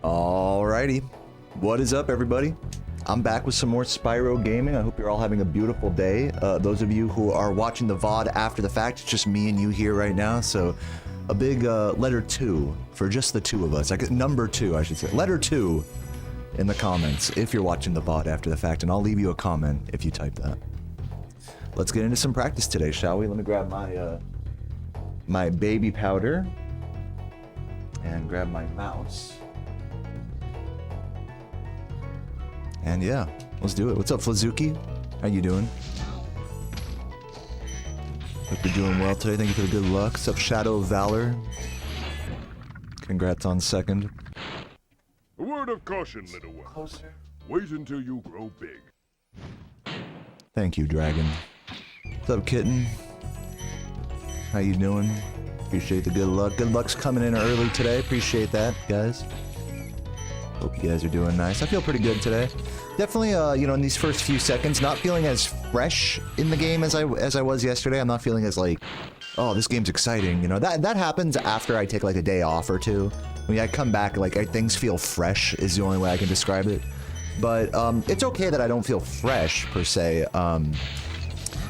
Alrighty, what is up, everybody? I'm back with some more Spyro gaming. I hope you're all having a beautiful day. Those of you who are watching the VOD after the fact, it's just me and you here right now, so a big letter 2 for just the two of us. Number 2, I should say. Letter 2 in the comments if you're watching the VOD after the fact, and I'll leave you a comment if you type that. Let's get into some practice today, shall we? Let me grab my my baby powder and grab my mouse. And yeah, let's do it. What's up, Flazuki? How you doing? Hope you're doing well today. Thank you for the good luck. What's up, Shadow of Valor? Congrats on second. A word of caution, little one. Closer. Wait until you grow big. Thank you, Dragon. What's up, Kitten? How you doing? Appreciate the good luck. Good luck's coming in early today. Appreciate that, guys. Hope you guys are doing nice. I feel pretty good today. Definitely, you know, in these first few seconds, not feeling as fresh in the game as I was yesterday. I'm not feeling as like, oh, this game's exciting. You know, that happens after I take like a day off or two. When I come back, like things feel fresh is the only way I can describe it. But it's okay that I don't feel fresh per se.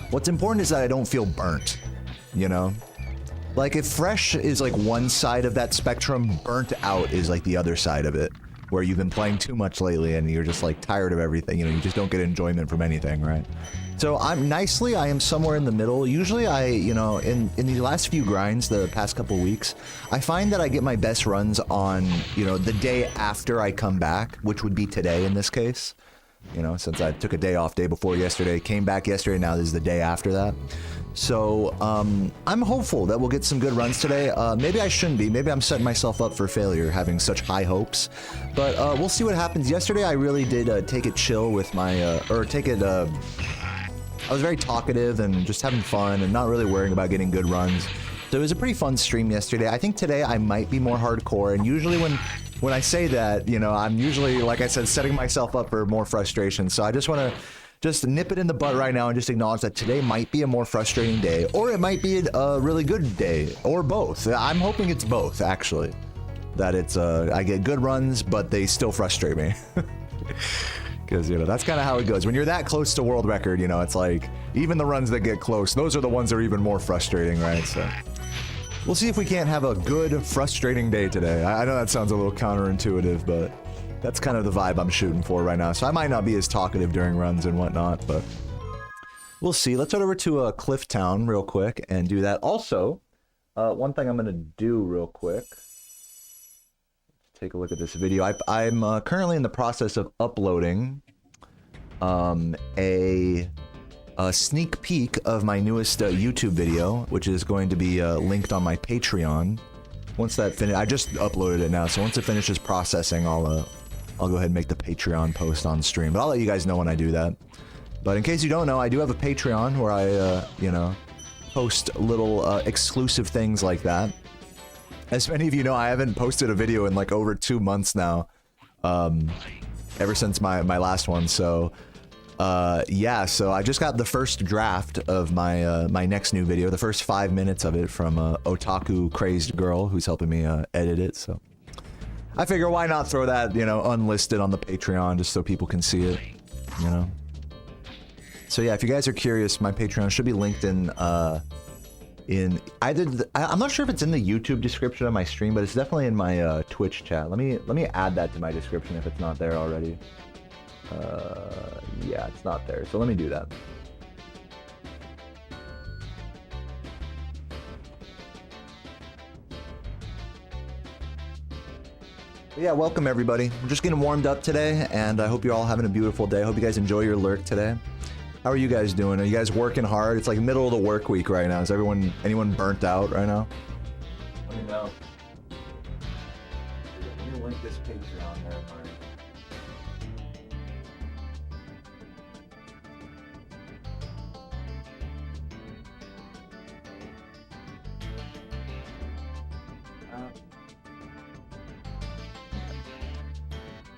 What's important is that I don't feel burnt. You know, like if fresh is like one side of that spectrum, burnt out is like the other side of it. Where you've been playing too much lately and you're just like tired of everything, you know, you just don't get enjoyment from anything, right? So I am somewhere in the middle. Usually you know, in these last few grinds, the past couple weeks, I find that I get my best runs on, you know, the day after I come back, which would be today in this case. You know, since I took a day off day before yesterday, came back yesterday, now this is the day after that. So, I'm hopeful that we'll get some good runs today. Maybe I shouldn't be. Maybe I'm setting myself up for failure, having such high hopes. But, we'll see what happens. Yesterday, I really did, take it chill with my, I was very talkative and just having fun and not really worrying about getting good runs. So it was a pretty fun stream yesterday. I think today I might be more hardcore, and usually when I say that, you know, I'm usually, like I said, setting myself up for more frustration. So I just want to just nip it in the butt right now and just acknowledge that today might be a more frustrating day, or it might be a really good day, or both. I'm hoping it's both, actually. That it's, I get good runs, but they still frustrate me. Because, you know, that's kind of how it goes. When you're that close to world record, you know, it's like, even the runs that get close, those are the ones that are even more frustrating, right? So we'll see if we can't have a good, frustrating day today. I know that sounds a little counterintuitive, but that's kind of the vibe I'm shooting for right now. So I might not be as talkative during runs and whatnot, but we'll see. Let's head over to Cliff Town real quick and do that. Also, one thing I'm going to do real quick. Take a look at this video. I'm currently in the process of uploading a sneak peek of my newest YouTube video, which is going to be linked on my Patreon. Once that finishes, I just uploaded it now, so once it finishes processing, I'll go ahead and make the Patreon post on stream. But I'll let you guys know when I do that. But in case you don't know, I do have a Patreon where I, you know, post little exclusive things like that. As many of you know, I haven't posted a video in like over 2 months now, ever since my last one. So, yeah, so I just got the first draft of my my next new video, the first 5 minutes of it from Otaku Crazed Girl, who's helping me edit it. So I figure why not throw that, you know, unlisted on the Patreon just so people can see it, you know. So yeah, if you guys are curious, my Patreon should be linked in I'm not sure if it's in the YouTube description of my stream, but it's definitely in my Twitch chat. Let me add that to my description if it's not there already. Yeah, it's not there, so let me do that. Yeah, welcome everybody. We're just getting warmed up today, and I hope you're all having a beautiful day. I hope you guys enjoy your lurk today. How are you guys doing? Are you guys working hard? It's like middle of the work week right now. Is anyone burnt out right now? Let me know. Let me link this Patreon there, Mark.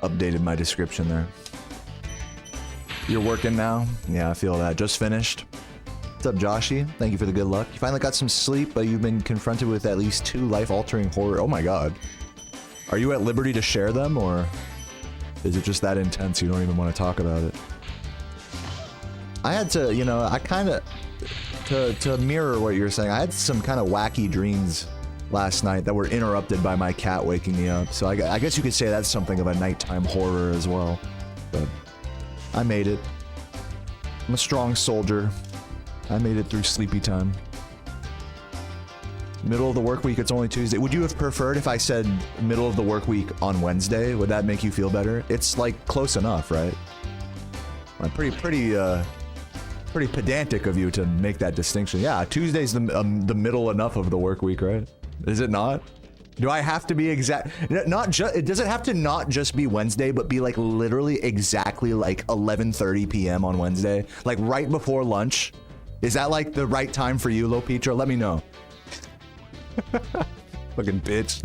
Updated my description there. You're working now? Yeah, I feel that. Just finished. What's up, Joshy? Thank you for the good luck. You finally got some sleep, but you've been confronted with at least 2 life-altering horror. Oh my god. Are you at liberty to share them, or is it just that intense you don't even want to talk about it? I had to, you know, I kind of, to mirror what you're saying, I had some kind of wacky dreams last night that were interrupted by my cat waking me up. So I guess you could say that's something of a nighttime horror as well. But I made it. I'm a strong soldier. I made it through sleepy time. Middle of the work week, it's only Tuesday. Would you have preferred if I said middle of the work week on Wednesday? Would that make you feel better? It's like close enough, right? I'm pretty pedantic of you to make that distinction. Yeah, Tuesday's the middle enough of the work week, right? Is it not? Do I have to be exact? Not just. It doesn't have to not just be Wednesday, but be like literally exactly like 11:30 p.m. on Wednesday, like right before lunch. Is that like the right time for you, Lopitra? Let me know. Fucking bitch.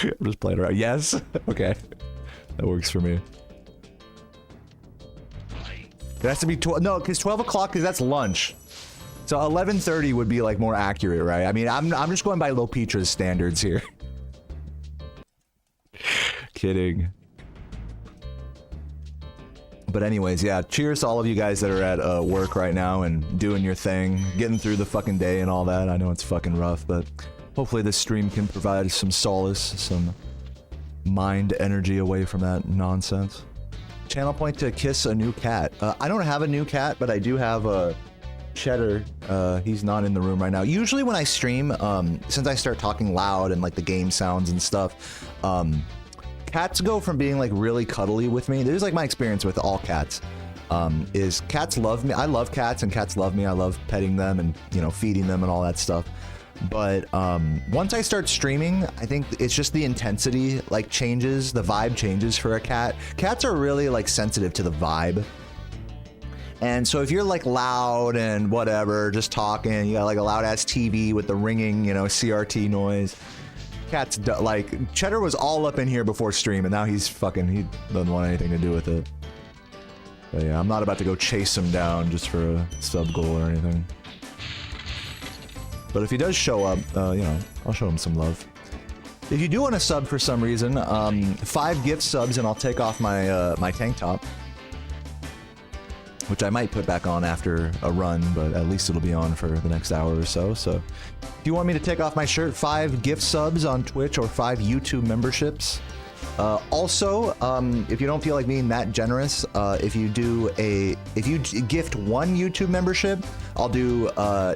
I'm just playing around. Yes. Okay. That works for me. It has to be 12. No, because 12 o'clock, because that's lunch. So 11:30 would be like more accurate, right? I mean, I'm just going by Lopitra's standards here. Kidding. But anyways, yeah, cheers to all of you guys that are at work right now and doing your thing, getting through the fucking day and all that. I know it's fucking rough, but hopefully this stream can provide some solace, some mind energy away from that nonsense. Channel point to kiss a new cat. I don't have a new cat, but I do have a Cheddar. He's not in the room right now. Usually when I stream, since I start talking loud and like the game sounds and stuff, cats go from being like really cuddly with me. This is like my experience with all cats. Is cats love me. I love cats and cats love me. I love petting them and, you know, feeding them and all that stuff. But once I start streaming, I think it's just the intensity like changes, the vibe changes for a cat. Cats are really like sensitive to the vibe. And so if you're like loud and whatever, just talking, you got like a loud ass TV with the ringing, you know, CRT noise. Cats like Cheddar was all up in here before stream, and now he doesn't want anything to do with it. But yeah, I'm not about to go chase him down just for a sub goal or anything. But if he does show up, you know, I'll show him some love. If you do want to sub for some reason, 5 gift subs and I'll take off my my tank top, which I might put back on after a run, but at least it'll be on for the next hour or so. So if you want me to take off my shirt, 5 gift subs on Twitch or 5 YouTube memberships. Also, if you don't feel like being that generous, if you gift 1 YouTube membership, I'll do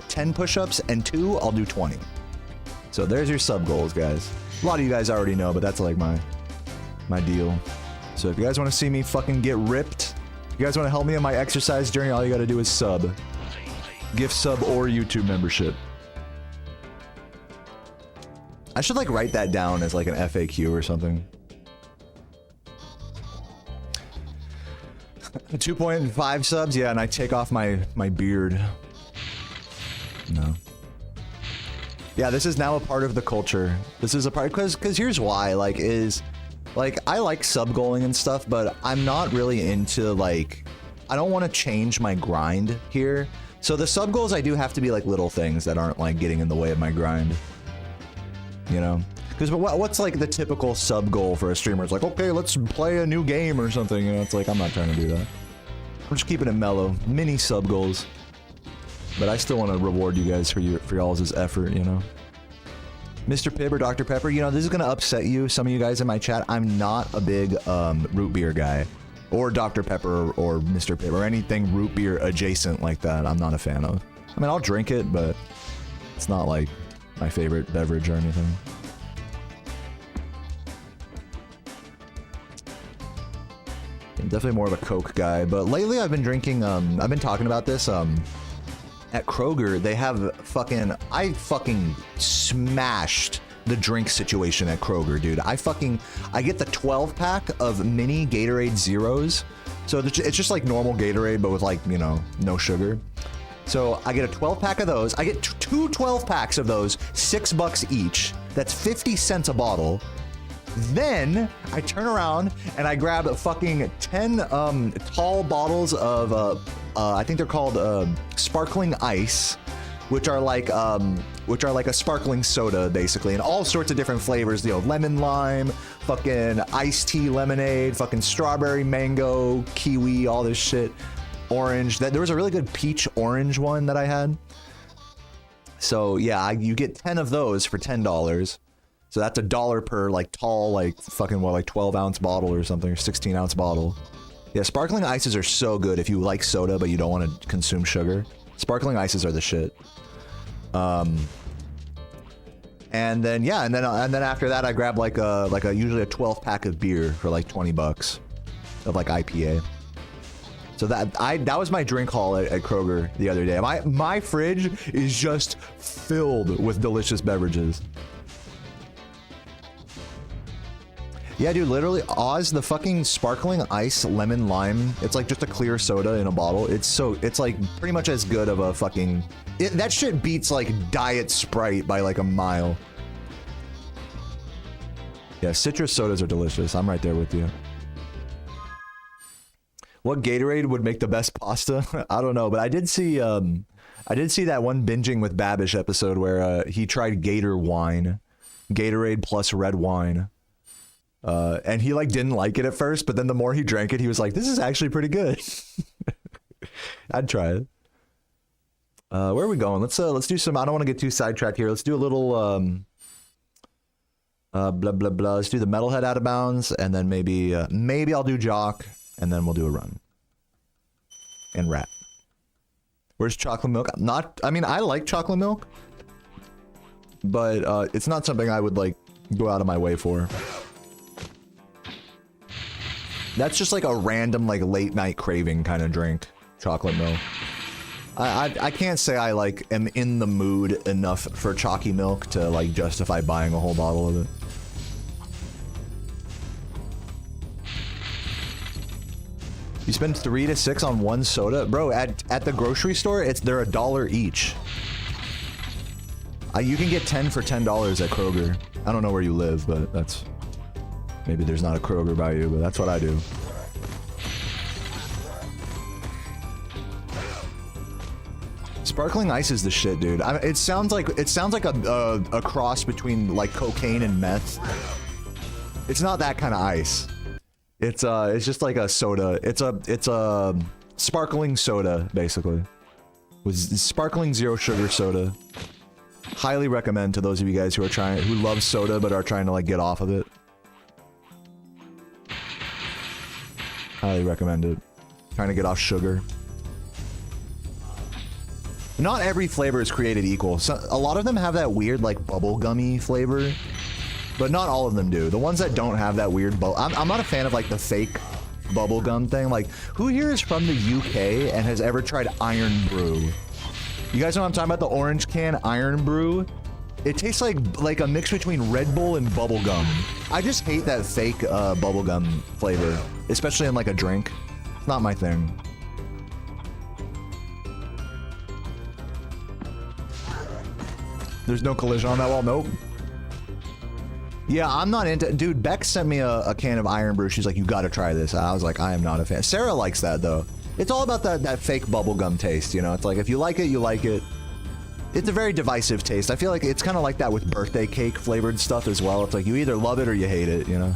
10 push-ups, and 2, I'll do 20. So there's your sub goals, guys. A lot of you guys already know, but that's like my deal. So if you guys want to see me fucking get ripped, if you guys want to help me on my exercise journey, all you got to do is sub. Gift sub or YouTube membership. I should like write that down as like an FAQ or something. 2.5 subs, yeah, and I take off my beard. No. Yeah, this is now a part of the culture. This is a part, because here's why, like, I like sub-goaling and stuff, but I'm not really into, like, I don't want to change my grind here. So the sub-goals I do have to be, like, little things that aren't, like, getting in the way of my grind. You know? Because what's, like, the typical sub-goal for a streamer? It's like, okay, let's play a new game or something, you know? It's like, I'm not trying to do that. I'm just keeping it mellow. Mini sub-goals. But I still want to reward you guys for y'all's effort, you know? Mr. Pibb or Dr. Pepper, you know, this is going to upset you, some of you guys in my chat. I'm not a big root beer guy. Or Dr. Pepper or Mr. Pibb or anything root beer adjacent like that. I'm not a fan of. I mean, I'll drink it, but it's not like my favorite beverage or anything. I'm definitely more of a Coke guy, but lately I've been drinking, I've been talking about this, at Kroger, they have I fucking smashed the drink situation at Kroger, dude. I get the 12-pack of mini Gatorade Zeros. So it's just like normal Gatorade, but with like, you know, no sugar. So I get a 12-pack of those. I get two 12-packs of those, $6 each. That's 50 cents a bottle. Then I turn around and I grab a fucking 10 tall bottles of I think they're called sparkling ice, which are like a sparkling soda basically, and all sorts of different flavors. You know, lemon lime, fucking iced tea lemonade, fucking strawberry mango, kiwi, all this shit. Orange. There was a really good peach orange one that I had. So yeah, you get 10 of those for $10. So that's $1 per like tall, like fucking what, like 12-ounce bottle or something, or 16-ounce bottle. Yeah, sparkling ices are so good if you like soda but you don't want to consume sugar. Sparkling ices are the shit. And then yeah, and then after that I grab like a usually a 12-pack of beer for like 20 bucks of like IPA. So that was my drink haul at Kroger the other day. My fridge is just filled with delicious beverages. Yeah, dude, literally, Oz, the fucking sparkling ice lemon lime, it's like just a clear soda in a bottle. It's like pretty much as good of a fucking... that shit beats like Diet Sprite by like a mile. Yeah, citrus sodas are delicious. I'm right there with you. What Gatorade would make the best pasta? I don't know, but I did see that one Binging with Babish episode where he tried Gator wine. Gatorade plus red wine. And he like didn't like it at first, but then the more he drank it, he was like, this is actually pretty good. I'd try it. Where are we going? Let's do some, I don't want to get too sidetracked here. Let's do a little blah blah blah. Let's do the Metalhead Out of Bounds, and then maybe I'll do Jock, and then we'll do a run. And Rat. Where's chocolate milk? I mean, I like chocolate milk, but it's not something I would like go out of my way for. That's just like a random like late night craving kind of drink, chocolate milk. I can't say I like am in the mood enough for chalky milk to like justify buying a whole bottle of it. You spend $3 to $6 on one soda, bro. At the grocery store, they're $1 each. You can get 10 for $10 at Kroger. I don't know where you live, but that's... Maybe there's not a Kroger by you, but that's what I do. Sparkling ice is the shit, dude. It sounds like a cross between like cocaine and meth. It's not that kind of ice. It's just like a soda. It's a sparkling soda basically. With sparkling zero sugar soda. Highly recommend to those of you guys who love soda but are trying to like get off of it. Highly recommend it. Trying to get off sugar. Not every flavor is created equal. So, a lot of them have that weird like bubblegummy flavor, but not all of them do. The ones that don't have that weird I'm not a fan of like the fake bubblegum thing. Like, who here is from the UK and has ever tried Iron Brew? You guys know what I'm talking about? The orange can Iron Brew? It tastes like a mix between Red Bull and bubblegum. I just hate that fake bubblegum flavor, especially in like a drink. It's not my thing. There's no collision on that wall? Nope. Yeah, I'm not into... Dude, Beck sent me a can of Iron Brew. She's like, you gotta try this. I was like, I am not a fan. Sarah likes that, though. It's all about that fake bubblegum taste, you know? It's like, if you like it, you like it. It's a very divisive taste. I feel like it's kind of like that with birthday cake flavored stuff as well. It's like, you either love it or you hate it, you know?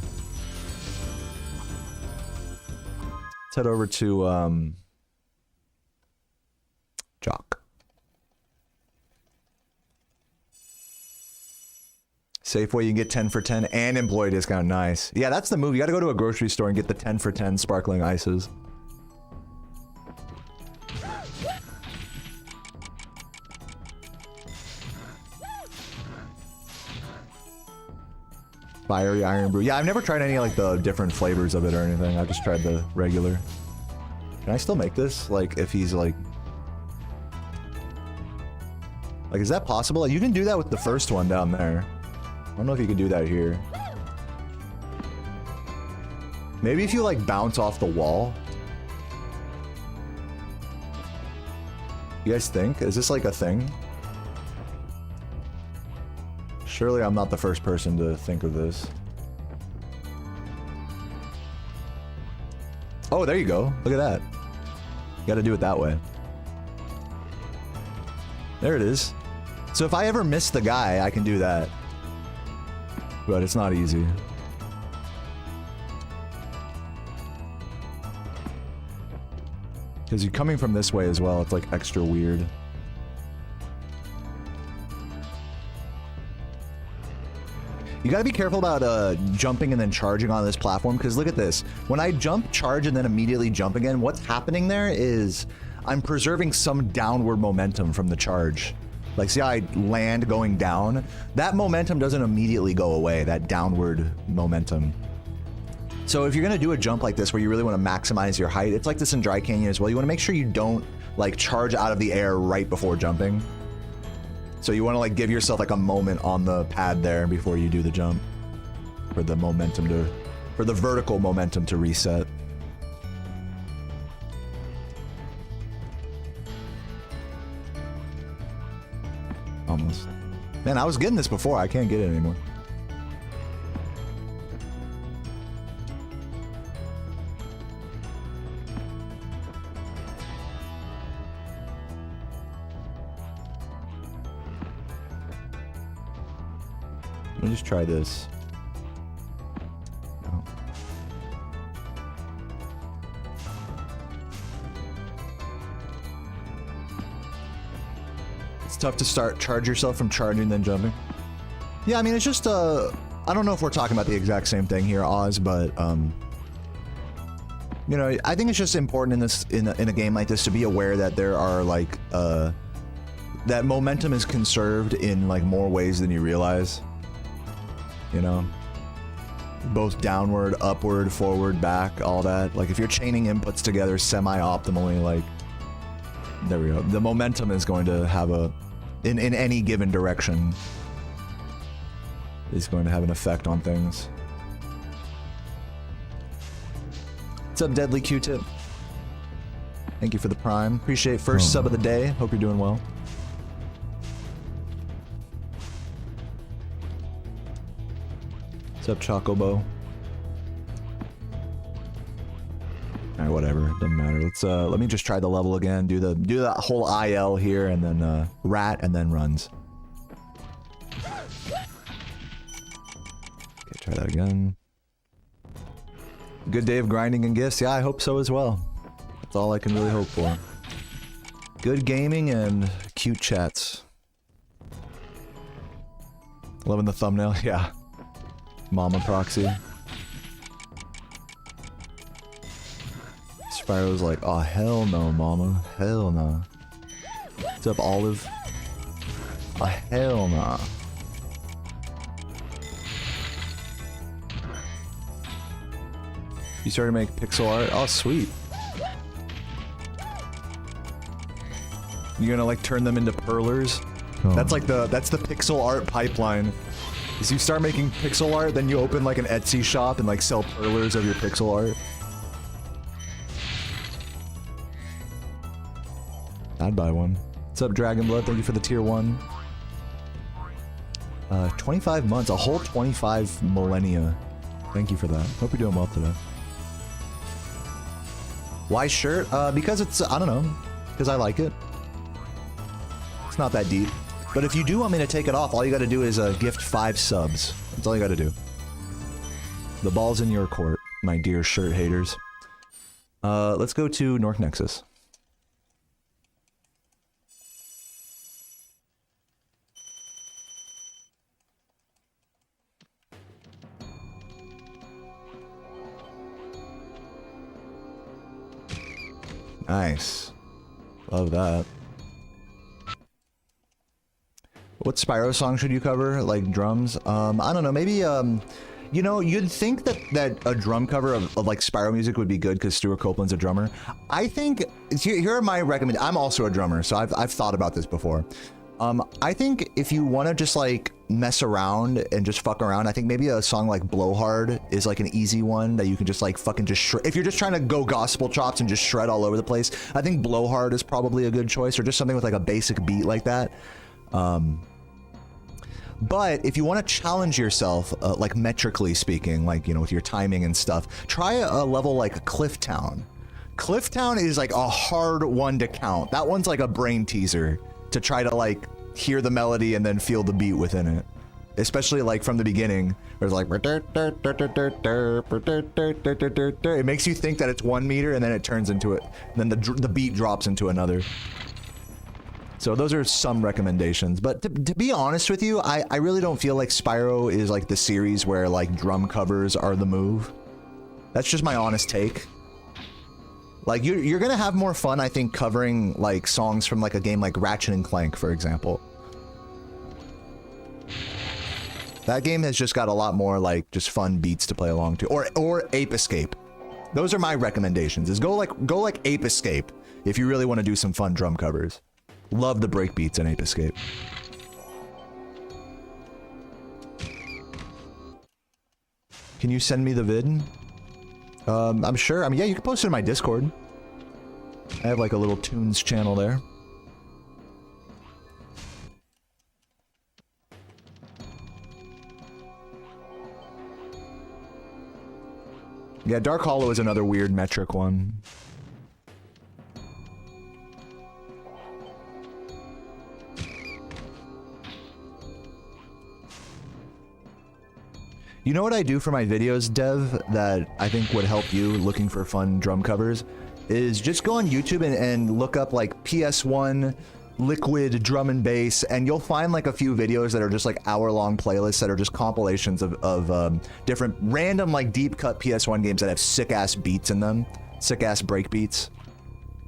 Let's head over to, Jock. Safeway, you can get 10 for 10 and employee discount. Nice. Yeah, that's the move. You gotta go to a grocery store and get the 10 for 10 sparkling ices. Fiery Iron Brew. Yeah, I've never tried any like the different flavors of it or anything. I've just tried the regular. Can I still make this? Like, if he's like... Like, is that possible? You can do that with the first one down there. I don't know if you can do that here. Maybe if you like bounce off the wall. You guys think? Is this like a thing? Surely I'm not the first person to think of this. Oh, there you go. Look at that. You gotta do it that way. There it is. So if I ever miss the guy, I can do that. But it's not easy. Because you're coming from this way as well, it's like extra weird. You gotta be careful about jumping and then charging on this platform, because look at this. When I jump, charge, and then immediately jump again, what's happening there is I'm preserving some downward momentum from the charge. Like, see how I land going down? That momentum doesn't immediately go away, that downward momentum. So if you're gonna do a jump like this where you really wanna maximize your height, it's like this in Dry Canyon as well, you wanna make sure you don't like charge out of the air right before jumping. So you want to like give yourself like a moment on the pad there before you do the jump for the momentum to, for the vertical momentum to reset. Almost. Man, I was getting this before. I can't get it anymore. Let me just try this. Oh. It's tough to charge yourself from charging then jumping. Yeah, I mean, it's just, I don't know if we're talking about the exact same thing here, Oz, but, you know, I think it's just important in this, in a game like this to be aware that there are, like, that momentum is conserved in, like, more ways than you realize. You know, both downward, upward, forward, back, all that. Like if you're chaining inputs together semi-optimally, like, there we go. The momentum is going to have in any given direction, is going to have an effect on things. What's up, Deadly Q-Tip? Thank you for the prime. Appreciate first sub of the day. Hope you're doing well. What's up, Chocobo? Alright, whatever. Doesn't matter. Let's let me just try the level again. Do that whole IL here, and then rat, and then runs. Okay, try that again. Good day of grinding and gifts. Yeah, I hope so as well. That's all I can really hope for. Good gaming and cute chats. Loving the thumbnail. Yeah. Mama proxy. Spyro's like, oh hell no, mama. Hell no. What's up, Olive? Oh hell no. You started to make pixel art? Oh sweet. You're gonna like turn them into perlers? Oh. That's like that's the pixel art pipeline. Is you start making pixel art, then you open like an Etsy shop and like sell perlers of your pixel art. I'd buy one. What's up, Dragon Blood? Thank you for the tier 1. 25 months, a whole 25 millennia. Thank you for that. Hope you're doing well today. Why shirt? Because it's, I don't know, because I like it. It's not that deep. But if you do want me to take it off, all you gotta do is gift 5 subs. That's all you gotta do. The ball's in your court, my dear shirt haters. Let's go to North Nexus. Nice. Love that. What Spyro song should you cover? Like drums? I don't know, maybe, you know, you'd think that a drum cover of like Spyro music would be good because Stuart Copeland's a drummer. I think, here are my recommendations. I'm also a drummer, so I've thought about this before. I think if you want to just like mess around and just fuck around, I think maybe a song like Blowhard is like an easy one that you can just like fucking just shred. If you're just trying to go gospel chops and just shred all over the place, I think Blowhard is probably a good choice, or just something with like a basic beat like that. But if you want to challenge yourself, like metrically speaking, like, you know, with your timing and stuff, try a level like Clifftown. Clifftown is like a hard one to count. That one's like a brain teaser. to try to like hear the melody and then feel the beat within it. Especially like from the beginning, where it's like it makes you think that it's 1 meter and then it turns into it. Then the beat drops into another. So those are some recommendations. But to be honest with you, I really don't feel like Spyro is like the series where like drum covers are the move. That's just my honest take. Like you're gonna have more fun, I think, covering like songs from like a game like Ratchet and Clank, for example. That game has just got a lot more like just fun beats to play along to, or Ape Escape. Those are my recommendations. Is go like Ape Escape if you really want to do some fun drum covers. Love the break beats in Ape Escape. Can you send me the vid? I'm sure. I mean, yeah, you can post it in my Discord. I have like a little tunes channel there. Yeah, Dark Hollow is another weird metric one. You know what I do for my videos, Dev, that I think would help you looking for fun drum covers? Is just go on YouTube and look up like PS1 liquid drum and bass, and you'll find like a few videos that are just like hour-long playlists that are just compilations of different random like deep cut PS1 games that have sick-ass beats in them. Sick-ass break beats.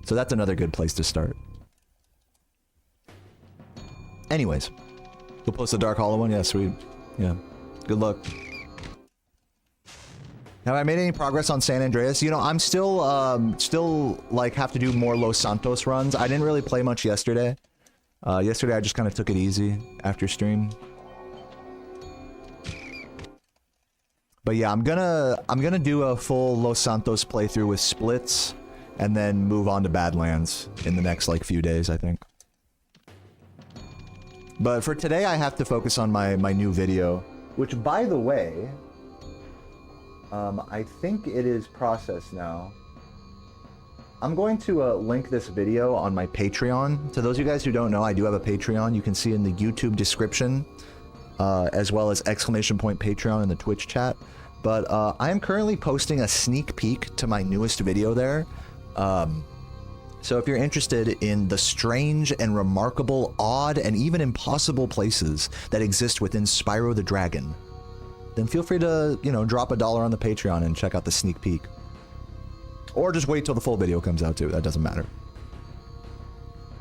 So that's another good place to start. Anyways. You'll post the Dark Hollow one? Yeah, sweet. Yeah. Good luck. Have I made any progress on San Andreas? You know, I'm still like have to do more Los Santos runs. I didn't really play much yesterday. Yesterday I just kind of took it easy after stream. But yeah, I'm gonna do a full Los Santos playthrough with splits, and then move on to Badlands in the next like few days, I think. But for today, I have to focus on my new video, which, by the way, I think it is processed now. I'm going to link this video on my Patreon. To those of you guys who don't know, I do have a Patreon. You can see in the YouTube description, as well as ! Patreon in the Twitch chat. But I am currently posting a sneak peek to my newest video there. So if you're interested in the strange and remarkable, odd, and even impossible places that exist within Spyro the Dragon, then feel free to, you know, drop $1 on the Patreon and check out the sneak peek. Or just wait till the full video comes out too, that doesn't matter.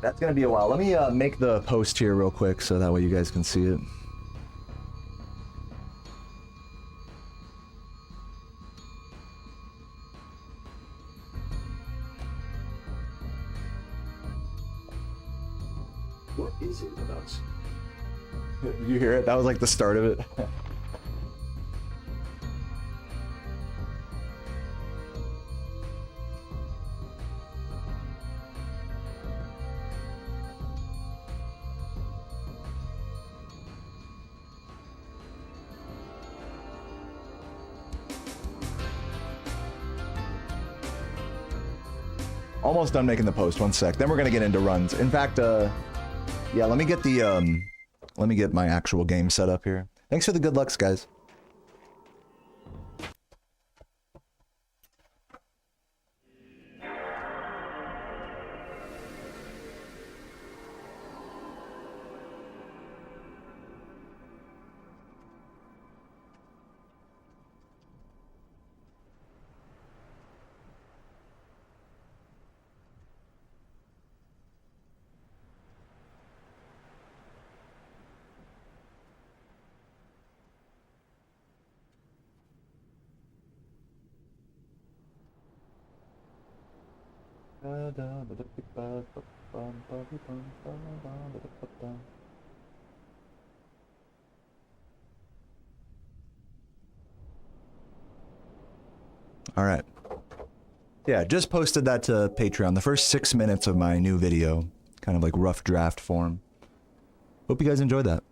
That's gonna be a while. Let me make the post here real quick so that way you guys can see it. What is it about? Did you hear it? That was like the start of it. Almost done making the post, 1 sec. Then we're gonna get into runs. In fact, yeah, let me get the, let me get my actual game set up here. Thanks for the good lucks, guys. All right. Yeah, just posted that to Patreon. The first 6 minutes of my new video, kind of like rough draft form. Hope you guys enjoyed that.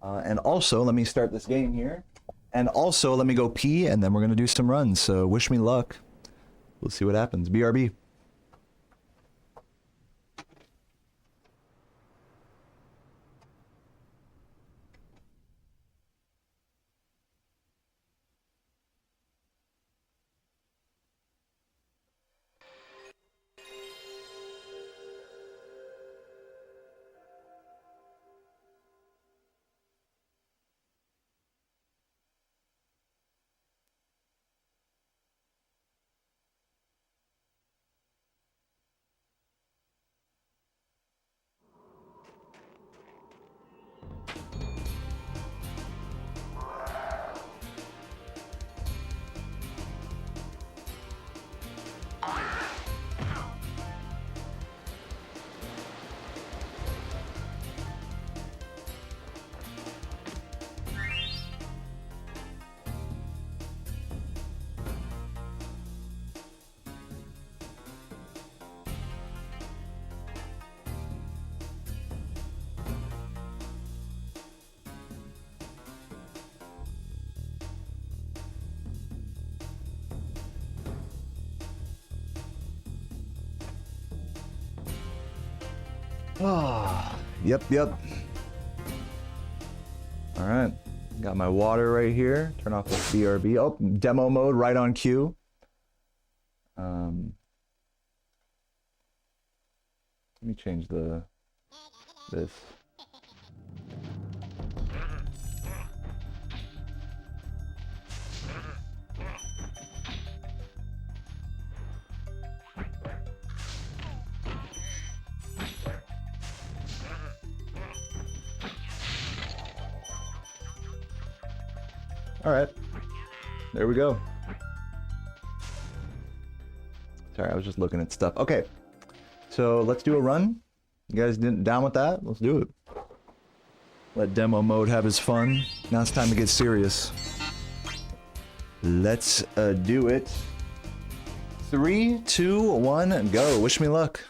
And also, let me start this game here. And also, let me go pee, and then we're gonna do some runs. So wish me luck. We'll see what happens. BRB. Oh, yep. All right, got my water right here. Turn off the BRB. Oh, demo mode right on cue. Let me change this. All right, there we go. Sorry, I was just looking at stuff. Okay, so let's do a run. You guys down with that? Let's do it. Let demo mode have his fun. Now it's time to get serious. Let's do it. 3, 2, 1, go. Wish me luck.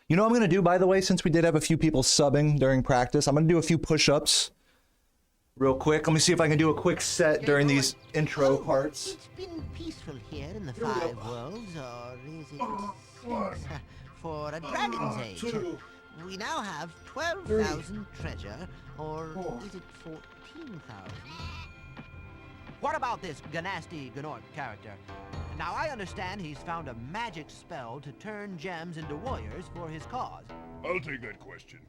You know what I'm gonna do, by the way, since we did have a few people subbing during practice, I'm gonna do a few push-ups real quick. Let me see if I can do a quick set during these intro parts. It's been peaceful here in the Five Worlds, or is it six? For a dragon's age. We now have 12,000 treasure, or is it 14,000? What about this Ganasty Gnorp character? Now, I understand he's found a magic spell to turn gems into warriors for his cause. I'll take that question.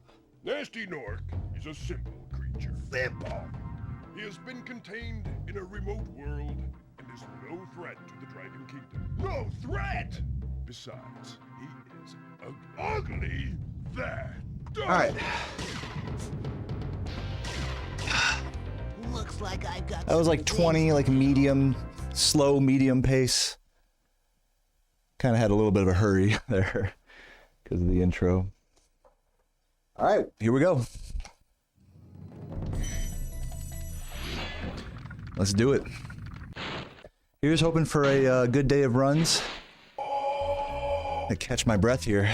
Nasty Nork is a simple creature. Simple! He has been contained in a remote world and is no threat to the Dragon Kingdom. No threat! Besides, he is ugly that. Alright. Looks like I've got That was like 20, like medium, slow, medium pace. Kind of had a little bit of a hurry there because of the intro. Alright, here we go. Let's do it. Here's hoping for a good day of runs. I catch my breath here.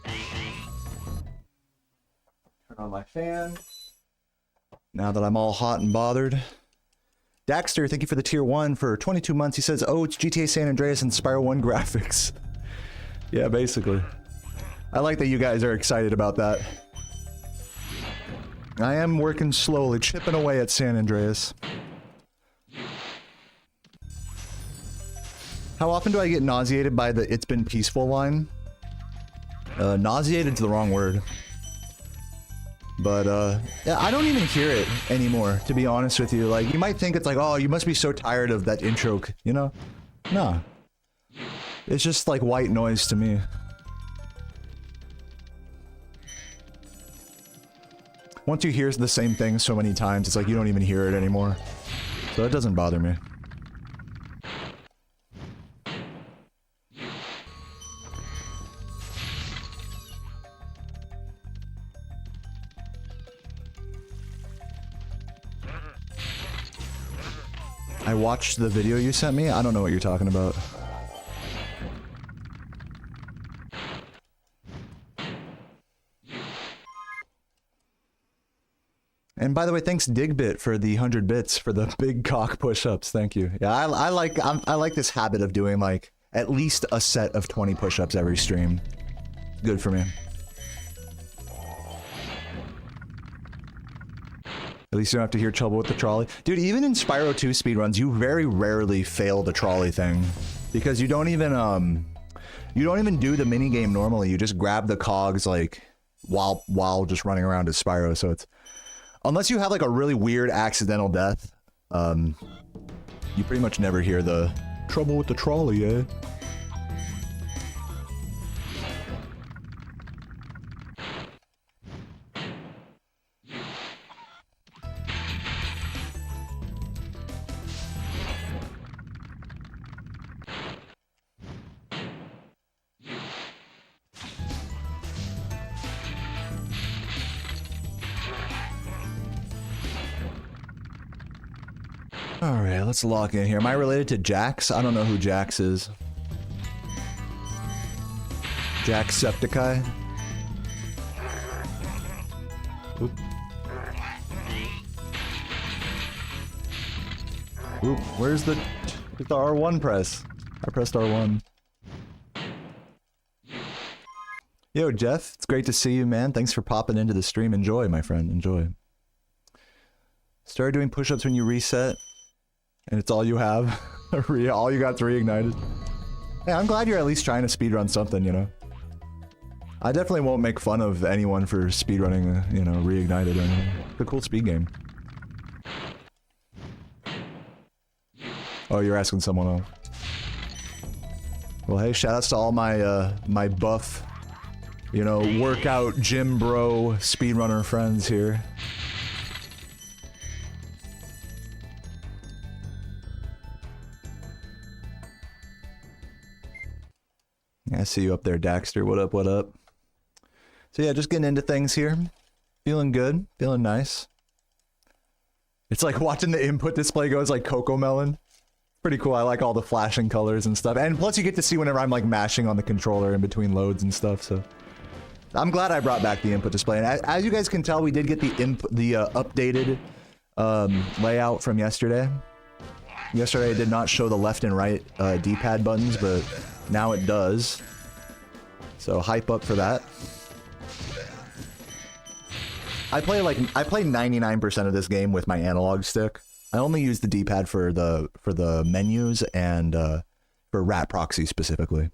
Turn on my fan. Now that I'm all hot and bothered. Daxter, thank you for the tier 1 for 22 months. He says, oh, it's GTA San Andreas and Spyro 1 graphics. Yeah, basically. I like that you guys are excited about that. I am working slowly, chipping away at San Andreas. How often do I get nauseated by the "it's been peaceful" line? Nauseated's the wrong word. But, yeah, I don't even hear it anymore, to be honest with you. Like, you might think it's like, oh, you must be so tired of that intro, you know? No. It's just like white noise to me. Once you hear the same thing so many times, it's like you don't even hear it anymore. So it doesn't bother me. I watched the video you sent me. I don't know what you're talking about. And by the way, thanks Digbit for the 100 bits for the big cock push-ups. Thank you. Yeah, I like this habit of doing like at least a set of 20 push-ups every stream. Good for me. At least you don't have to hear trouble with the trolley. Dude, even in Spyro 2 speedruns, you very rarely fail the trolley thing. Because you don't even do the minigame normally. You just grab the cogs like while just running around as Spyro, so it's unless you have like a really weird accidental death, you pretty much never hear the trouble with the trolley, eh? Alright, let's lock in here. Am I related to Jax? I don't know who Jax is. Jacksepticeye? Oop. Oop, where's the R1 press? I pressed R1. Yo, Jeff, it's great to see you, man. Thanks for popping into the stream. Enjoy, my friend. Enjoy. Started doing push-ups when you reset, and it's all you have. All you got's reignited. Hey, I'm glad you're at least trying to speedrun something, you know? I definitely won't make fun of anyone for speedrunning, you know, reignited or anything. It's a cool speed game. Oh, you're asking someone else. Well, hey, shoutouts to all my, my buff, you know, workout gym bro speedrunner friends here. I see you up there, Daxter. What up, what up? So yeah, just getting into things here. Feeling good, feeling nice. It's like watching the input display goes like Coco Melon. Pretty cool. I like all the flashing colors and stuff. And plus you get to see whenever I'm like mashing on the controller in between loads and stuff, so. I'm glad I brought back the input display. And as you guys can tell, we did get the updated layout from yesterday. Yesterday it did not show the left and right D-pad buttons, but now it does. So hype up for that. I play 99% of this game with my analog stick. I only use the D-pad for the menus and for rat proxy specifically.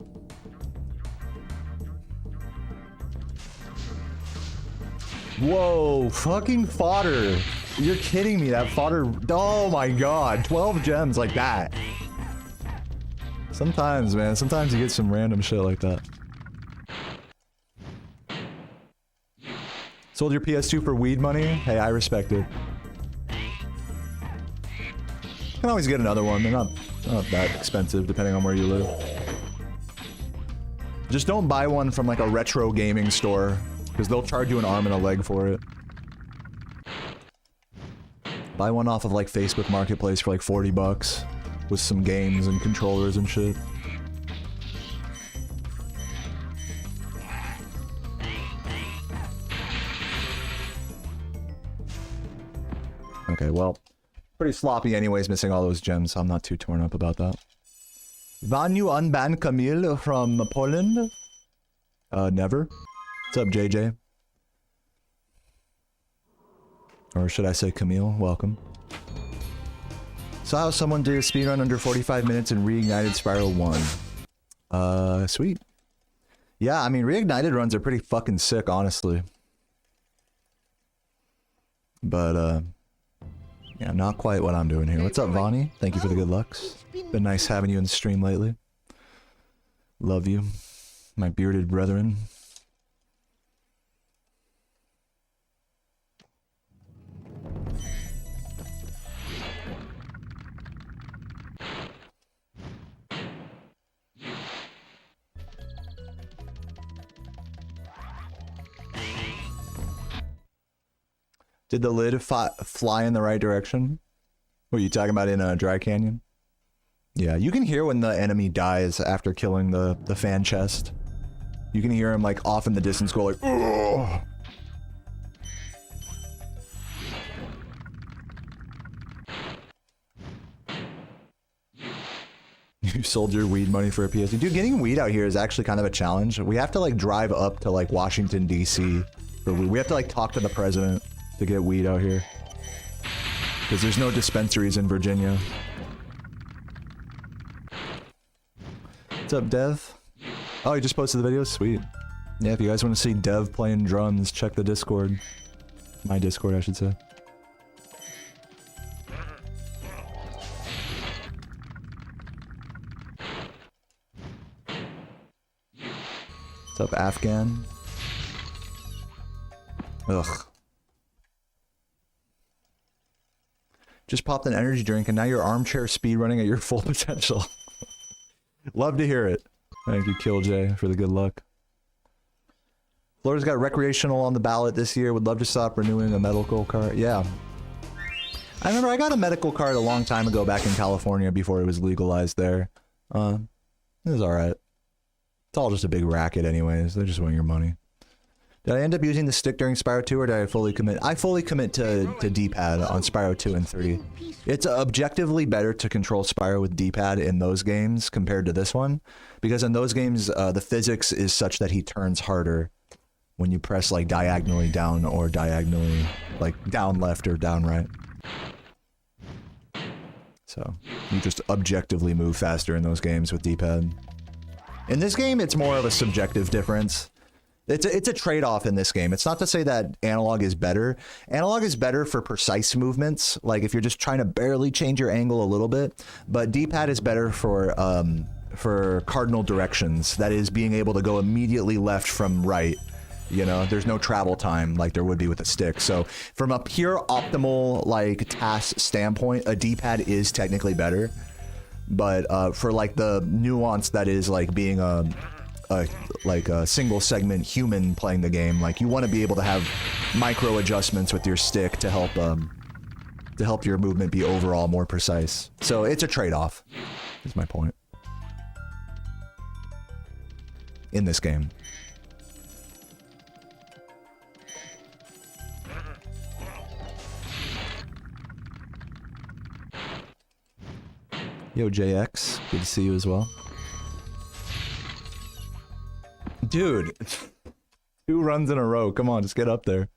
Whoa, fucking fodder. You're kidding me, that fodder. Oh my god, 12 gems like that. Sometimes, man, sometimes you get some random shit like that. Sold your PS2 for weed money? Hey, I respect it. Can always get another one. They're not that expensive depending on where you live. Just don't buy one from like a retro gaming store, because they'll charge you an arm and a leg for it. Buy one off of like Facebook Marketplace for like 40 bucks with some games and controllers and shit. Okay, well, pretty sloppy anyways, missing all those gems, so I'm not too torn up about that. Van you unban Camille from Poland? Never. What's up, JJ? Or should I say Camille? Welcome. Saw how someone did a speedrun under 45 minutes and reignited Spyro 1. Sweet. Yeah, I mean, reignited runs are pretty fucking sick, honestly. But, yeah, not quite what I'm doing here. What's up, Vonnie? Thank you for the good lucks. Been nice having you in the stream lately. Love you, my bearded brethren. Did the lid fly in the right direction? What are you talking about in a dry canyon? Yeah, you can hear when the enemy dies after killing the fan chest. You can hear him like off in the distance go like, ugh! You sold your weed money for a PS2. Dude, getting weed out here is actually kind of a challenge. We have to like drive up to like Washington, D.C. for weed. We have to like talk to the president to get weed out here. Because there's no dispensaries in Virginia. What's up, Dev? Oh, you just posted the video? Sweet. Yeah, if you guys want to see Dev playing drums, check the Discord. My Discord, I should say. What's up, Afghan? Ugh. Just popped an energy drink and now you're armchair speedrunning at your full potential. Love to hear it. Thank you, Killjay, for the good luck. Florida's got recreational on the ballot this year. Would love to stop renewing a medical card. Yeah. I remember I got a medical card a long time ago back in California before it was legalized there. It was alright. It's all just a big racket anyways. They just want your money. Did I end up using the stick during Spyro 2 or did I fully commit? I fully commit to D-pad on Spyro 2 and 3. It's objectively better to control Spyro with D-pad in those games compared to this one. Because in those games, the physics is such that he turns harder when you press like diagonally down or diagonally like down left or down right. So you just objectively move faster in those games with D-pad. In this game, it's more of a subjective difference. It's a trade-off in this game. It's not to say that analog is better. Analog is better for precise movements, like if you're just trying to barely change your angle a little bit. But D-pad is better for cardinal directions. That is, being able to go immediately left from right. You know, there's no travel time like there would be with a stick. So from a pure optimal like task standpoint, a D-pad is technically better. But for like the nuance that is like being a single segment human playing the game, like you want to be able to have micro adjustments with your stick to help your movement be overall more precise. So it's a trade-off, is my point. In this game. Yo, JX, good to see you as well. Dude, 2 runs in a row. Come on, just get up there.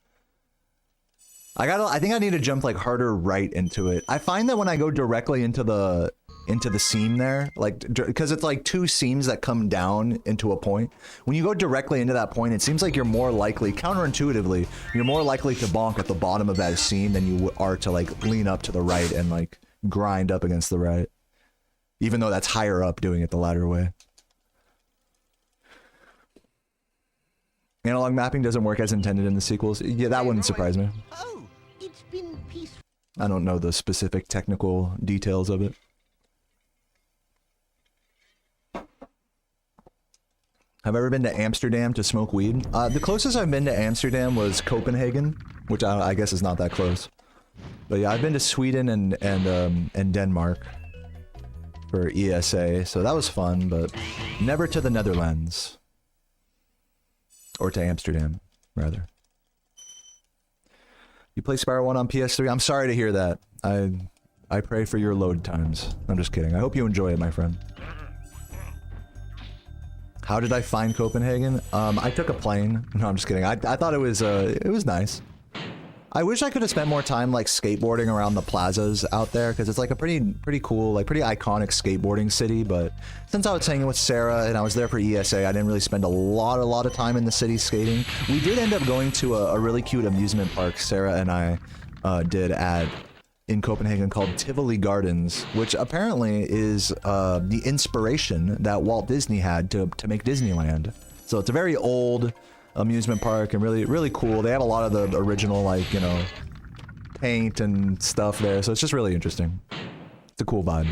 I think I need to jump like harder right into it. I find that when I go directly into the seam there, like because it's like 2 seams that come down into a point. When you go directly into that point, it seems like you're more likely, counterintuitively, you're more likely to bonk at the bottom of that seam than you are to like lean up to the right and like grind up against the right. Even though that's higher up doing it the latter way. Analog mapping doesn't work as intended in the sequels. Yeah, that wouldn't surprise me. Oh, it's been peaceful. I don't know the specific technical details of it. Have I ever been to Amsterdam to smoke weed? The closest I've been to Amsterdam was Copenhagen, which I guess is not that close. But yeah, I've been to Sweden and Denmark for ESA, so that was fun, but never to the Netherlands. Or to Amsterdam, rather. You play Spyro 1 on PS3? I'm sorry to hear that. I pray for your load times. I'm just kidding. I hope you enjoy it, my friend. How did I find Copenhagen? I took a plane. No, I'm just kidding. I thought it was nice. I wish I could have spent more time like skateboarding around the plazas out there, because it's like a pretty cool, like pretty iconic skateboarding city. But since I was hanging with Sarah and I was there for ESA, I didn't really spend a lot of time in the city skating. We did end up going to a really cute amusement park Sarah and I did in Copenhagen called Tivoli Gardens, which apparently is the inspiration that Walt Disney had to make Disneyland. So it's a very old amusement park and really cool. They have a lot of the original, like, you know, paint and stuff there, so it's just really interesting. It's a cool vibe.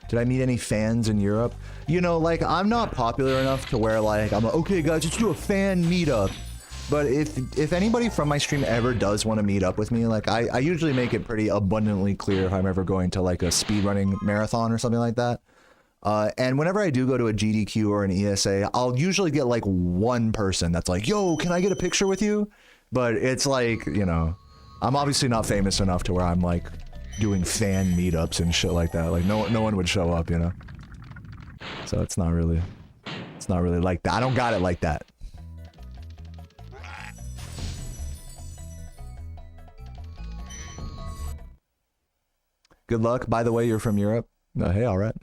Did I meet any fans in Europe? You know, like, I'm not popular enough to where, like, I'm like, okay guys, let's do a fan meetup. But if anybody from my stream ever does want to meet up with me, like, I usually make it pretty abundantly clear if I'm ever going to, like, a speedrunning marathon or something like that. And whenever I do go to a GDQ or an ESA, I'll usually get like one person that's like, yo, can I get a picture with you? But it's like, you know, I'm obviously not famous enough to where I'm like doing fan meetups and shit like that. Like no one would show up, you know? So it's not really like that. I don't got it like that. Good luck. By the way, you're from Europe. Hey, all right.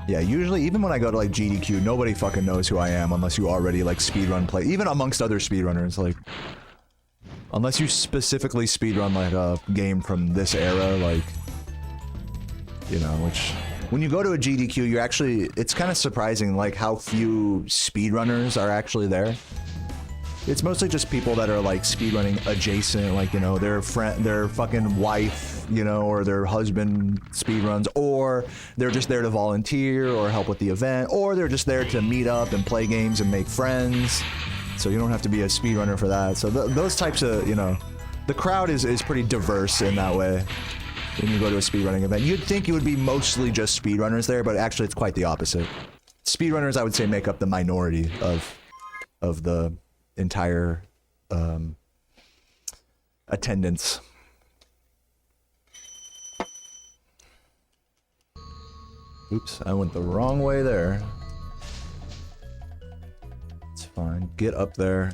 Yeah, usually, even when I go to, like, GDQ, nobody fucking knows who I am unless you already, like, speedrun play. Even amongst other speedrunners, like... Unless you specifically speedrun, like, a game from this era, like... You know, which... When you go to a GDQ, you're actually... It's kind of surprising, like, how few speedrunners are actually there. It's mostly just people that are, like, speedrunning adjacent, like, you know, their fucking wife, you know, or their husband speedruns, or they're just there to volunteer or help with the event, or they're just there to meet up and play games and make friends. So you don't have to be a speedrunner for that. So those types of, you know, the crowd is pretty diverse in that way when you go to a speedrunning event. You'd think it would be mostly just speedrunners there, but actually it's quite the opposite. Speedrunners, I would say, make up the minority of the entire attendance. Oops, I went the wrong way there. It's fine. Get up there.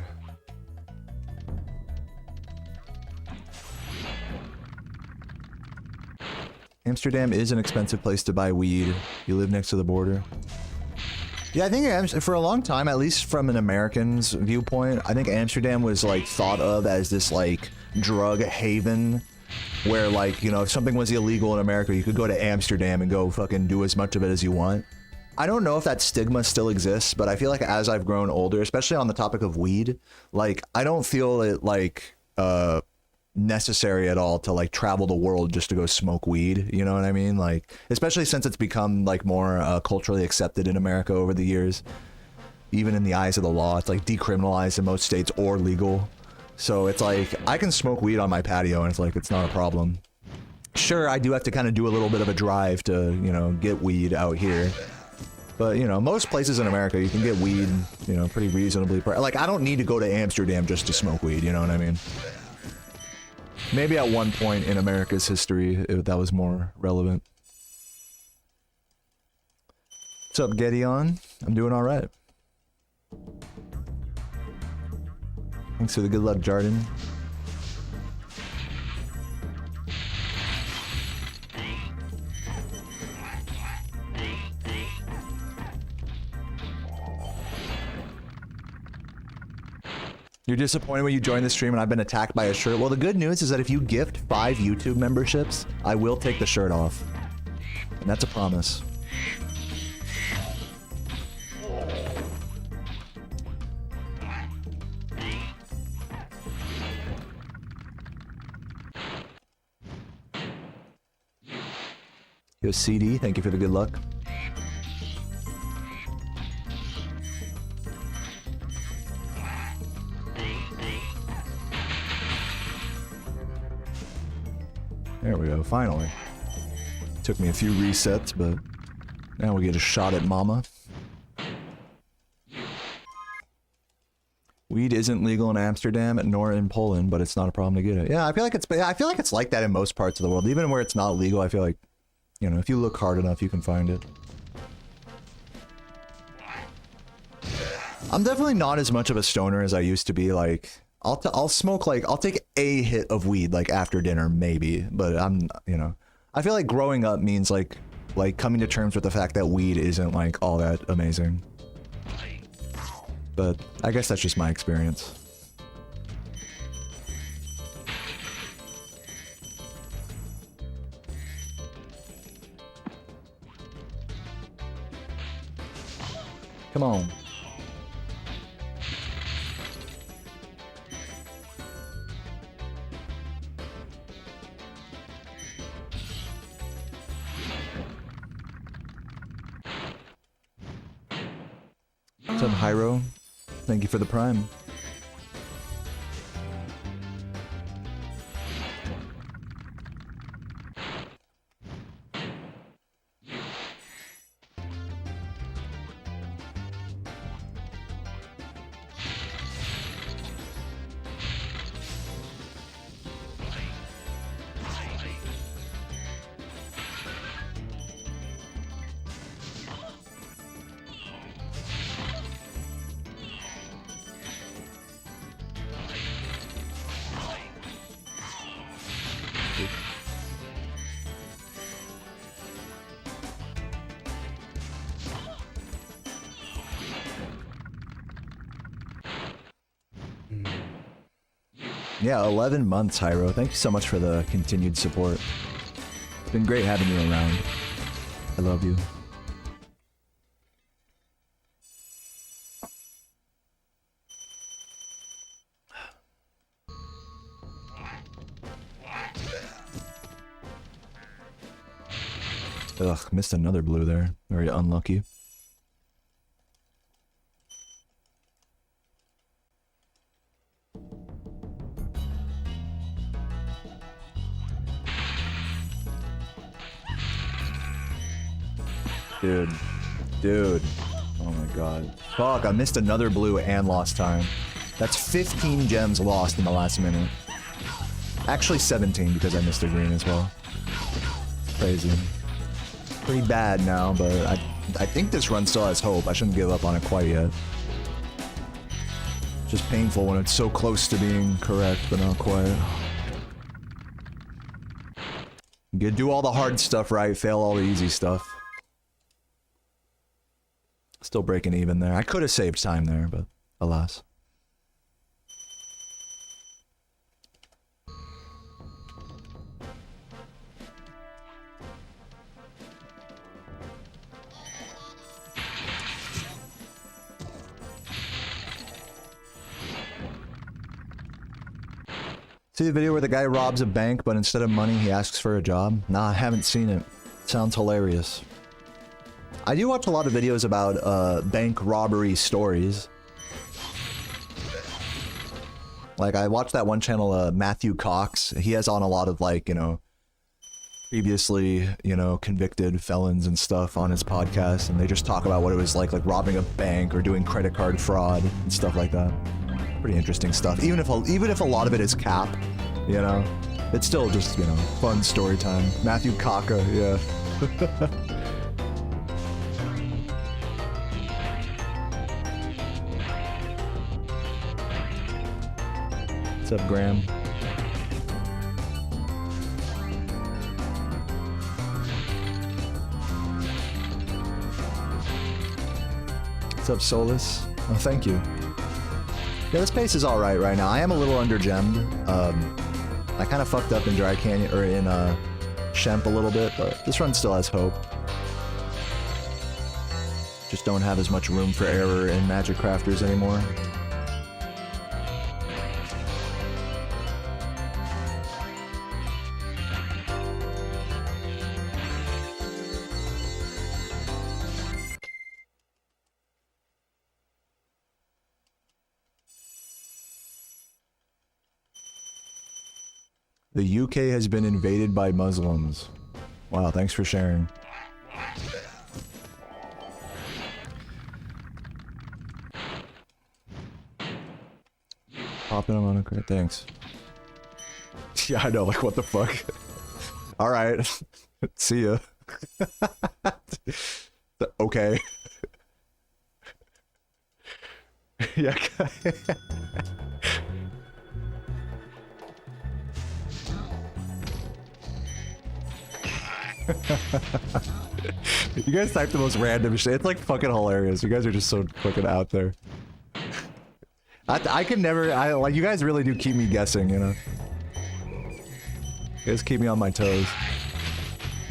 Amsterdam is an expensive place to buy weed. You live next to the border. Yeah, I think for a long time, at least from an American's viewpoint, I think Amsterdam was like thought of as this like drug haven where like, you know, if something was illegal in America, you could go to Amsterdam and go fucking do as much of it as you want. I don't know if that stigma still exists, but I feel like as I've grown older, especially on the topic of weed, like I don't feel it like necessary at all to like travel the world just to go smoke weed, you know what I mean? Like, especially since it's become like more culturally accepted in America over the years, even in the eyes of the law. It's like decriminalized in most states or legal, so it's like I can smoke weed on my patio and it's like it's not a problem. Sure, I do have to kind of do a little bit of a drive to, you know, get weed out here, but you know, most places in America you can get weed, you know, pretty reasonably like I don't need to go to Amsterdam just to smoke weed, you know what I mean? Maybe at one point in America's history, that was more relevant. What's up, Gideon? I'm doing all right. Thanks for the good luck, Jarden. You're disappointed when you join the stream and I've been attacked by a shirt. Well, the good news is that if you gift 5 YouTube memberships, I will take the shirt off. And that's a promise. Yo, CD, thank you for the good luck. There we go, finally. Took me a few resets, but now we get a shot at Mama. Weed isn't legal in Amsterdam nor in Poland, but it's not a problem to get it. Yeah, I feel like it's like that in most parts of the world. Even where it's not legal, I feel like, you know, if you look hard enough, you can find it. I'm definitely not as much of a stoner as I used to be. Like, I'll smoke, like, I'll take a hit of weed, like, after dinner, maybe. But I'm, you know, I feel like growing up means, like coming to terms with the fact that weed isn't, like, all that amazing. But I guess that's just my experience. Come on. What's up, Hyro? Thank you for the prime. Yeah, 11 months, Hyro. Thank you so much for the continued support. It's been great having you around. I love you. Ugh, missed another blue there. Very unlucky. Dude. Oh my god. Fuck, I missed another blue and lost time. That's 15 gems lost in the last minute. Actually 17 because I missed a green as well. Crazy. pretty bad now, but I think this run still has hope. I shouldn't give up on it quite yet. It's just painful when it's so close to being correct, but not quite. You do all the hard stuff right, fail all the easy stuff. Still breaking even there. I could have saved time there, but alas. See the video where the guy robs a bank, but instead of money, he asks for a job? Nah, I haven't seen it. Sounds hilarious. I do watch a lot of videos about bank robbery stories. Like, I watched that one channel, Matthew Cox. He has on a lot of, like, you know, previously, you know, convicted felons and stuff on his podcast, and they just talk about what it was like robbing a bank or doing credit card fraud and stuff like that. Pretty interesting stuff. Even if a lot of it is cap, you know, it's still just, you know, fun story time. Matthew Kaka, yeah. What's up, Graham? What's up, Solus? Oh, thank you. Yeah, this pace is alright right now. I am a little under-gemmed. I kind of fucked up in Dry Canyon, or in Shemp a little bit, but this run still has hope. Just don't have as much room for error in Magic Crafters anymore. The UK has been invaded by Muslims. Wow, thanks for sharing. Popping them on a crit, thanks. Yeah, I know, like, what the fuck? Alright. See ya. Okay. Yeah. You guys type the most random shit. It's like fucking hilarious. You guys are just so fucking out there. I can never, like, you guys really do keep me guessing, you know? You guys keep me on my toes.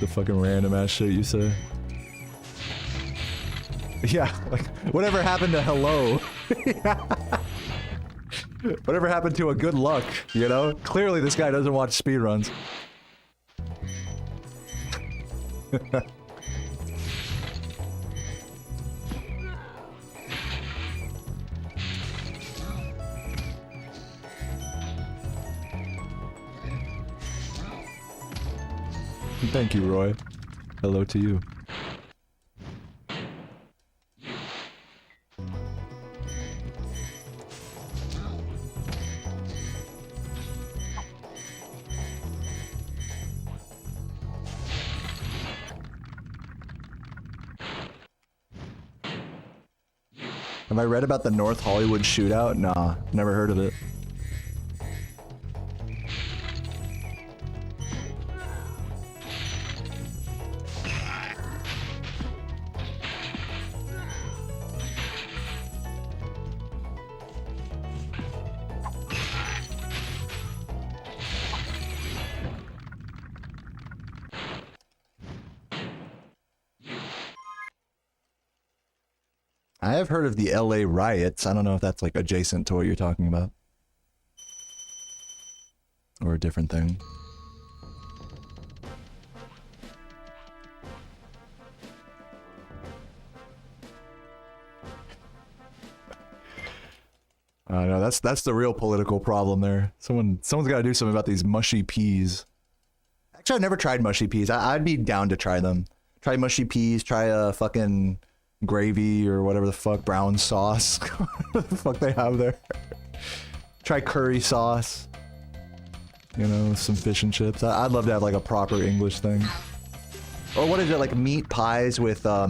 The fucking random ass shit you say. Yeah, like, whatever happened to hello? Whatever happened to a good luck, you know? Clearly this guy doesn't watch speedruns. Thank you, Roy. Hello to you. Have I read about the North Hollywood shootout? Nah, never heard of it. I have heard of the LA riots. I don't know if that's like adjacent to what you're talking about. Or a different thing. No, that's the real political problem there. Someone's got to do something about these mushy peas. Actually, I've never tried mushy peas. I'd be down to try them. Try mushy peas, try a fucking gravy or whatever the fuck, brown sauce. What the fuck they have there. Try curry sauce. You know, some fish and chips. I'd love to have like a proper English thing. Or what is it, like meat pies with, I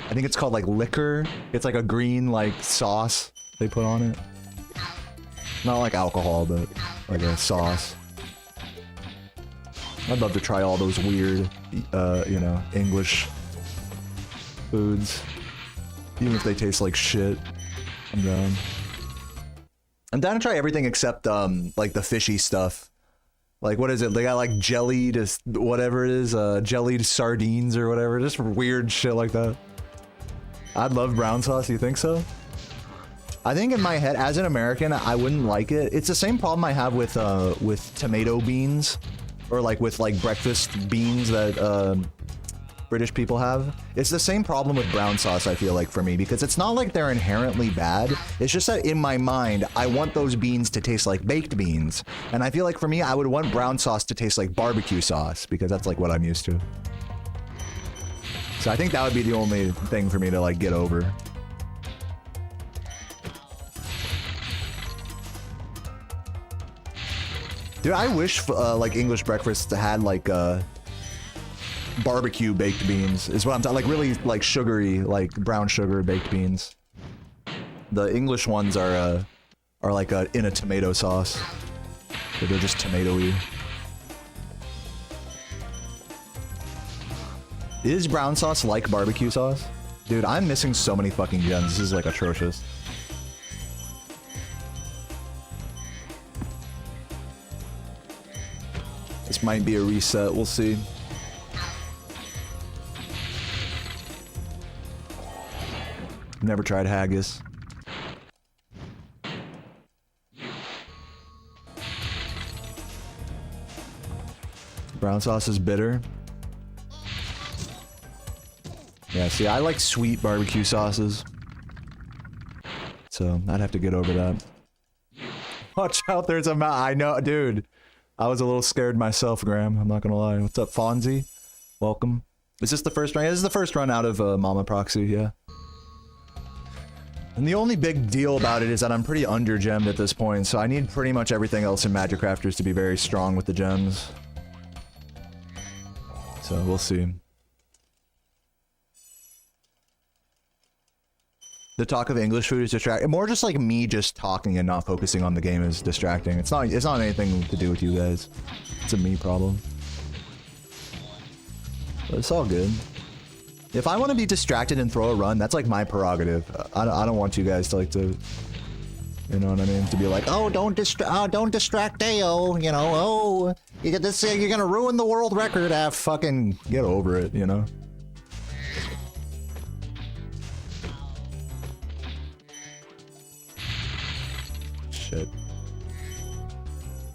think it's called like liquor. It's like a green, like, sauce they put on it. Not like alcohol, but like a sauce. I'd love to try all those weird, you know, English foods. Even if they taste like shit. I'm down. I'm down to try everything except, like the fishy stuff. Like, what is it? They got like jellied, whatever it is, jellied sardines or whatever. Just weird shit like that. I'd love brown sauce, you think so? I think in my head, as an American, I wouldn't like it. It's the same problem I have with tomato beans. Or like with like breakfast beans that, British people have. It's the same problem with brown sauce, I feel like, for me, because it's not like they're inherently bad. It's just that in my mind, I want those beans to taste like baked beans. And I feel like for me, I would want brown sauce to taste like barbecue sauce, because that's like what I'm used to. So I think that would be the only thing for me to like get over. Dude, I wish like English breakfast had like barbecue baked beans is what I'm talking, like really like sugary, like brown sugar baked beans. The English ones are like in a tomato sauce. So they're just tomatoey. Is brown sauce like barbecue sauce? Dude, I'm missing so many fucking gems. This is like atrocious. This might be a reset, we'll see. Never tried haggis. Brown sauce is bitter. Yeah, see, I like sweet barbecue sauces. So, I'd have to get over that. Watch out, there's a I know, dude. I was a little scared myself, Graham. I'm not gonna lie. What's up, Fonzie? Welcome. Is this the first run? Yeah, this is the first run out of Mama Proxy, yeah. And the only big deal about it is that I'm pretty under-gemmed at this point, so I need pretty much everything else in Magic Crafters to be very strong with the gems. So, we'll see. The talk of English food is distracting. More just like me just talking and not focusing on the game is distracting. It's not anything to do with you guys. It's a me problem. But it's all good. If I want to be distracted and throw a run, that's like my prerogative. I don't want you guys to like to, you know what I mean? To be like, oh, don't distract Deo, you know, oh, you get this, you're gonna ruin the world record. Ah, fucking get over it, you know? Shit.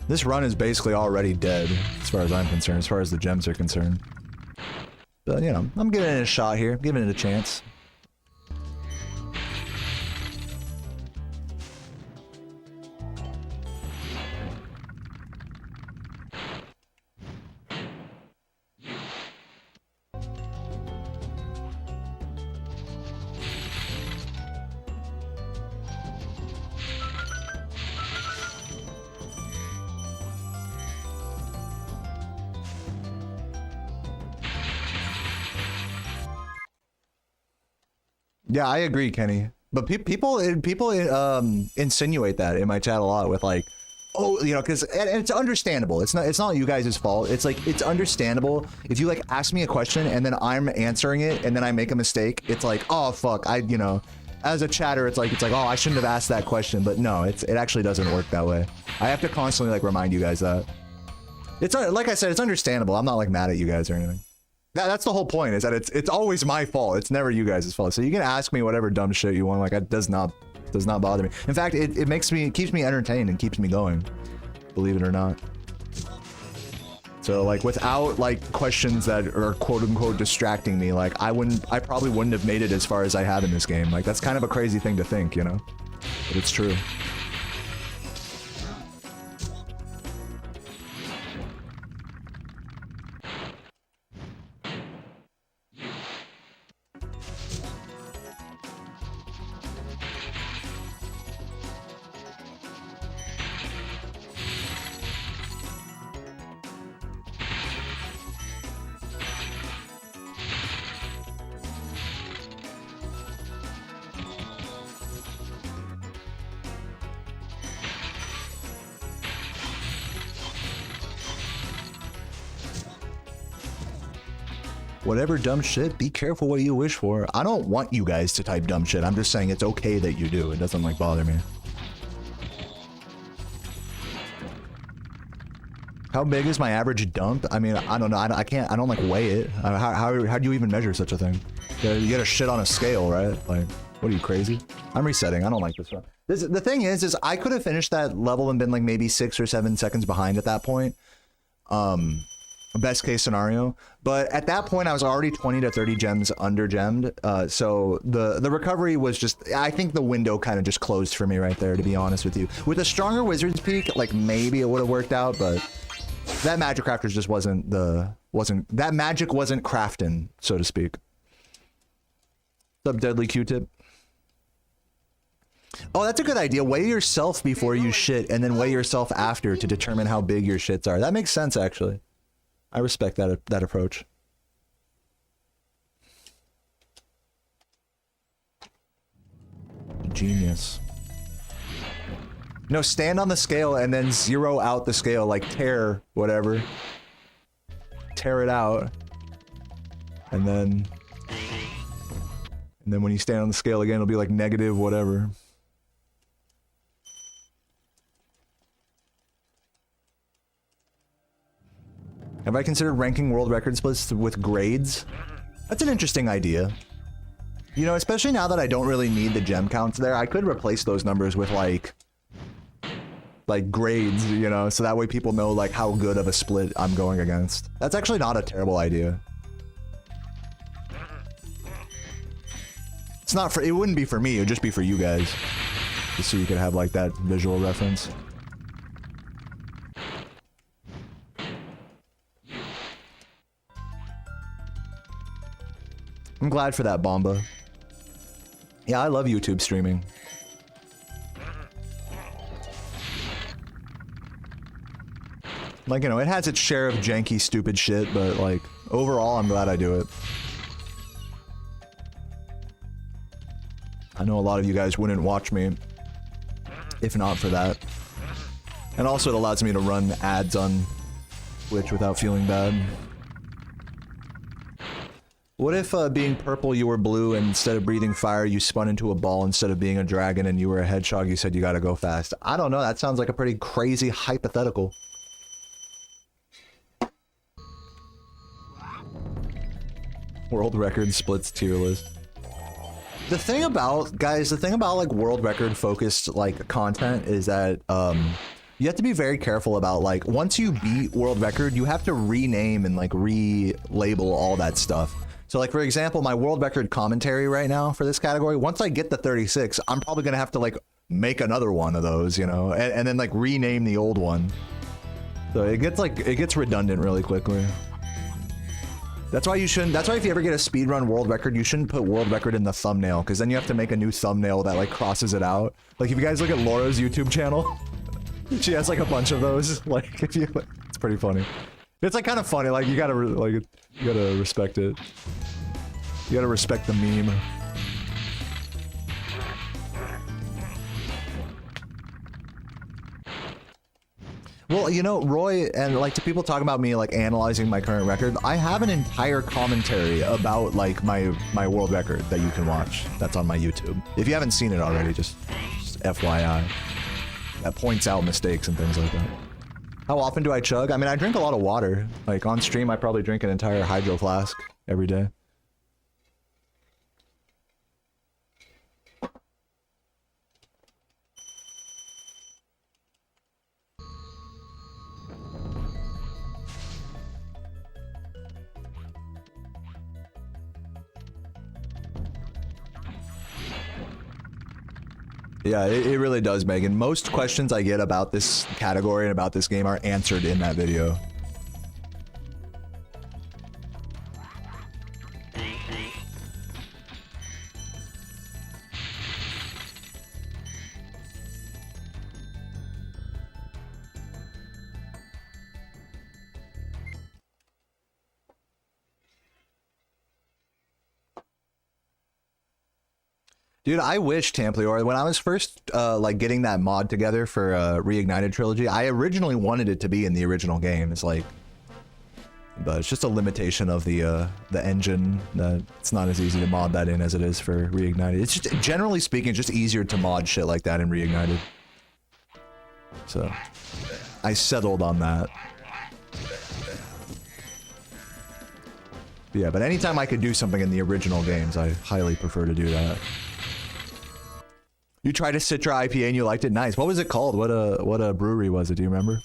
This run is basically already dead, as far as I'm concerned, as far as the gems are concerned. But, you know, I'm giving it a shot here, giving it a chance. Yeah, I agree, Kenny. But people insinuate that in my chat a lot with like, oh, you know, because and it's understandable. It's not you guys' fault. It's like it's understandable if you like ask me a question and then I'm answering it and then I make a mistake. It's like, oh fuck, you know, as a chatter, it's like oh, I shouldn't have asked that question. But no, it actually doesn't work that way. I have to constantly like remind you guys that. It's like I said, it's understandable. I'm not like mad at you guys or anything. That's the whole point, is that it's always my fault. It's never you guys' fault. So you can ask me whatever dumb shit you want. Like, it does not bother me. In fact, it keeps me entertained and keeps me going. Believe it or not. So like without like questions that are quote unquote distracting me, like I probably wouldn't have made it as far as I have in this game. Like that's kind of a crazy thing to think, you know? But it's true. Whatever dumb shit, be careful what you wish for. I don't want you guys to type dumb shit. I'm just saying it's okay that you do. It doesn't like bother me. How big is my average dump? I mean, I don't know. I don't like weigh it. How do you even measure such a thing? You get a shit on a scale, right? Like, what are you, crazy? I'm resetting. I don't like this one. The thing is I could have finished that level and been like maybe 6 or 7 seconds behind at that point. Best case scenario, but at that point I was already 20 to 30 gems under gemmed, so the recovery was just, I think the window kind of just closed for me right there, to be honest with you. With a stronger Wizard's Peak, like maybe it would have worked out, but that magic crafters just wasn't that magic wasn't crafting, so to speak. What's up, Deadly Q-tip? Oh, that's a good idea. Weigh yourself before you shit and then weigh yourself after to determine how big your shits are. That makes sense, actually. I respect that approach. Genius. No, stand on the scale and then zero out the scale, like tear whatever. Tear it out. And then when you stand on the scale again, it'll be like negative whatever. Have I considered ranking world record splits with grades? That's an interesting idea. You know, especially now that I don't really need the gem counts there, I could replace those numbers with like grades, you know, so that way people know like how good of a split I'm going against. That's actually not a terrible idea. It's not for, it wouldn't be for me, it would just be for you guys. Just so you could have like that visual reference. I'm glad for that, Bomba. Yeah, I love YouTube streaming. Like, you know, it has its share of janky, stupid shit, but like, overall, I'm glad I do it. I know a lot of you guys wouldn't watch me if not for that. And also it allows me to run ads on Twitch without feeling bad. What if being purple you were blue and instead of breathing fire you spun into a ball instead of being a dragon and you were a hedgehog, you said you gotta go fast? I don't know, that sounds like a pretty crazy hypothetical. World record splits tier list. The thing about, guys, like world record focused like content is that you have to be very careful about like once you beat world record you have to rename and like relabel all that stuff. So like, for example, my world record commentary right now for this category, once I get the 36, I'm probably going to have to like make another one of those, you know, and then like rename the old one. So it gets redundant really quickly. That's why if you ever get a speedrun world record, you shouldn't put world record in the thumbnail, because then you have to make a new thumbnail that like crosses it out. Like if you guys look at Laura's YouTube channel, she has like a bunch of those. Like if you, it's pretty funny. It's like kind of funny. Like you gotta respect it. You gotta respect the meme. Well, you know, Roy, and like to people talking about me like analyzing my current record, I have an entire commentary about like my world record that you can watch. That's on my YouTube. If you haven't seen it already, just FYI. That points out mistakes and things like that. How often do I chug? I mean, I drink a lot of water. Like on stream, I probably drink an entire hydro flask every day. Yeah, it really does, Megan. Most questions I get about this category and about this game are answered in that video. Dude, I wish, Tamplior, when I was first like getting that mod together for Reignited Trilogy, I originally wanted it to be in the original game. It's like, but it's just a limitation of the engine. That it's not as easy to mod that in as it is for Reignited. It's just, generally speaking, it's just easier to mod shit like that in Reignited. So, I settled on that. Yeah, but anytime I could do something in the original games, I highly prefer to do that. You tried a Citra IPA and you liked it? Nice. What was it called? What a brewery was it? Do you remember?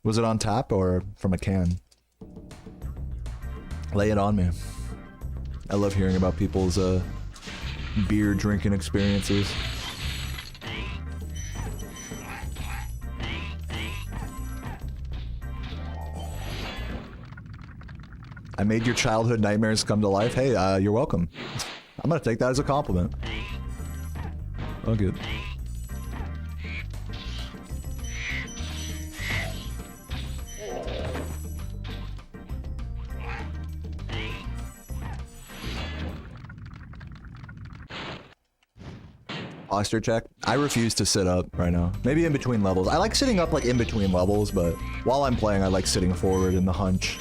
Was it on tap or from a can? Lay it on me. I love hearing about people's beer drinking experiences. I made your childhood nightmares come to life. Hey, you're welcome. I'm gonna take that as a compliment. Oh, good. Posture check. I refuse to sit up right now. Maybe in between levels. I like sitting up like in between levels, but while I'm playing, I like sitting forward in the hunch.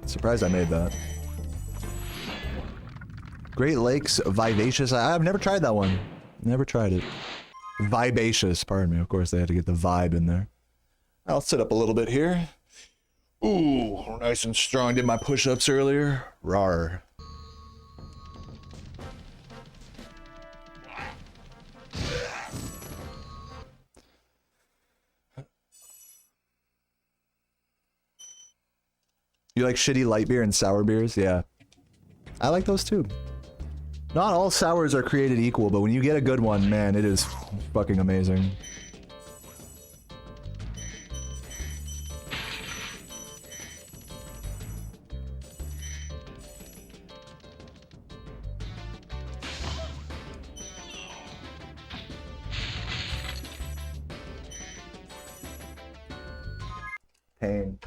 Surprised I made that. Great Lakes Vivacious. I've never tried that one. Never tried it. Vivacious, pardon me. Of course, they had to get the vibe in there. I'll sit up a little bit here. Ooh, nice and strong. Did my push-ups earlier. Rawr. You like shitty light beer and sour beers? Yeah. I like those too. Not all sours are created equal, but when you get a good one, man, it is fucking amazing. Pain.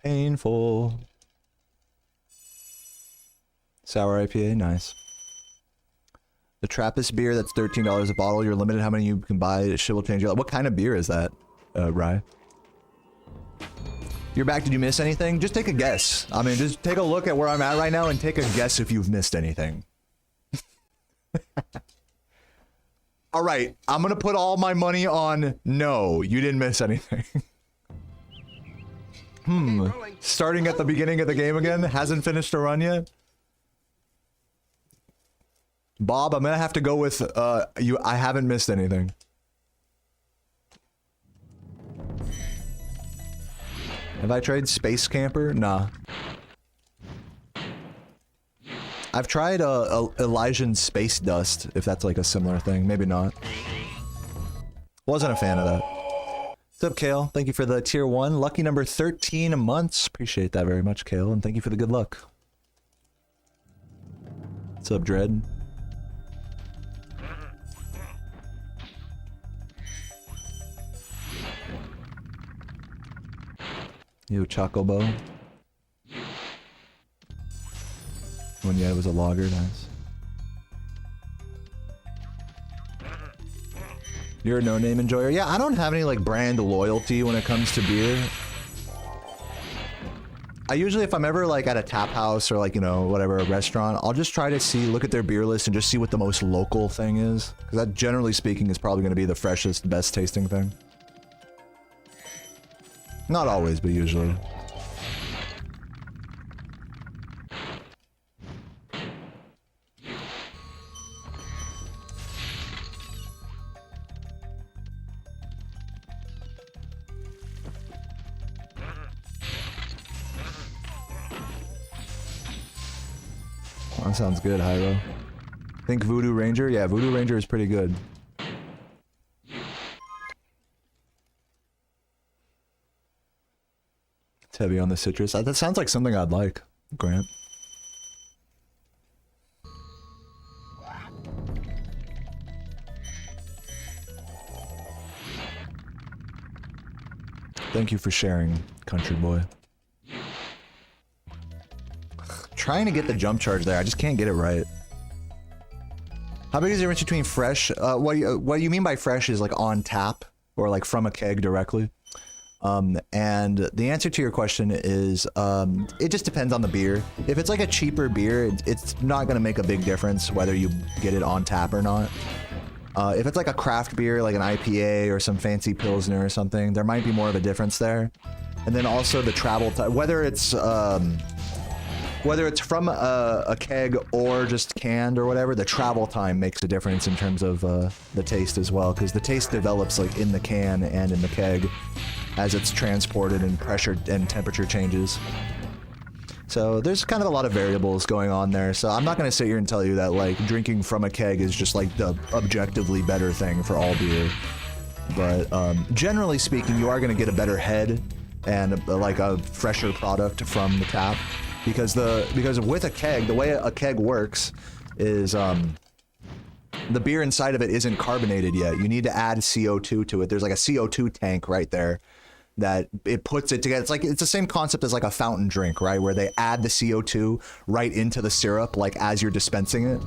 Painful. Sour IPA, nice. The Trappist beer, that's $13 a bottle. You're limited how many you can buy. Shit will change your life. What kind of beer is that, Rye? You're back. Did you miss anything? Just take a guess. I mean, just take a look at where I'm at right now and take a guess if you've missed anything. All right, I'm gonna put all my money on no, you didn't miss anything. Starting at the beginning of the game again? Hasn't finished a run yet? Bob, I'm gonna have to go with, I haven't missed anything. Have I tried Space Camper? Nah. I've tried, Elysian Space Dust, if that's like a similar thing. Maybe not. Wasn't a fan of that. What's up, Kale? Thank you for the tier 1. Lucky number 13 months. Appreciate that very much, Kale. And thank you for the good luck. What's up, Dread? Yo, Chocobo. When yeah, it was a lager, nice. You're a no-name enjoyer? Yeah, I don't have any like brand loyalty when it comes to beer. I usually, if I'm ever like at a tap house or like, you know, whatever, a restaurant, I'll just try to look at their beer list and just see what the most local thing is. Because that, generally speaking, is probably going to be the freshest, best tasting thing. Not always, but usually. That sounds good, Hyro. Think Voodoo Ranger? Yeah, Voodoo Ranger is pretty good. It's heavy on the citrus. That sounds like something I'd like, Grant. Thank you for sharing, country boy. Trying to get the jump charge there, I just can't get it right. How big is the difference between fresh? What you mean by fresh is like on tap or like from a keg directly. And the answer to your question is it just depends on the beer. If it's like a cheaper beer, it's not going to make a big difference whether you get it on tap or not. If it's like a craft beer, like an IPA or some fancy Pilsner or something, there might be more of a difference there. And then also the travel time, whether it's from a keg or just canned or whatever, the travel time makes a difference in terms of the taste as well, because the taste develops like in the can and in the keg as it's transported and pressure and temperature changes. So there's kind of a lot of variables going on there. So I'm not going to sit here and tell you that like drinking from a keg is just like the objectively better thing for all beer. But generally speaking, you are going to get a better head and like a fresher product from the tap. Because with a keg, the way a keg works is the beer inside of it isn't carbonated yet. You need to add CO2 to it. There's like a CO2 tank right there that it puts it together. It's the same concept as like a fountain drink, right? Where they add the CO2 right into the syrup, like as you're dispensing it.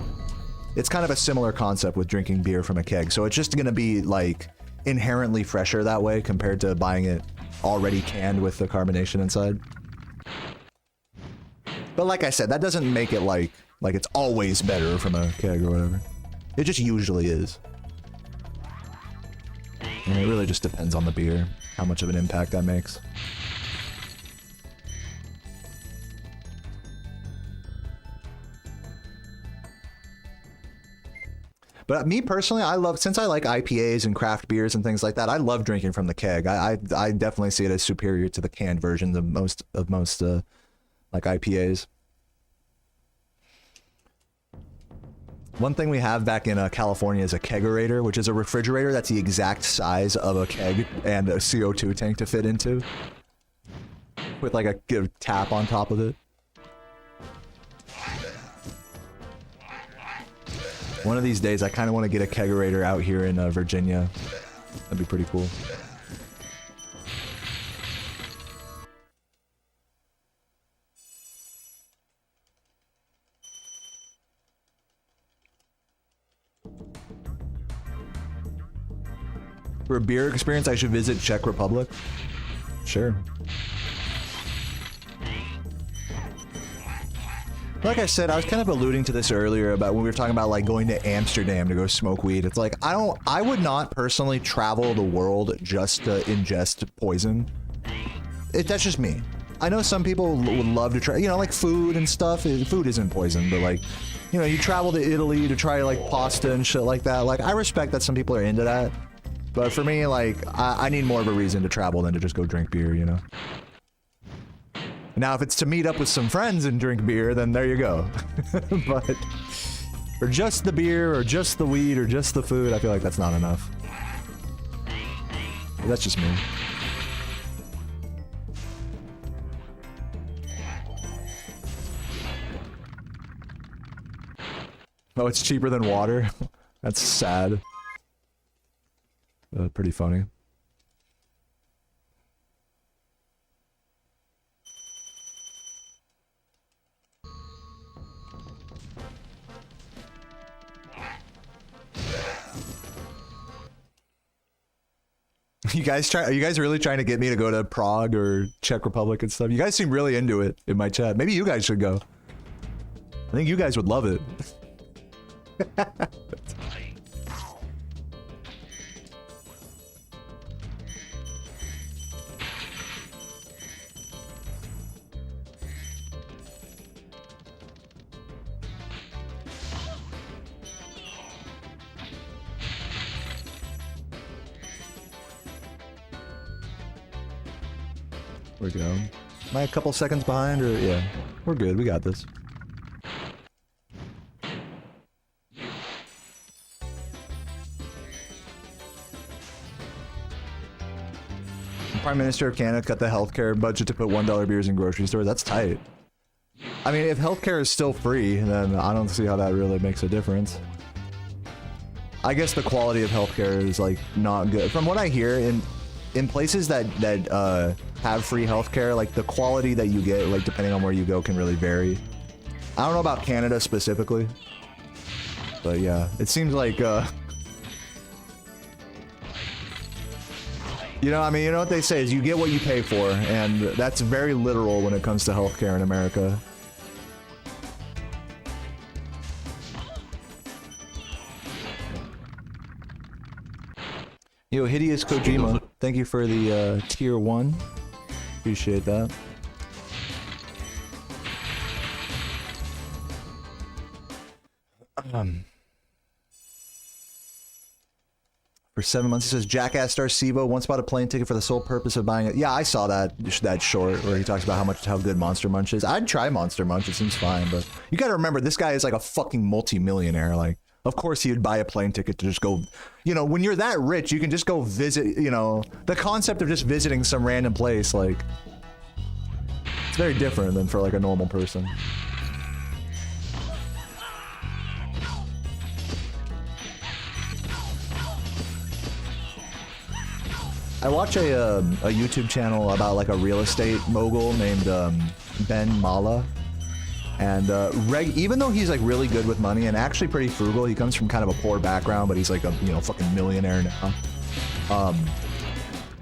It's kind of a similar concept with drinking beer from a keg. So it's just gonna be like inherently fresher that way compared to buying it already canned with the carbonation inside. But like I said, that doesn't make it like it's always better from a keg or whatever. It just usually is. And it really just depends on the beer, how much of an impact that makes. But me personally, since I like IPAs and craft beers and things like that, I love drinking from the keg. I definitely see it as superior to the canned versions of most like IPAs. One thing we have back in California is a kegerator, which is a refrigerator that's the exact size of a keg and a CO2 tank to fit into, with like a tap on top of it. One of these days, I kind of want to get a kegerator out here in Virginia. That'd be pretty cool. For a beer experience, I should visit Czech Republic. Sure. Like I said, I was kind of alluding to this earlier about when we were talking about like going to Amsterdam to go smoke weed. It's like I would not personally travel the world just to ingest poison. That's just me. I know some people would love to try, you know, like food and stuff. Food isn't poison, but like, you know, you travel to Italy to try like pasta and shit like that. Like I respect that some people are into that. But for me, like, I need more of a reason to travel than to just go drink beer, you know? Now, if it's to meet up with some friends and drink beer, then there you go. But for just the beer, or just the weed, or just the food, I feel like that's not enough. But that's just me. Oh, it's cheaper than water? That's sad. Pretty funny. Are you guys really trying to get me to go to Prague or Czech Republic and stuff? You guys seem really into it in my chat. Maybe you guys should go. I think you guys would love it. We go. Am I a couple seconds behind, or yeah? We're good. We got this. Prime Minister of Canada cut the healthcare budget to put $1 beers in grocery stores. That's tight. I mean, if healthcare is still free, then I don't see how that really makes a difference. I guess the quality of healthcare is like not good. From what I hear, in places that have free healthcare, like the quality that you get, like depending on where you go, can really vary. I don't know about Canada specifically. But yeah, it seems like, you know, I mean, you know what they say is you get what you pay for, and that's very literal when it comes to healthcare in America. Yo, Hideous Kojima, thank you for the tier 1. Appreciate that. For 7 months, he says, Jackass Star Sivo once bought a plane ticket for the sole purpose of buying it. Yeah, I saw that short where he talks about how good Monster Munch is. I'd try Monster Munch, it seems fine, but you gotta remember, this guy is like a fucking multi-millionaire. Like, of course he would buy a plane ticket to just go, you know, when you're that rich, you can just go visit, you know, the concept of just visiting some random place, like, it's very different than for like a normal person. I watch a YouTube channel about like a real estate mogul named Ben Mala, and even though he's like really good with money and actually pretty frugal, he comes from kind of a poor background, but he's like a, you know, fucking millionaire now.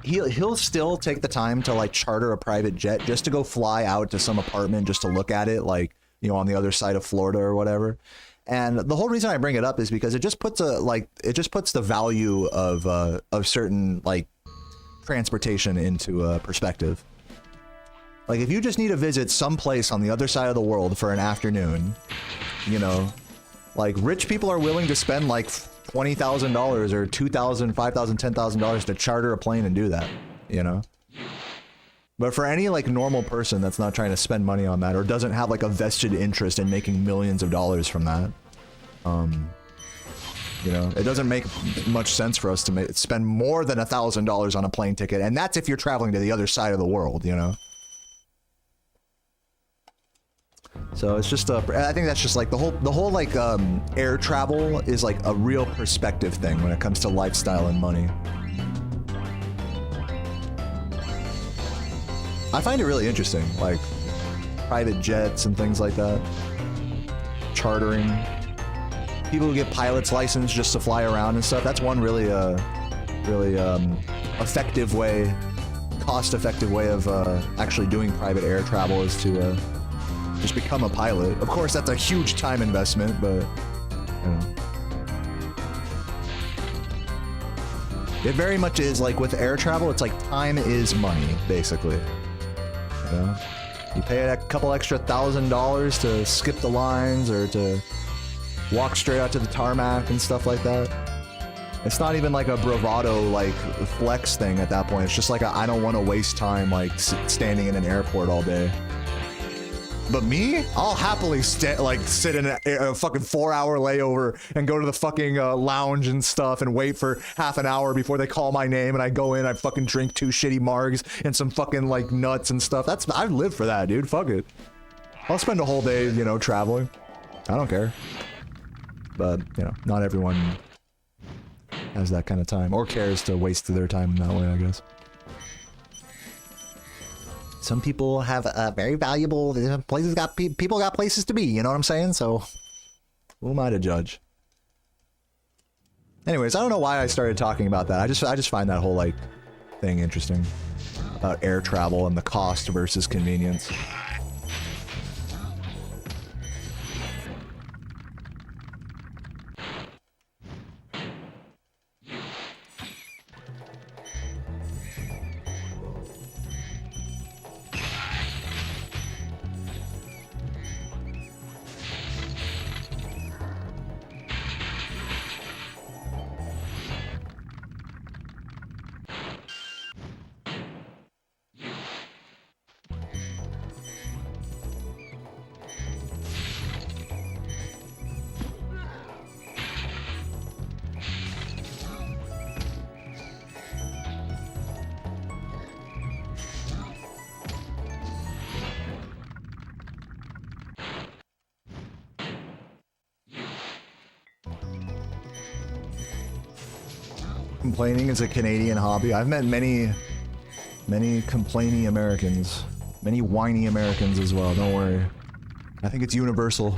He'll still take the time to like charter a private jet just to go fly out to some apartment just to look at it, like, you know, on the other side of Florida or whatever. And the whole reason I bring it up is because it just puts the value of certain like transportation into perspective. Like, if you just need to visit some place on the other side of the world for an afternoon, you know, like, rich people are willing to spend like $20,000 or $2,000, $5,000, $10,000 to charter a plane and do that, you know. But for any like normal person that's not trying to spend money on that or doesn't have like a vested interest in making millions of dollars from that, you know, it doesn't make much sense for us to spend more than $1,000 on a plane ticket, and that's if you're traveling to the other side of the world, you know. So it's just I think that's just like the whole like air travel is like a real perspective thing when it comes to lifestyle and money. I find it really interesting, like private jets and things like that, chartering. People who get pilot's license just to fly around and stuff. That's one really effective way, cost-effective way of actually doing private air travel is to just become a pilot. Of course, that's a huge time investment, but you know. It very much is like with air travel. It's like time is money, basically. You know, you pay a couple extra $1,000 to skip the lines or to walk straight out to the tarmac and stuff like that. It's not even like a bravado like flex thing at that point. It's just like I don't want to waste time like standing in an airport all day. But me, I'll happily sit in a fucking 4-hour layover and go to the fucking lounge and stuff and wait for half an hour before they call my name, and I go in, I fucking drink 2 shitty margs and some fucking like nuts and stuff. I live for that, dude. Fuck it. I'll spend a whole day, you know, traveling. I don't care. But, you know, not everyone has that kind of time or cares to waste their time in that way, I guess. Some people have very valuable places. People got places to be. You know what I'm saying? So, who am I to judge? Anyways, I don't know why I started talking about that. I just find that whole like thing interesting about air travel and the cost versus convenience. Complaining is a Canadian hobby. I've met many complaining Americans. Many whiny Americans as well, don't worry. I think it's universal.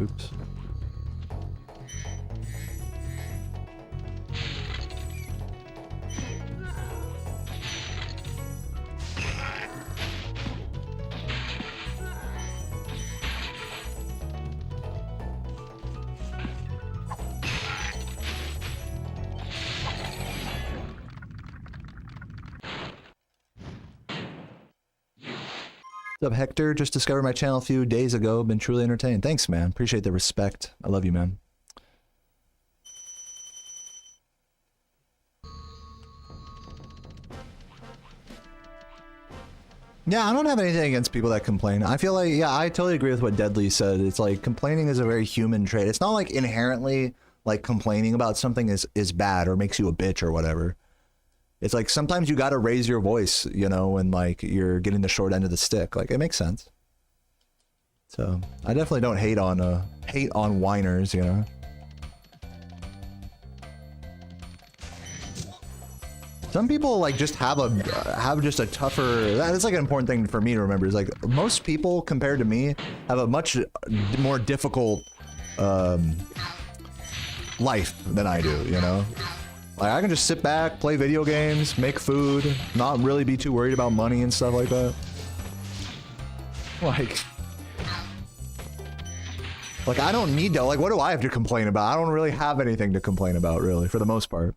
Oops. What's up, Hector? Just discovered my channel a few days ago. Been truly entertained. Thanks, man. Appreciate the respect. I love you, man. Yeah, I don't have anything against people that complain. I feel like, yeah, I totally agree with what Deadly said. It's like complaining is a very human trait. It's not like inherently like complaining about something is bad or makes you a bitch or whatever. It's like sometimes you got to raise your voice, you know, when like you're getting the short end of the stick. Like it makes sense. So I definitely don't hate on whiners, you know. Some people like just have just a tougher. That's like an important thing for me to remember. Is like most people compared to me have a much more difficult life than I do. You know, like I can just sit back, play video games, make food, not really be too worried about money and stuff like that. Like I don't need to. Like, what do I have to complain about? I don't really have anything to complain about, really, for the most part.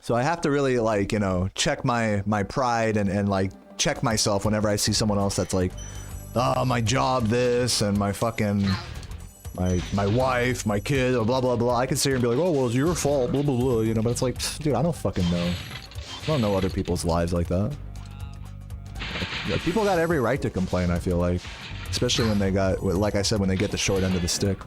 So I have to really, like, you know, check my pride and like check myself whenever I see someone else that's like, oh, my job this and my fucking my wife, my kid, blah blah blah. I can sit here and be like, oh well, it's your fault, blah blah blah, you know. But it's like, dude, I don't fucking know. I don't know other people's lives like that. Like, people got every right to complain, I feel like, especially when they got, like I said, when they get the short end of the stick.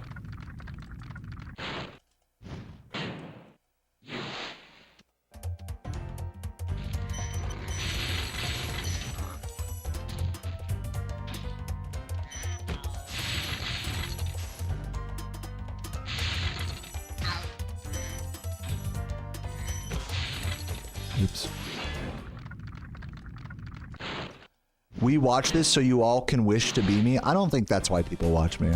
Oops. We watch this so you all can wish to be me. I don't think that's why people watch me.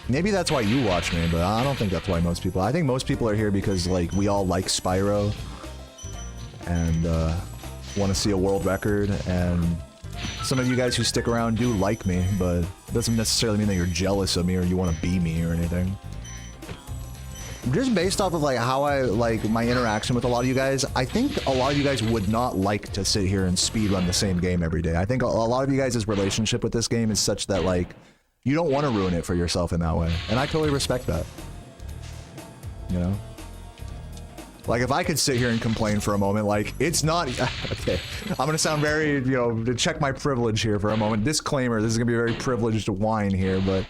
Maybe that's why you watch me, but I don't think that's why most people. I think most people are here because like we all like Spyro and want to see a world record, and some of you guys who stick around do like me, but it doesn't necessarily mean that you're jealous of me or you want to be me or anything. Just based off of like how I like my interaction with a lot of you guys, I think a lot of you guys would not like to sit here and speedrun the same game every day. I think a lot of you guys' relationship with this game is such that like you don't want to ruin it for yourself in that way, and I totally respect that. You know, like if I could sit here and complain for a moment, like it's not okay. I'm gonna sound very, you know, to check my privilege here for a moment. Disclaimer: this is gonna be a very privileged whine here, but.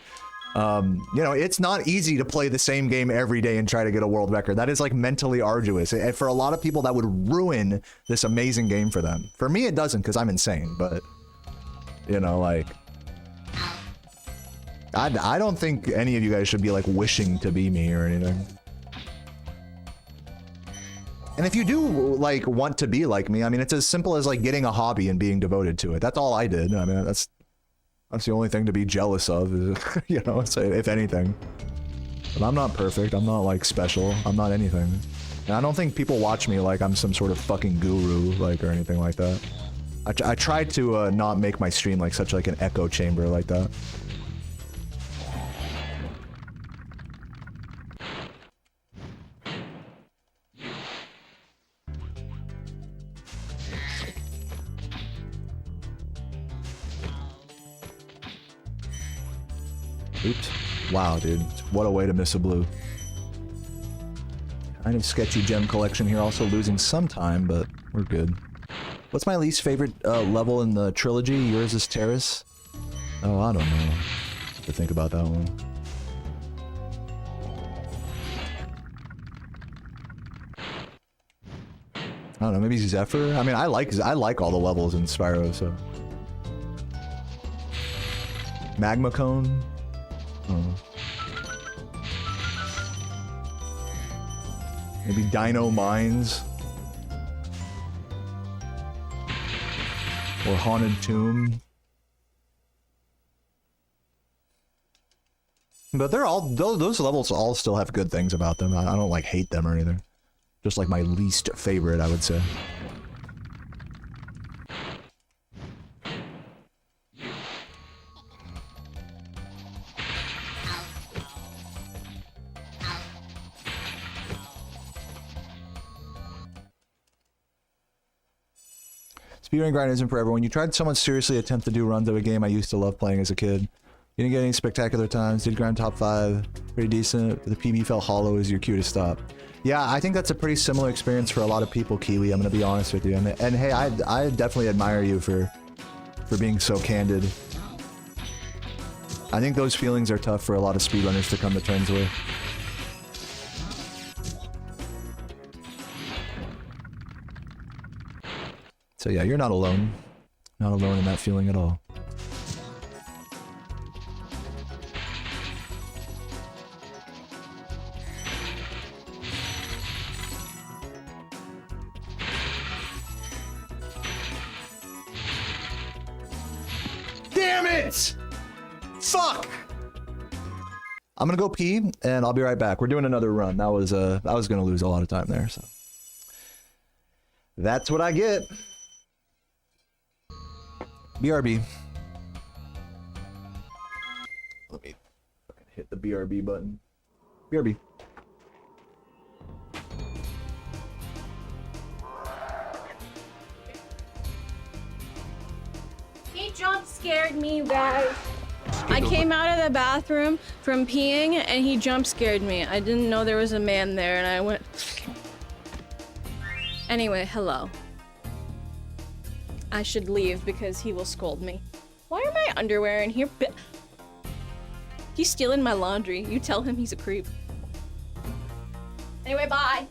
You know, it's not easy to play the same game every day and try to get a world record. That is like mentally arduous. And for a lot of people, that would ruin this amazing game for them. For me, it doesn't because I'm insane, but you know, like I don't think any of you guys should be like wishing to be me or anything. And if you do like want to be like me, I mean, it's as simple as like getting a hobby and being devoted to it. That's all I did. I mean, that's the only thing to be jealous of, is, you know, if anything. But I'm not perfect. I'm not, like, special. I'm not anything. And I don't think people watch me like I'm some sort of fucking guru, like, or anything like that. I tried to not make my stream, like, such, like, an echo chamber like that. Oops. Wow, dude. What a way to miss a blue. Kind of sketchy gem collection here, also losing some time, but we're good. What's my least favorite level in the trilogy? Yours is Terrace? Oh, I don't know. I have to think about that one. I don't know, maybe Zephyr? I mean, I like all the levels in Spyro, so... Magma Cone? Maybe Dino Mines, or Haunted Tomb. But they're all those levels all still have good things about them. I don't like hate them or anything. Just like my least favorite, I would say. Speedrunning grind isn't for everyone. When you tried someone seriously attempt to do runs of a game I used to love playing as a kid. You didn't get any spectacular times, did grind top 5, pretty decent. The PB felt hollow as your cue to stop. Yeah, I think that's a pretty similar experience for a lot of people, Kiwi. I'm gonna be honest with you. And hey, I definitely admire you for being so candid. I think those feelings are tough for a lot of speedrunners to come to terms with. So yeah, you're not alone. Not alone in that feeling at all. Damn it! Fuck! I'm gonna go pee, and I'll be right back. We're doing another run. I was gonna lose a lot of time there, so. That's what I get. BRB. Let me fucking hit the BRB button. BRB. He jump scared me, you guys. I came out of the bathroom from peeing and he jump scared me. I didn't know there was a man there and I went... Anyway, hello. I should leave because he will scold me. Why are my underwear in here? He's stealing my laundry. You tell him he's a creep. Anyway, bye.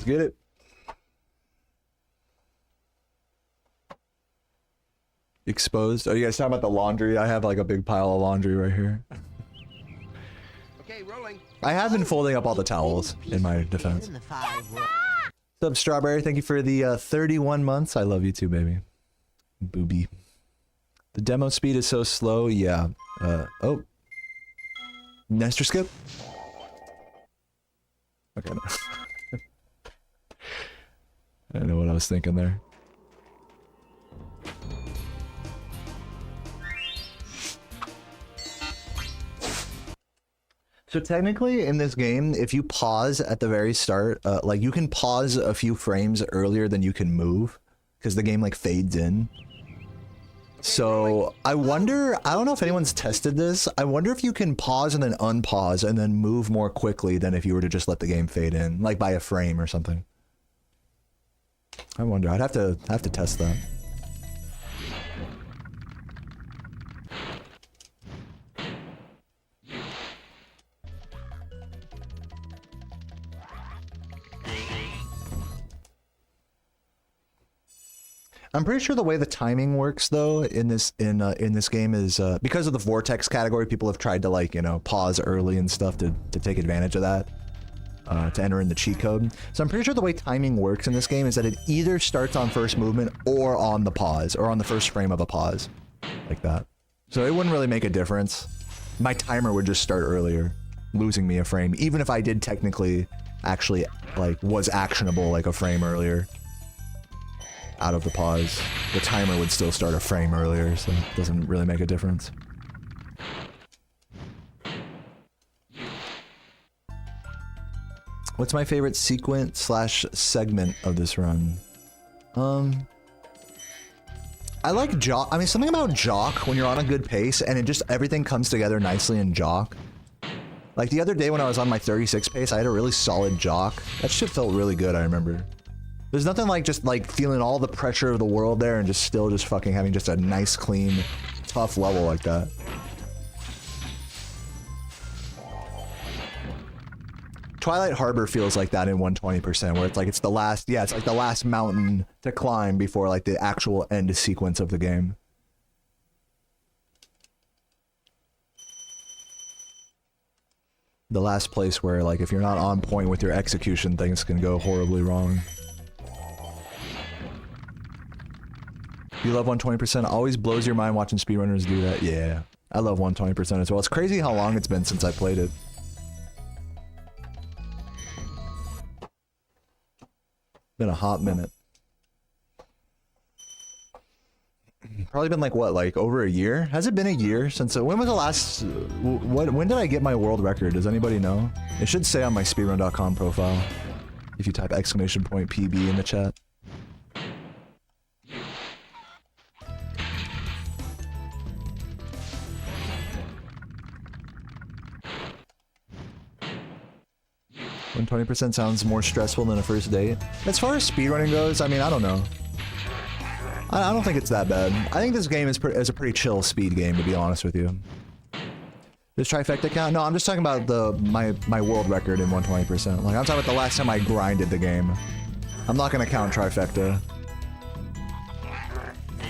Get it? Exposed? Oh, you guys talking about the laundry? I have like a big pile of laundry right here. Okay, rolling. I have been folding up all the towels in my defense. What's up, Strawberry? Thank you for the 31 months. I love you too, baby. Booby. The demo speed is so slow. Yeah. Oh. Nestor skip? Okay. No. I don't know what I was thinking there. So technically in this game, if you pause at the very start, like you can pause a few frames earlier than you can move, because the game like fades in. So I wonder, I don't know if anyone's tested this, I wonder if you can pause and then unpause and then move more quickly than if you were to just let the game fade in, like by a frame or something. I wonder. I'd have to test that. I'm pretty sure the way the timing works though in this game is because of the vortex category, people have tried to, like, you know, pause early and stuff to take advantage of that. To enter in the cheat code. So I'm pretty sure the way timing works in this game is that it either starts on first movement or on the pause, or on the first frame of a pause. Like that. So it wouldn't really make a difference. My timer would just start earlier, losing me a frame, even if I did technically actually, like, was actionable like a frame earlier. Out of the pause. The timer would still start a frame earlier, so it doesn't really make a difference. What's my favorite sequence slash segment of this run? I like Jock. I mean, something about Jock when you're on a good pace and it just everything comes together nicely in Jock. Like the other day when I was on my 36 pace, I had a really solid Jock. That shit felt really good, I remember. There's nothing like just like feeling all the pressure of the world there and just still just fucking having just a nice, clean, tough level like that. Twilight Harbor feels like that in 120%, where it's like it's the last, yeah, it's like the last mountain to climb before like the actual end sequence of the game. The last place where like if you're not on point with your execution, things can go horribly wrong. You love 120%? Always blows your mind watching speedrunners do that. Yeah, I love 120% as well. It's crazy how long it's been since I played it. Been a hot minute. Probably been like what, like over a year? Has it been a year since? When was the last? When did I get my world record? Does anybody know? It should say on my speedrun.com profile if you type !PB in the chat. When 20% sounds more stressful than a first date. As far as speedrunning goes, I mean, I don't know. I don't think it's that bad. I think this game is a pretty chill speed game, to be honest with you. Does Trifecta count? No, I'm just talking about my world record in 120%. Like, I'm talking about the last time I grinded the game. I'm not gonna count Trifecta.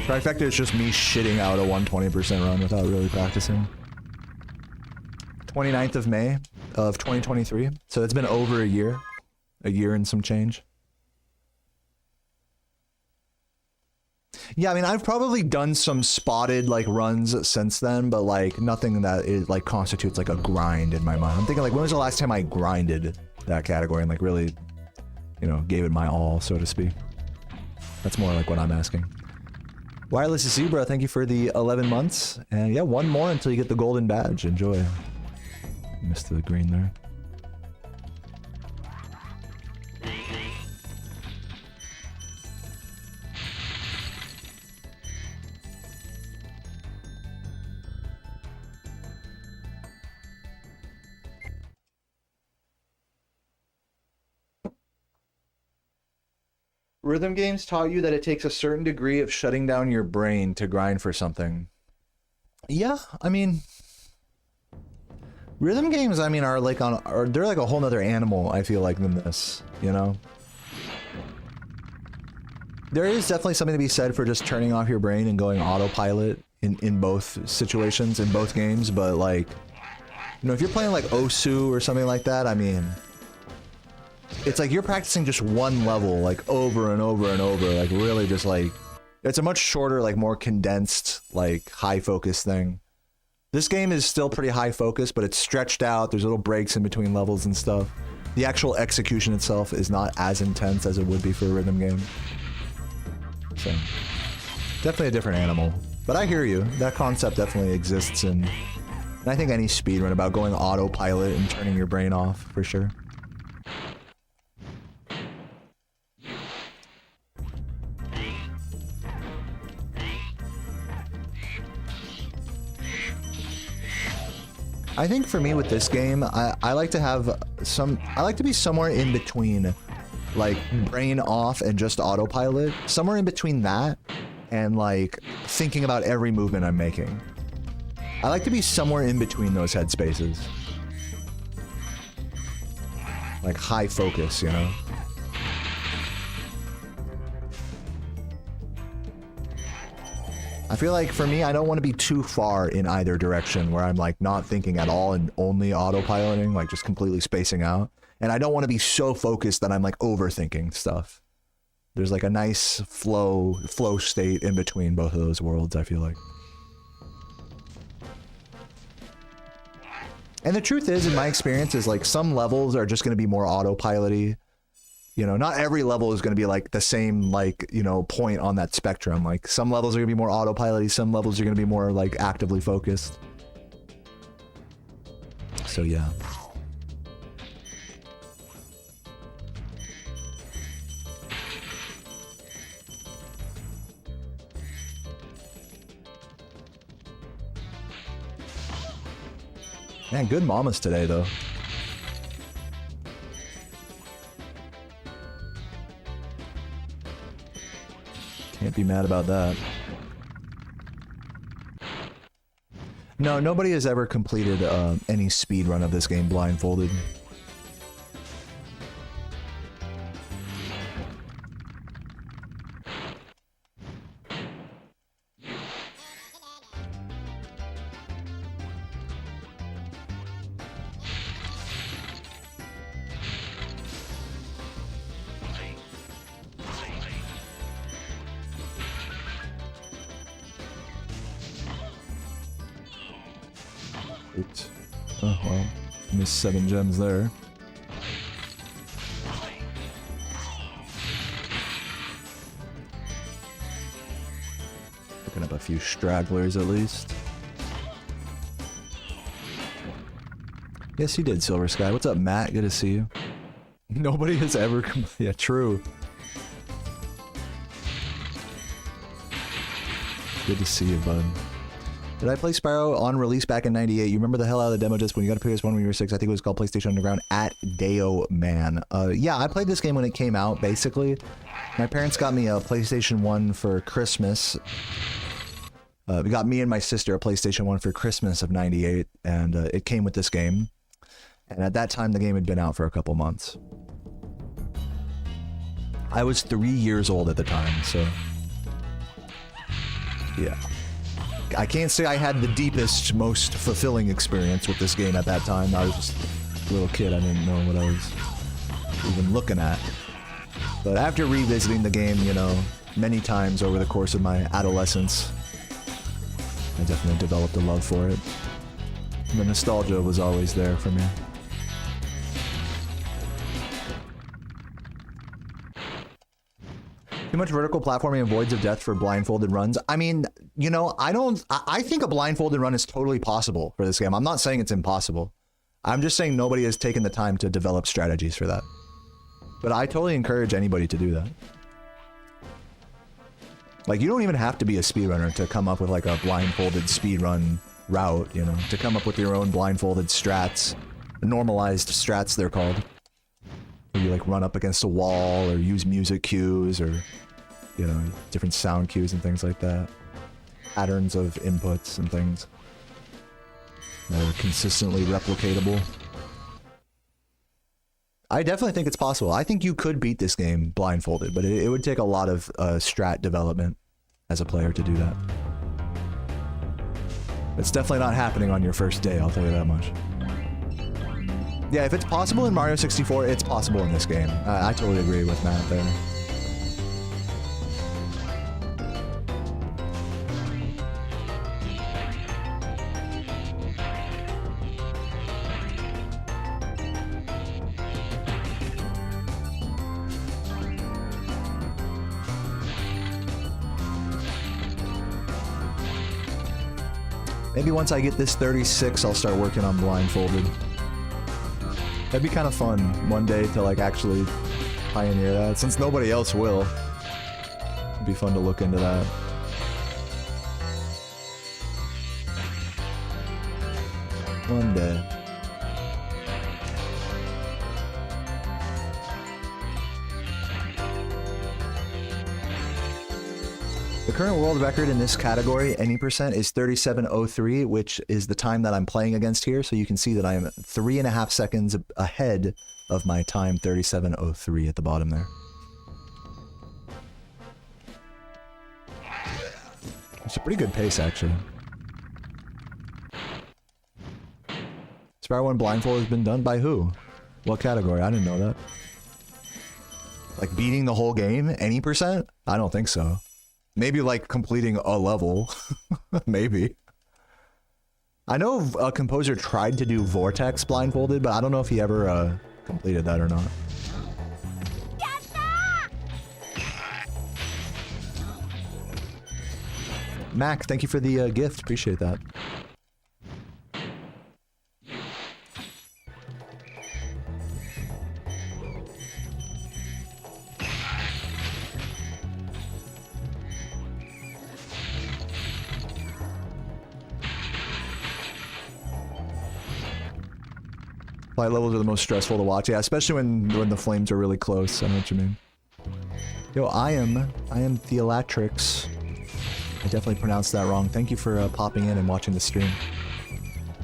Trifecta is just me shitting out a 120% run without really practicing. 29th of May of 2023. So it's been over a year and some change. Yeah, I mean, I've probably done some spotted like runs since then, but like nothing that is like constitutes like a grind in my mind. I'm thinking like, when was the last time I grinded that category and like really, you know, gave it my all, so to speak? That's more like what I'm asking. Wireless Zebra, thank you for the 11 months. And yeah, one more until you get the golden badge. Enjoy. Missed the green there. Rhythm games taught you that it takes a certain degree of shutting down your brain to grind for something. Yeah, I mean, rhythm games, I mean, are like they're like a whole nother animal, I feel like, than this, you know? There is definitely something to be said for just turning off your brain and going autopilot in both situations, in both games, but like, you know, if you're playing like Osu or something like that, I mean, it's like you're practicing just one level, like over and over and over, like really just like, it's a much shorter, like more condensed, like high focus thing. This game is still pretty high focus, but it's stretched out. There's little breaks in between levels and stuff. The actual execution itself is not as intense as it would be for a rhythm game. So, definitely a different animal. But I hear you. That concept definitely exists and I think any speedrun about going autopilot and turning your brain off, for sure. I think for me with this game, I like to have I like to be somewhere in between, like brain off and just autopilot. Somewhere in between that and like thinking about every movement I'm making. I like to be somewhere in between those headspaces. Like high focus, you know? I feel like for me, I don't want to be too far in either direction where I'm like not thinking at all and only autopiloting, like just completely spacing out. And I don't want to be so focused that I'm like overthinking stuff. There's like a nice flow state in between both of those worlds, I feel like. And the truth is, in my experience, is like some levels are just going to be more autopilot-y. You know, not every level is going to be like the same, like, you know, point on that spectrum. Like some levels are going to be more autopilot-y, some levels are going to be more like actively focused. So yeah. Man, good mamas today, though. Can't be mad about that. No, nobody has ever completed any speedrun of this game blindfolded. Oops. Oh, well. Missed 7 gems there. Picking up a few stragglers at least. Yes, you did, Silver Sky. What's up, Matt? Good to see you. Nobody has ever yeah, true. Good to see you, bud. Did I play Spyro on release back in 98? You remember the hell out of the demo disc when you got a PS1 when you were 6? I think it was called PlayStation Underground at Deo Man. Yeah, I played this game when it came out, basically. My parents got me a PlayStation 1 for Christmas. We got me and my sister a PlayStation 1 for Christmas of 98, and it came with this game. And at that time, the game had been out for a couple months. I was 3 years old at the time, so... yeah. I can't say I had the deepest, most fulfilling experience with this game at that time. I was just a little kid. I didn't know what I was even looking at. But after revisiting the game, you know, many times over the course of my adolescence, I definitely developed a love for it. The nostalgia was always there for me. Too much vertical platforming and voids of death for blindfolded runs. I mean, you know, I think a blindfolded run is totally possible for this game. I'm not saying it's impossible. I'm just saying nobody has taken the time to develop strategies for that. But I totally encourage anybody to do that. Like, you don't even have to be a speedrunner to come up with like a blindfolded speedrun route, you know, to come up with your own blindfolded strats, normalized strats they're called. Where you like run up against a wall or use music cues or, you know, different sound cues and things like that. Patterns of inputs and things that are consistently replicatable. I definitely think it's possible. I think you could beat this game blindfolded, but it would take a lot of strat development as a player to do that. It's definitely not happening on your first day, I'll tell you that much. Yeah, if it's possible in Mario 64, it's possible in this game. I totally agree with Matt there. Maybe once I get this 36, I'll start working on blindfolded. That'd be kind of fun one day to like actually pioneer that, since nobody else will. It'd be fun to look into that. One day. The current world record in this category, any percent, is 37:03, which is the time that I'm playing against here. So you can see that I am 3.5 seconds ahead of my time, 37:03 at the bottom there. It's a pretty good pace, actually. Spyro 1 blindfold has been done by who? What category? I didn't know that. Like beating the whole game, any percent? I don't think so. Maybe like completing a level. Maybe. I know a composer tried to do Vortex blindfolded, but I don't know if he ever completed that or not. Mac, thank you for the gift. Appreciate that. Fight levels are the most stressful to watch. Yeah, especially when the flames are really close. I know what you mean. Yo, I am Theolatrix. I definitely pronounced that wrong. Thank you for popping in and watching the stream.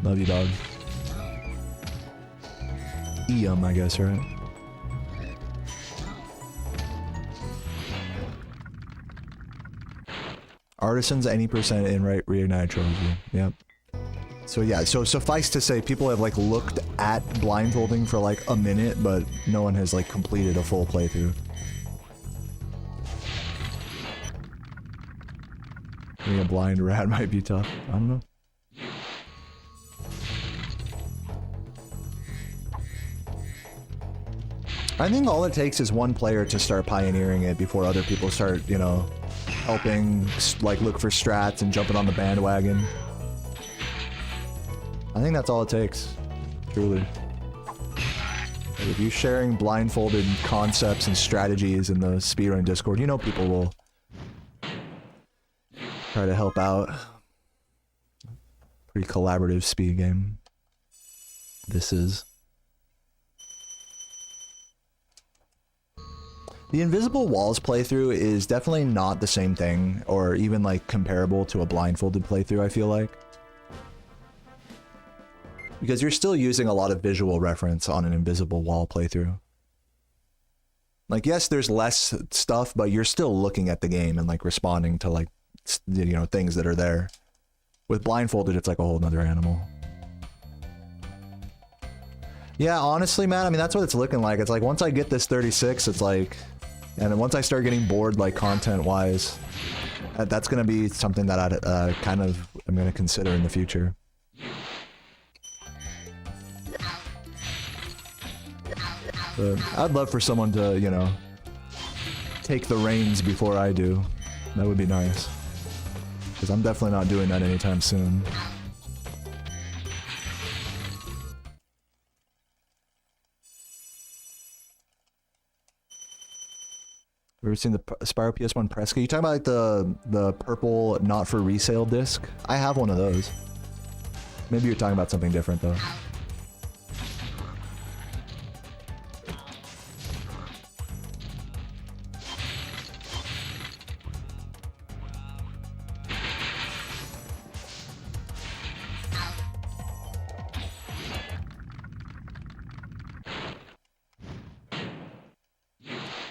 Love you, dog. I guess, right? Artisans, any percent in reignite trilogy. Yep. So yeah, so suffice to say, people have like looked at blindfolding for like a minute, but no one has like completed a full playthrough. Being a blind rat might be tough. I don't know. I think all it takes is one player to start pioneering it before other people start, you know, helping, like, look for strats and jumping on the bandwagon. I think that's all it takes, truly. Like, if you're sharing blindfolded concepts and strategies in the speedrun Discord, you know people will try to help out. Pretty collaborative speed game. This is. The Invisible Walls playthrough is definitely not the same thing, or even like comparable to a blindfolded playthrough, I feel like. Because you're still using a lot of visual reference on an Invisible Wall playthrough. Like, yes, there's less stuff, but you're still looking at the game and like responding to like, you know, things that are there. With blindfolded, it's like a whole nother animal. Yeah, honestly, man, I mean, that's what it's looking like. It's like, once I get this 36, it's like... And then once I start getting bored, like, content-wise, that's gonna be something that I kind of am gonna consider in the future. But I'd love for someone to, you know, take the reins before I do. That would be nice. Because I'm definitely not doing that anytime soon. Ever seen the Spyro PS1 press kit? You talking about like the purple not for resale disc? I have one of those. Maybe you're talking about something different though.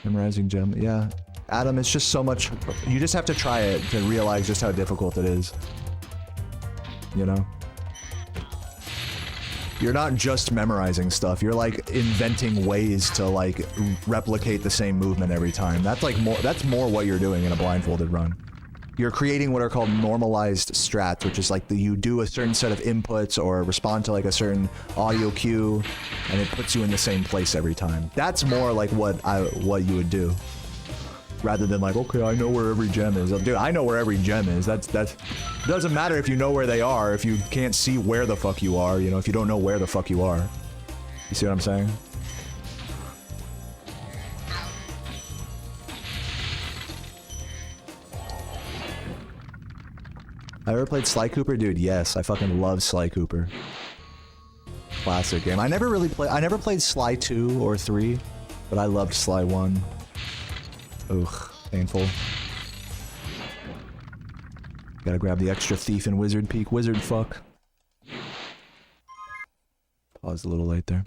Memorizing gem, yeah. Adam, it's just so much. You just have to try it to realize just how difficult it is. You know? You're not just memorizing stuff, you're like inventing ways to like replicate the same movement every time. That's like more what you're doing in a blindfolded run. You're creating what are called normalized strats, which is like you do a certain set of inputs or respond to like a certain audio cue, and it puts you in the same place every time. That's more like what you would do, rather than like, okay, I know where every gem is. Dude, I know where every gem is. That doesn't matter if you know where they are if you can't see where the fuck you are. You know, if you don't know where the fuck you are. You see what I'm saying? I ever played Sly Cooper? Dude, yes. I fucking love Sly Cooper. Classic game. I never played Sly 2 or 3, but I loved Sly 1. Ugh, painful. Gotta grab the extra thief in Wizard Peak. Wizard fuck. Paused a little late there.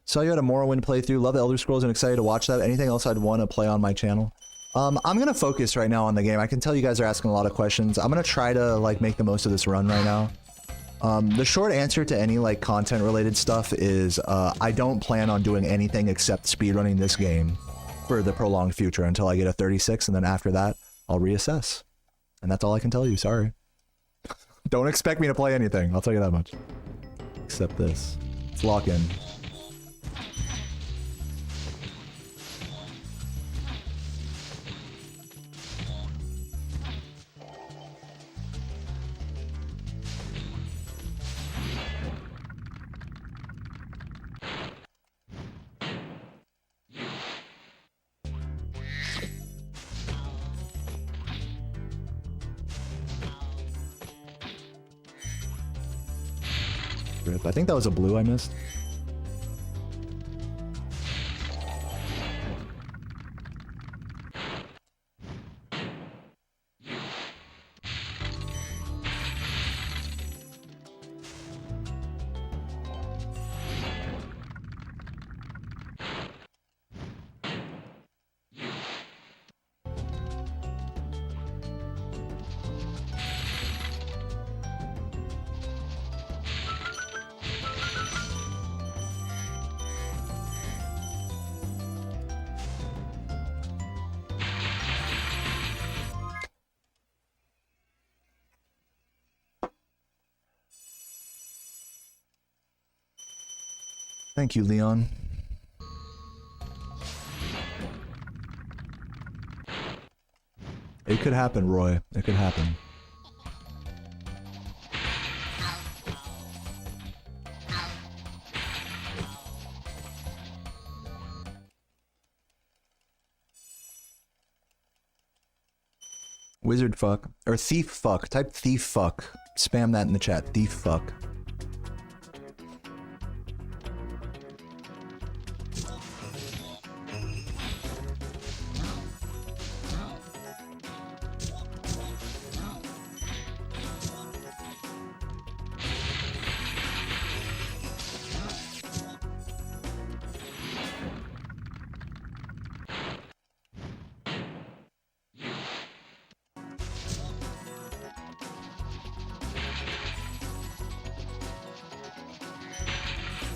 Saw you had a Morrowind playthrough. Love Elder Scrolls and excited to watch that. Anything else I'd want to play on my channel? I'm gonna focus right now on the game. I can tell you guys are asking a lot of questions. I'm gonna try to like make the most of this run right now. The short answer to any like content related stuff is I don't plan on doing anything except speedrunning this game for the prolonged future until I get a 36, and then after that I'll reassess. And that's all I can tell you, sorry. Don't expect me to play anything, I'll tell you that much. Except this. Let's lock in. I think that was a blue I missed. Thank you, Leon. It could happen, Roy. It could happen. Wizard fuck. Or thief fuck. Type thief fuck. Spam that in the chat. Thief fuck.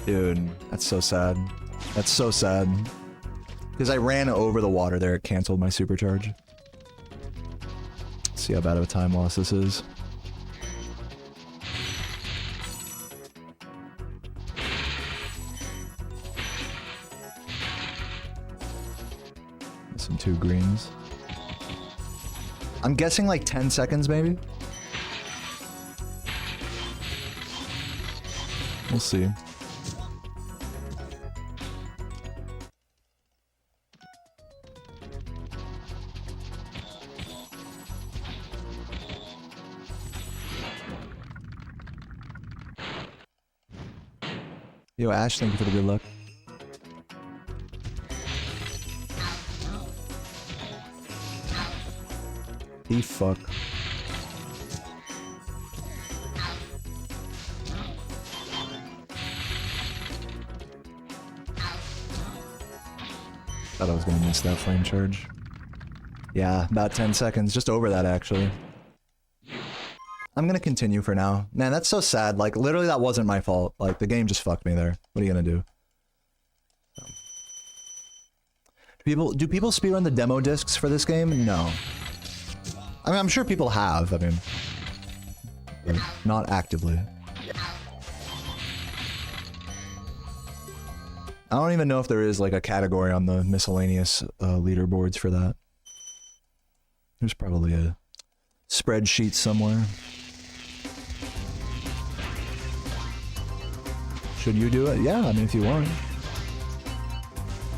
Dude, that's so sad. That's so sad. Because I ran over the water there, it canceled my supercharge. See how bad of a time loss this is. Some 2 greens. I'm guessing like 10 seconds maybe? We'll see. Yo, Ash, thank you for the good luck. Thief fuck. Thought I was gonna miss that flame charge. Yeah, about 10 seconds, just over that actually. I'm gonna continue for now. Man, that's so sad. Like, literally that wasn't my fault. Like, the game just fucked me there. What are you gonna do? Do people speedrun the demo discs for this game? No. I mean, I'm sure people have, I mean, but not actively. I don't even know if there is like a category on the miscellaneous leaderboards for that. There's probably a spreadsheet somewhere. Should you do it? Yeah, I mean, if you want.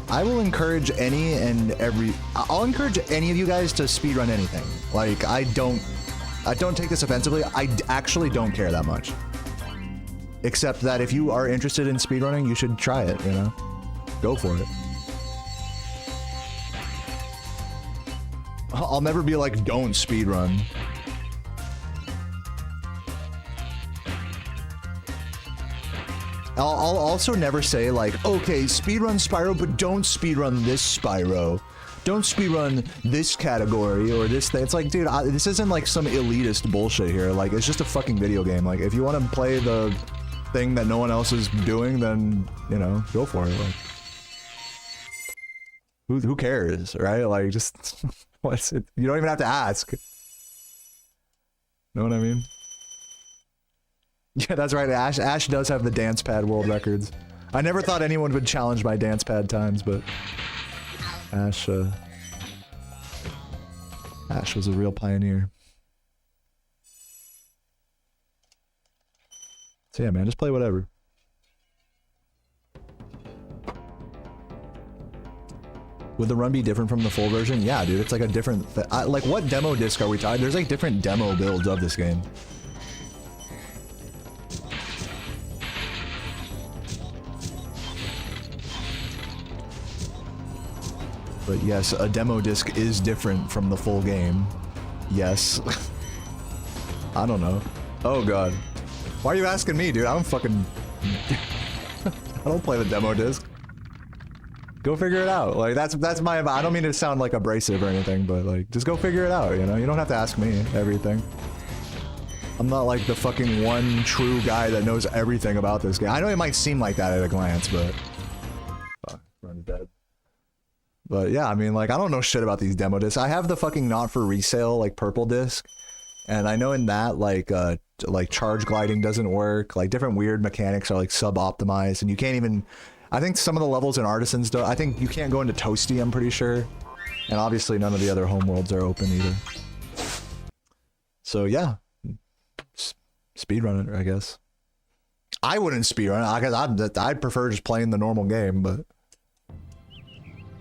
I will encourage any and every... I'll encourage any of you guys to speedrun anything. Like, I don't take this offensively. I actually don't care that much. Except that if you are interested in speedrunning, you should try it, you know? Go for it. I'll never be like, don't speedrun. I'll also never say like, okay, speedrun Spyro, but don't speedrun this Spyro. Don't speedrun this category or this thing. It's like, dude, this isn't like some elitist bullshit here. Like, it's just a fucking video game. Like, if you want to play the thing that no one else is doing, then, you know, go for it. Like, who cares, right? Like, just, what's it? You don't even have to ask. Know what I mean? Yeah, that's right. Ash does have the dance pad world records. I never thought anyone would challenge my dance pad times, but Ash was a real pioneer. So yeah, man, just play whatever. Would the run be different from the full version? Yeah, dude, it's like a different... like, what demo disc are we talking? There's like different demo builds of this game. But yes, a demo disc is different from the full game. Yes. I don't know. Oh god. Why are you asking me, dude? I don't fucking... I don't play the demo disc. Go figure it out. Like, that's my... I don't mean to sound like abrasive or anything, but like, just go figure it out, you know? You don't have to ask me everything. I'm not like the fucking one true guy that knows everything about this game. I know it might seem like that at a glance, but... Fuck, run's dead. But yeah, I mean, like, I don't know shit about these demo discs. I have the fucking not for resale, like, purple disc. And I know in that, like charge gliding doesn't work. Like different weird mechanics are like sub-optimized, and you can't even. I think some of the levels in Artisans don't. I think you can't go into Toasty. I'm pretty sure, and obviously none of the other homeworlds are open either. So yeah, speedrun it, I guess. I wouldn't speedrun it. I'd prefer just playing the normal game, but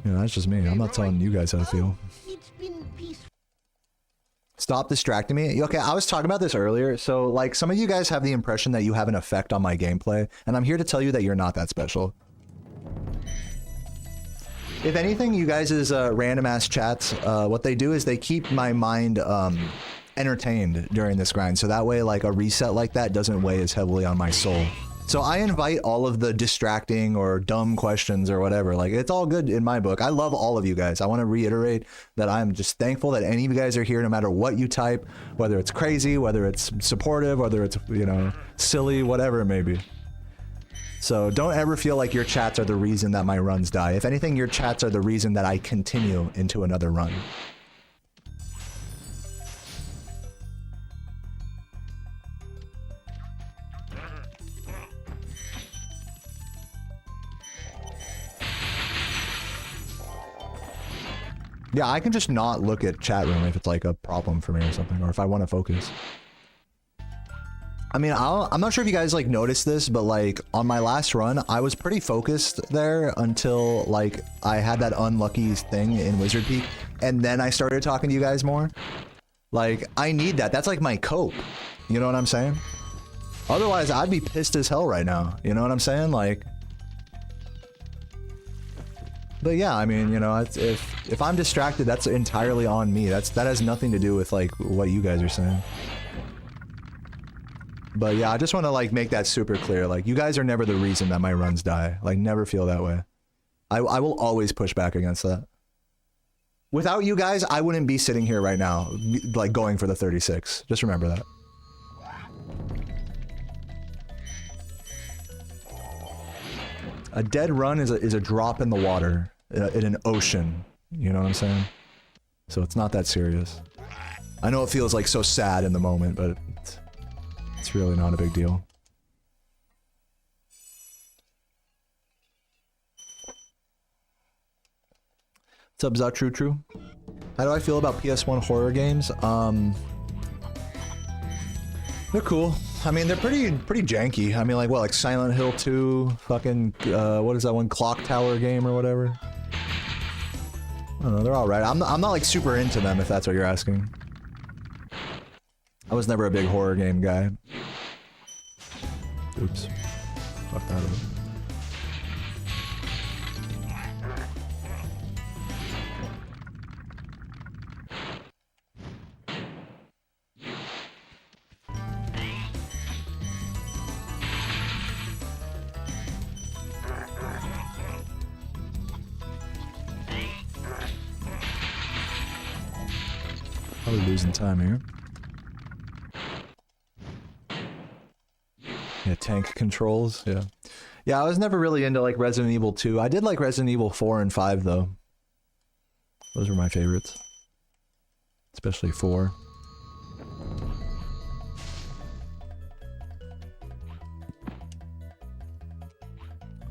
you know that's just me. I'm not telling you guys how to feel. It's been peaceful. Stop distracting me. Okay, I was talking about this earlier. So, like, some of you guys have the impression that you have an effect on my gameplay, and I'm here to tell you that you're not that special. If anything, you guys' random-ass chats, what they do is they keep my mind entertained during this grind, so that way, like, a reset like that doesn't weigh as heavily on my soul. So I invite all of the distracting or dumb questions or whatever. Like, it's all good in my book. I love all of you guys. I want to reiterate that I'm just thankful that any of you guys are here, no matter what you type, whether it's crazy, whether it's supportive, whether it's, you know, silly, whatever it may be. So don't ever feel like your chats are the reason that my runs die. If anything, your chats are the reason that I continue into another run. Yeah, I can just not look at chat room if it's like a problem for me or something, or if I want to focus. I mean, I'm not sure if you guys like noticed this, but like on my last run, I was pretty focused there until like I had that unlucky thing in Wizard Peak, and then I started talking to you guys more. Like, I need that. That's like my cope. You know what I'm saying? Otherwise, I'd be pissed as hell right now. You know what I'm saying? Like... But yeah, I mean, you know, if I'm distracted, that's entirely on me. That has nothing to do with like what you guys are saying. But yeah, I just want to like make that super clear. Like, you guys are never the reason that my runs die. Like, never feel that way. I will always push back against that. Without you guys, I wouldn't be sitting here right now, like going for the 36. Just remember that. A dead run is a drop in the water, in an ocean. You know what I'm saying? So it's not that serious. I know it feels like so sad in the moment, but it's really not a big deal. What's up, Zatru? How do I feel about PS1 horror games? They're cool. I mean, they're pretty janky. I mean, like, what, like Silent Hill 2, fucking, what is that one, Clock Tower game or whatever? I don't know, they're alright. I'm not like super into them, if that's what you're asking. I was never a big horror game guy. Oops. Fuck that up. Probably losing time here. Yeah, tank controls, yeah. Yeah, I was never really into like Resident Evil 2. I did like Resident Evil 4 and 5 though. Those were my favorites. Especially 4.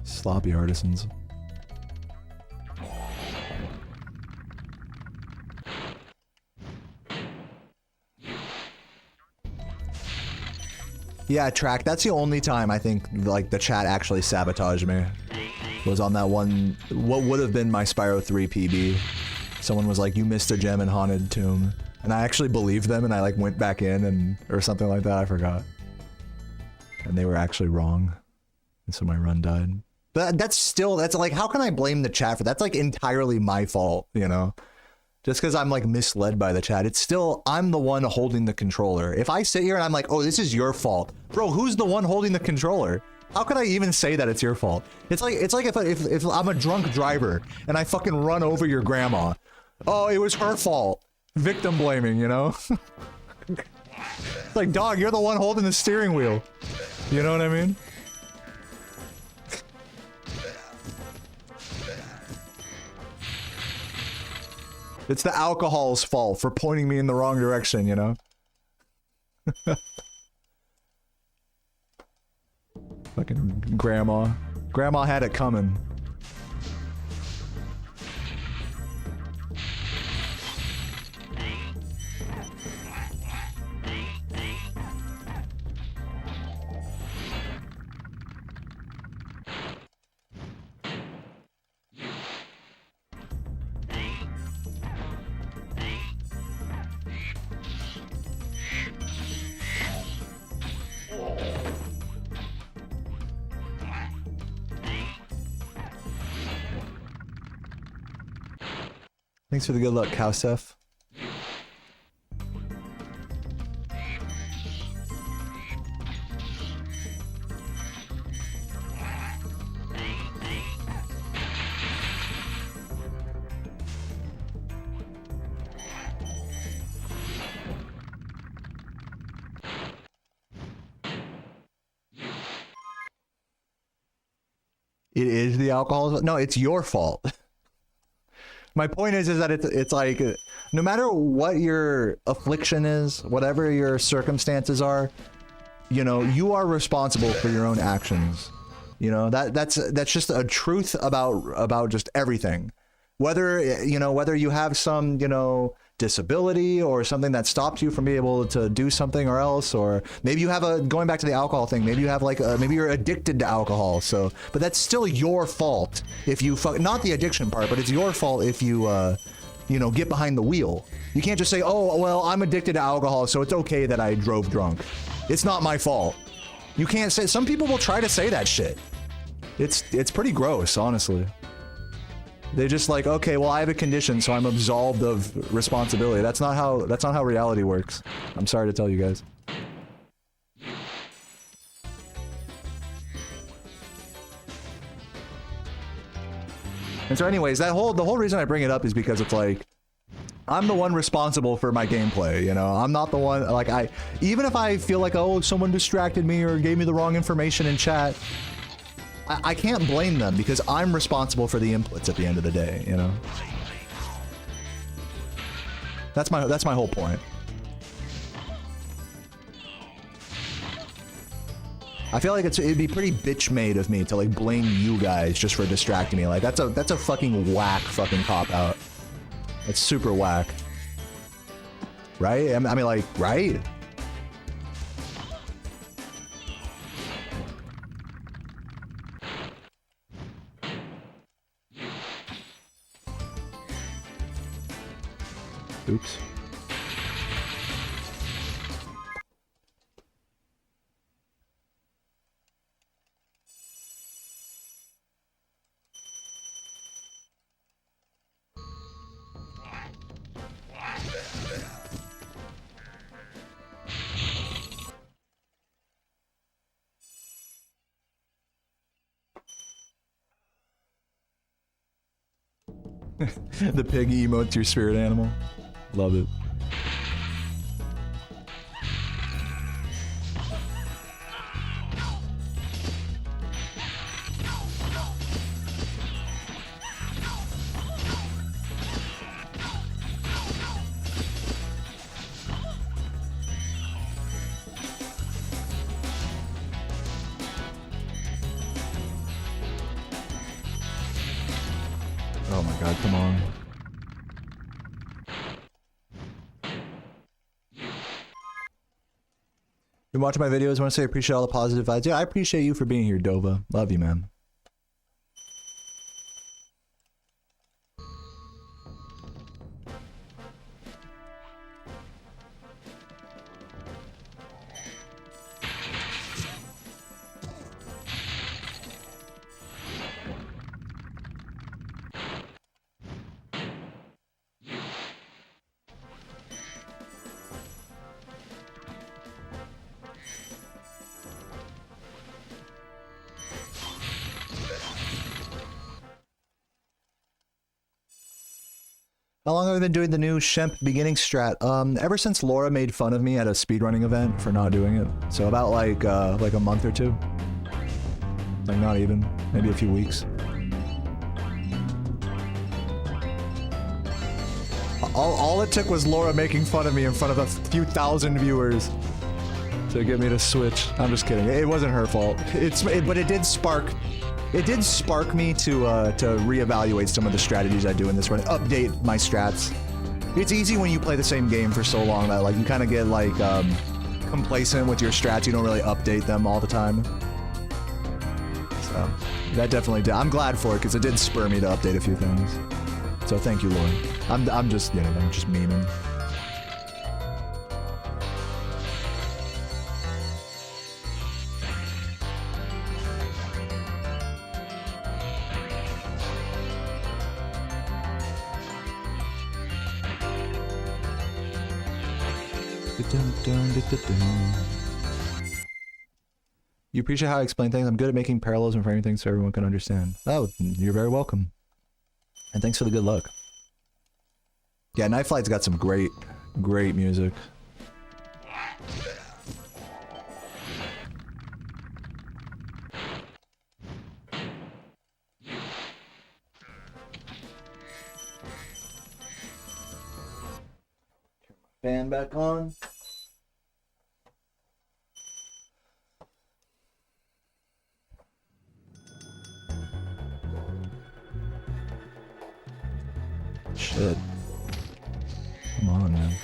Sloppy artisans. Yeah, Track, that's the only time I think, like, the chat actually sabotaged me. Was on that one, what would have been my Spyro 3 PB. Someone was like, you missed a gem in Haunted Tomb. And I actually believed them, and I, like, went back in, and or something like that, I forgot. And they were actually wrong. And so my run died. But that's like, how can I blame the chat for that? That's, like, entirely my fault, you know? Just because I'm like misled by the chat, it's still, I'm the one holding the controller. If I sit here and I'm like, oh, this is your fault. Bro, who's the one holding the controller? How could I even say that it's your fault? It's like if I'm a drunk driver and I fucking run over your grandma. Oh, it was her fault. Victim blaming, you know? It's like, dog, you're the one holding the steering wheel. You know what I mean? It's the alcohol's fault for pointing me in the wrong direction, you know? Fucking grandma. Grandma had it coming. Thanks for the good luck, Cowsef. It is the alcohol. No, it's your fault. My point is that it's like, no matter what your affliction is, whatever your circumstances are, you know, you are responsible for your own actions. You know, that's just a truth about just everything. Whether, you know, whether you have some, you know, disability or something that stops you from being able to do something or else, or maybe you have going back to the alcohol thing, maybe you have like maybe you're addicted to alcohol, so, but that's still your fault if you not the addiction part, but it's your fault if you you know, get behind the wheel. You can't just say, oh well, I'm addicted to alcohol, so it's okay that I drove drunk. It's not my fault. You can't say. Some people will try to say that shit. It's pretty gross, honestly. They're just like, okay, well, I have a condition, so I'm absolved of responsibility. That's not how reality works. I'm sorry to tell you guys. And so anyways, the whole reason I bring it up is because it's like, I'm the one responsible for my gameplay, you know? I'm not the one, like, even if I feel like, oh, someone distracted me or gave me the wrong information in chat, I can't blame them because I'm responsible for the inputs at the end of the day, you know? That's my whole point. I feel like it'd be pretty bitch made of me to like blame you guys just for distracting me. Like that's a fucking whack fucking cop out. It's super whack. Right? I mean like, right? Oops. The pig emotes your spirit animal. Love it. Oh my god, come on. Been watching my videos, want to say I appreciate all the positive vibes. Yeah, I appreciate you for being here, Dova. Love you, man. How long have I been doing the new Shemp beginning strat? Ever since Laura made fun of me at a speedrunning event for not doing it. So about like a month or two. Like not even, maybe a few weeks. All it took was Laura making fun of me in front of a few thousand viewers to get me to switch. I'm just kidding. It wasn't her fault. But it did spark. It did spark me to reevaluate some of the strategies I do in this run. Update my strats. It's easy when you play the same game for so long that like you kind of get like complacent with your strats. You don't really update them all the time. So that definitely did. I'm glad for it because it did spur me to update a few things. So thank you, Lord. I'm just I'm just memeing. You appreciate how I explain things? I'm good at making parallels and framing things so everyone can understand. Oh, you're very welcome. And thanks for the good luck. Yeah, Night Flight's got some great music. Fan back on. Shit. Come on, man.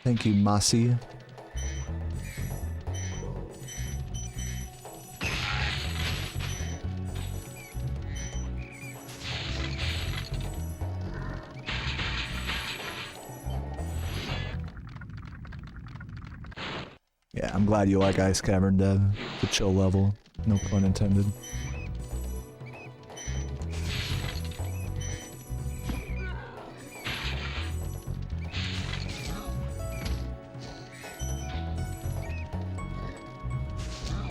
Thank you, Masi. Yeah, I'm glad you like Ice Cavern Dev. The chill level. No pun intended.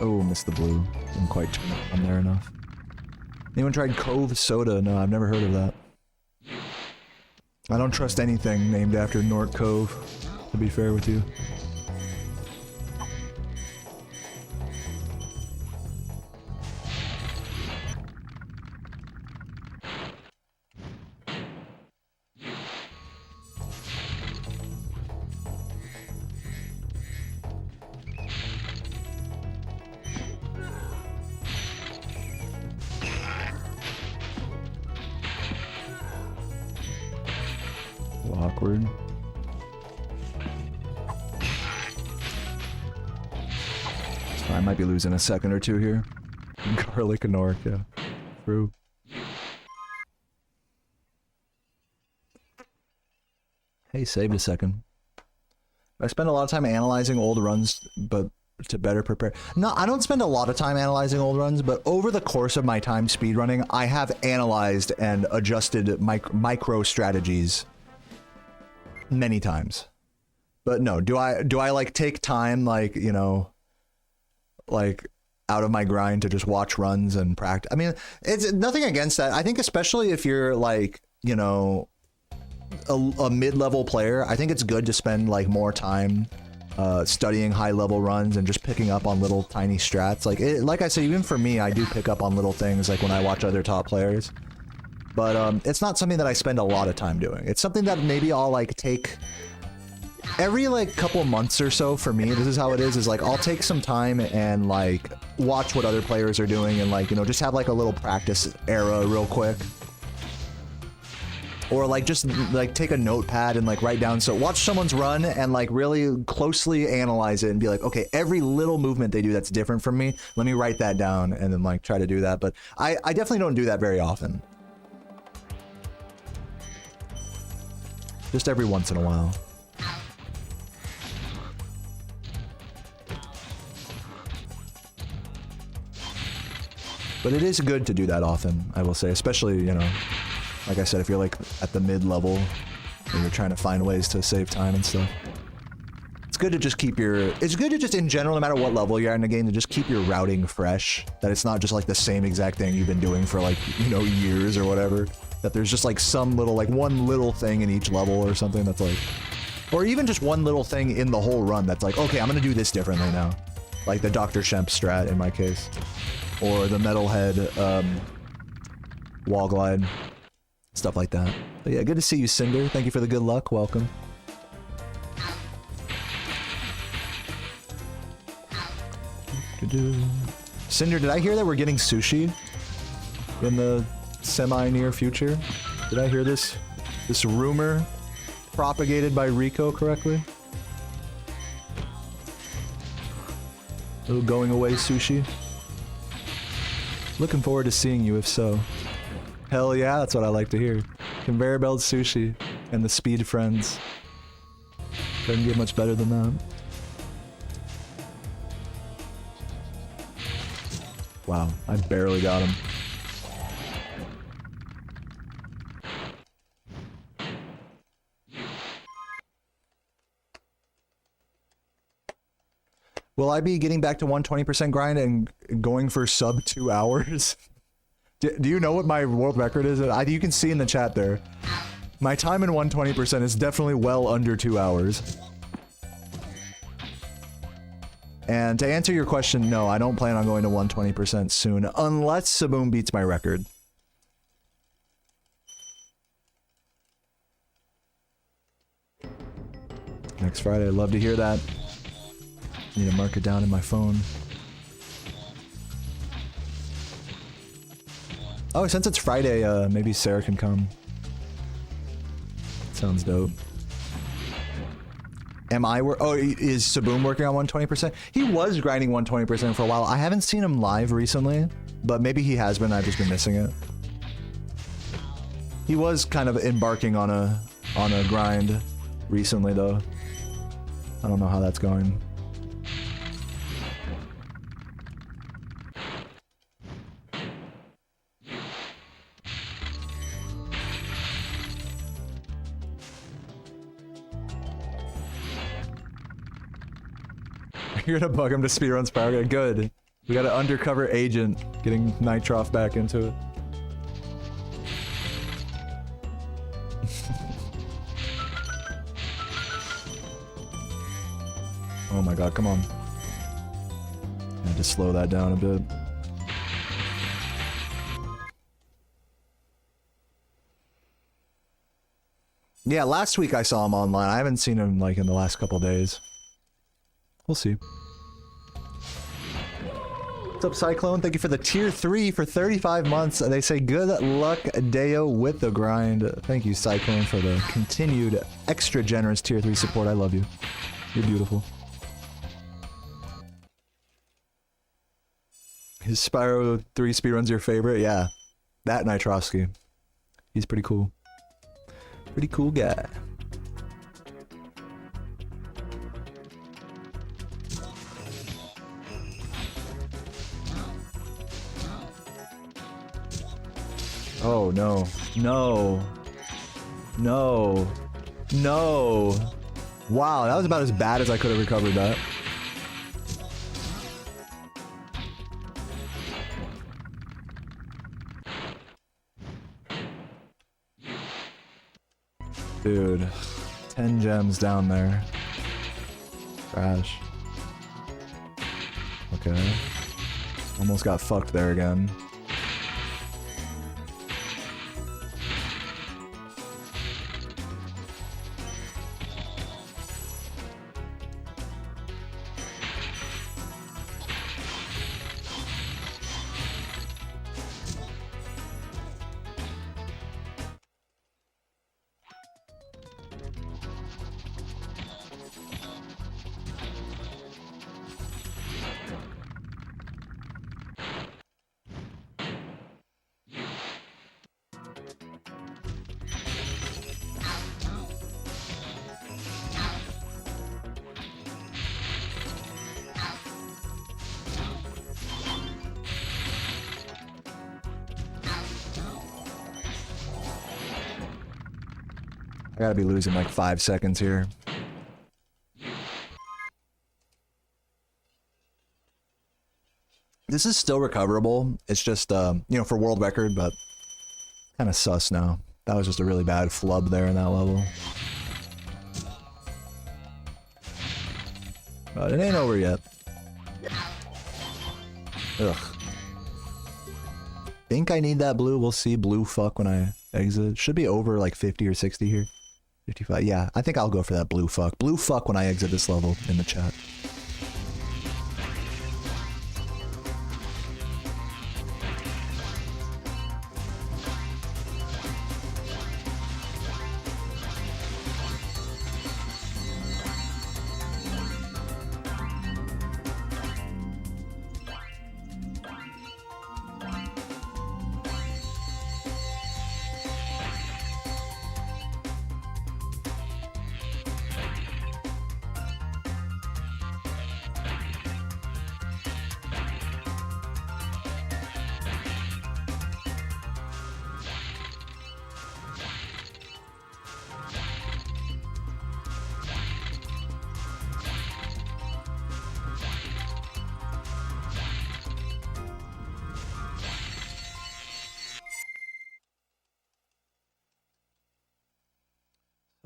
Oh, missed the blue. Didn't quite turn up on there enough. Anyone tried Cove Soda? No, I've never heard of that. I don't trust anything named after North Cove, to be fair with you. Awkward. I might be losing a second or two here. Garlic and Nork, yeah. True. Hey, saved a second. I spend a lot of time analyzing old runs, but to better prepare. No, I don't spend a lot of time analyzing old runs, but over the course of my time speedrunning, I have analyzed and adjusted micro strategies many times. But no, do I like take time, like, you know, like out of my grind to just watch runs and practice? I mean, it's nothing against that. I think especially if you're like, you know, a mid-level player, I think it's good to spend like more time studying high-level runs and just picking up on little tiny strats. Like I said, even for me, I do pick up on little things like when I watch other top players. But it's not something that I spend a lot of time doing. It's something that maybe I'll like take every like couple months or so. For me, this is how it is like I'll take some time and like watch what other players are doing and like, you know, just have like a little practice era real quick. Or like just like take a notepad and like write down, so watch someone's run and like really closely analyze it and be like, okay, every little movement they do that's different from me, let me write that down and then like try to do that. But I definitely don't do that very often. Just every once in a while. But it is good to do that often, I will say, especially, you know, like I said, if you're like at the mid-level and you're trying to find ways to save time and stuff. It's good to just keep it's good to just in general, no matter what level you're at in the game, to just keep your routing fresh. That it's not just like the same exact thing you've been doing for like, you know, years or whatever. That there's just like some little, like one little thing in each level or something that's like, or even just one little thing in the whole run that's like, okay, I'm gonna do this differently now. Like the Dr. Shemp strat in my case. Or the Metalhead wall glide. Stuff like that. But yeah, good to see you, Cinder. Thank you for the good luck. Welcome. Cinder, did I hear that we're getting sushi in the semi-near future? Did I hear this rumor propagated by Rico correctly? Little going away sushi. Looking forward to seeing you if so. Hell yeah, that's what I like to hear. Conveyor belt sushi and the speed friends. Doesn't get much better than that. Wow, I barely got him. Will I be getting back to 120% grind and going for sub 2 hours? Do you know what my world record is? You can see in the chat there. My time in 120% is definitely well under 2 hours. And to answer your question, no, I don't plan on going to 120% soon, unless Saboom beats my record. Next Friday, I'd love to hear that. Need to mark it down in my phone. Oh, since it's Friday, maybe Sarah can come. Sounds dope. Is Saboom working on 120%? He was grinding 120% for a while. I haven't seen him live recently, but maybe he has been. I've just been missing it. He was kind of embarking on a grind recently, though. I don't know how that's going. You're gonna bug him to speedrun Spyro. Good. We got an undercover agent getting Nitroff back into it. Oh my god, come on. I had to slow that down a bit. Yeah, last week I saw him online. I haven't seen him like in the last couple days. We'll see. What's up, Cyclone? Thank you for the tier 3 for 35 months. They say good luck, Deo, with the grind. Thank you, Cyclone, for the continued extra generous tier 3 support. I love you. You're beautiful. His Spyro 3 speedrun's your favorite? Yeah. That Nitrovsky. He's pretty cool. Pretty cool guy. Oh no. No. No. No. Wow, that was about as bad as I could have recovered that. Dude. 10 gems down there. Trash. Okay. Almost got fucked there again. I gotta be losing like 5 seconds here. This is still recoverable. It's just, you know, for world record, but kind of sus now. That was just a really bad flub there in that level. But it ain't over yet. Ugh. Think I need that blue. We'll see. Blue fuck when I exit. Should be over like 50 or 60 here. 55. Yeah, I think I'll go for that blue fuck. Blue fuck when I exit this level in the chat.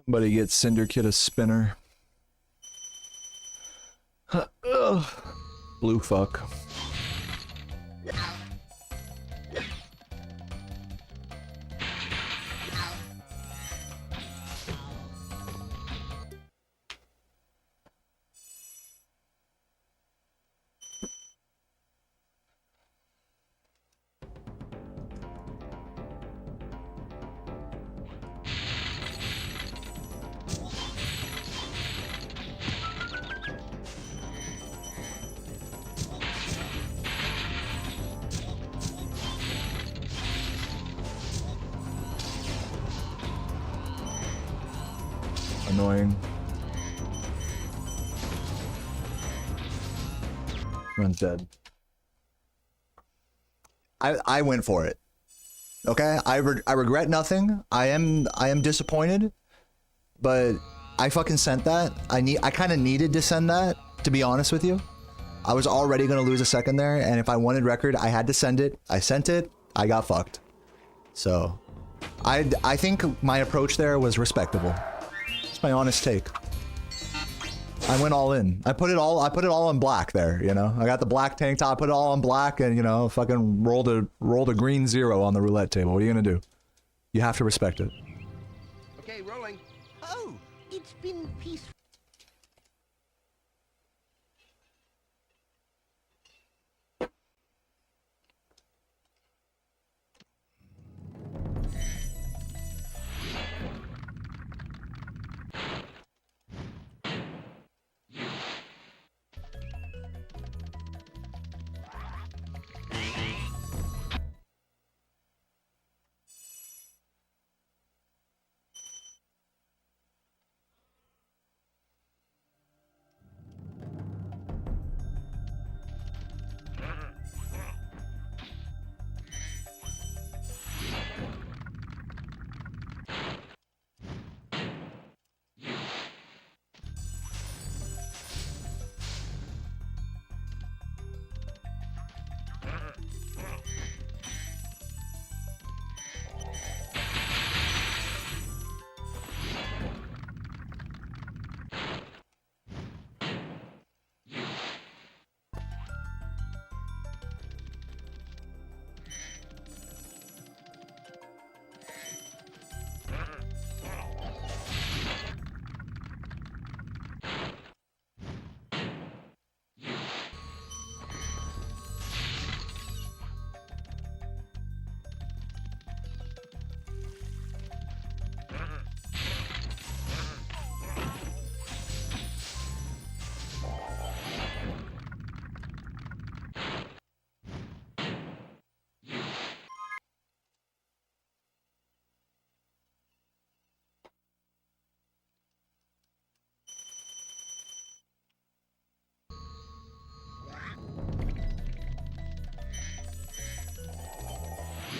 Somebody get Cinder Kid a spinner. Ugh. Blue fuck. Annoying. Run's dead. I went for it. Okay, I regret nothing. I am disappointed, but I fucking sent that. I kind of needed to send that, to be honest with you. I was already gonna lose a second there, and if I wanted record, I had to send it. I sent it. I got fucked. So, I think my approach there was respectable. My honest take. I went all in. I put it all in black there, you know. I got the black tank top, put it all in black, and you know, fucking rolled a green 0 on the roulette table. What are you gonna do? You have to respect it. Okay, rolling. Oh, it's been peaceful.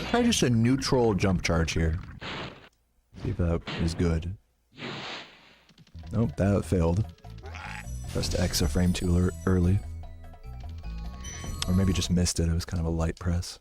Try just a neutral jump charge here. See if that is good. Nope, that failed. Pressed X a frame too early. Or maybe just missed it, it was kind of a light press.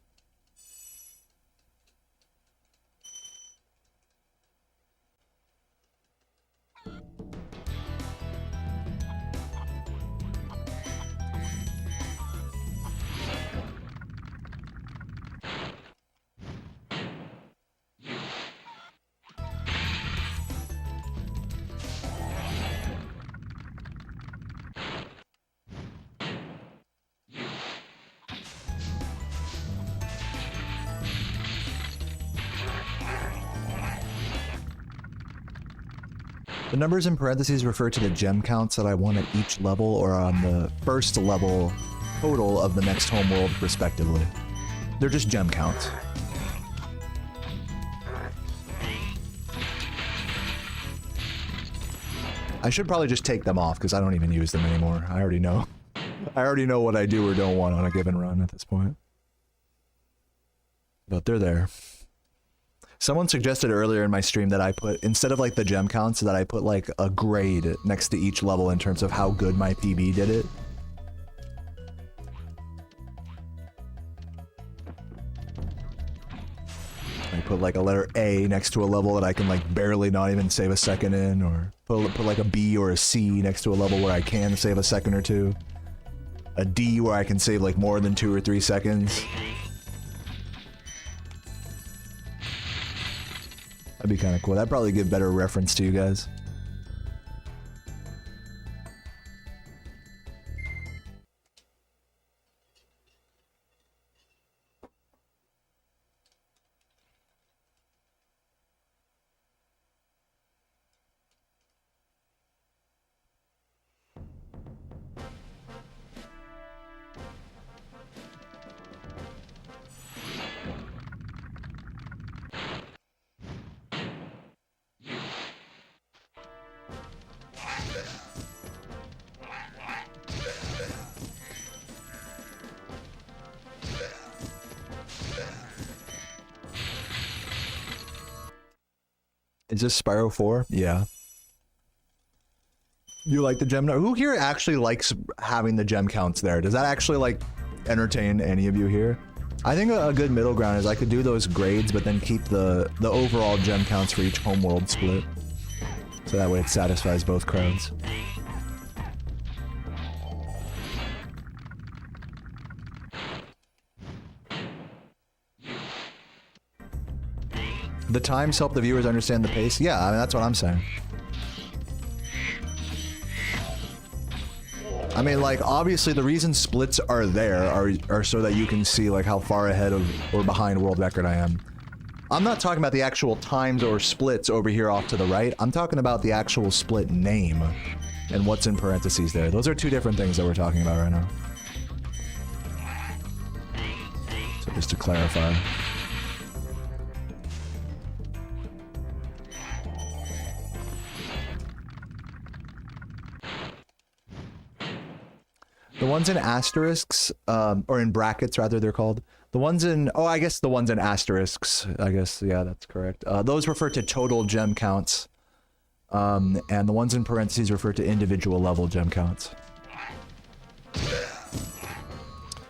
The numbers in parentheses refer to the gem counts that I won at each level or on the first level total of the next homeworld respectively. They're just gem counts. I should probably just take them off because I don't even use them anymore. I already know. I already know what I do or don't want on a given run at this point. But they're there. Someone suggested earlier in my stream that I put, instead of like the gem counts, that I put like a grade next to each level in terms of how good my PB did it. I put like a letter A next to a level that I can like barely not even save a second in, or put like a B or a C next to a level where I can save a second or two. A D where I can save like more than 2 or 3 seconds. That'd be kind of cool. That'd probably give better reference to you guys. Is this Spyro 4? Yeah. You like the gem? Who here actually likes having the gem counts there? Does that actually like entertain any of you here? I think a good middle ground is I could do those grades, but then keep the overall gem counts for each homeworld split. So that way it satisfies both crowds. The times help the viewers understand the pace? Yeah, I mean, that's what I'm saying. I mean, like, obviously the reason splits are there are so that you can see, like, how far ahead of or behind world record I am. I'm not talking about the actual times or splits over here off to the right. I'm talking about the actual split name and what's in parentheses there. Those are two different things that we're talking about right now. So just to clarify. The ones in asterisks, or in brackets rather, they're called. The ones in, oh, I guess the ones in asterisks, I guess, yeah, that's correct. Those refer to total gem counts. And the ones in parentheses refer to individual level gem counts.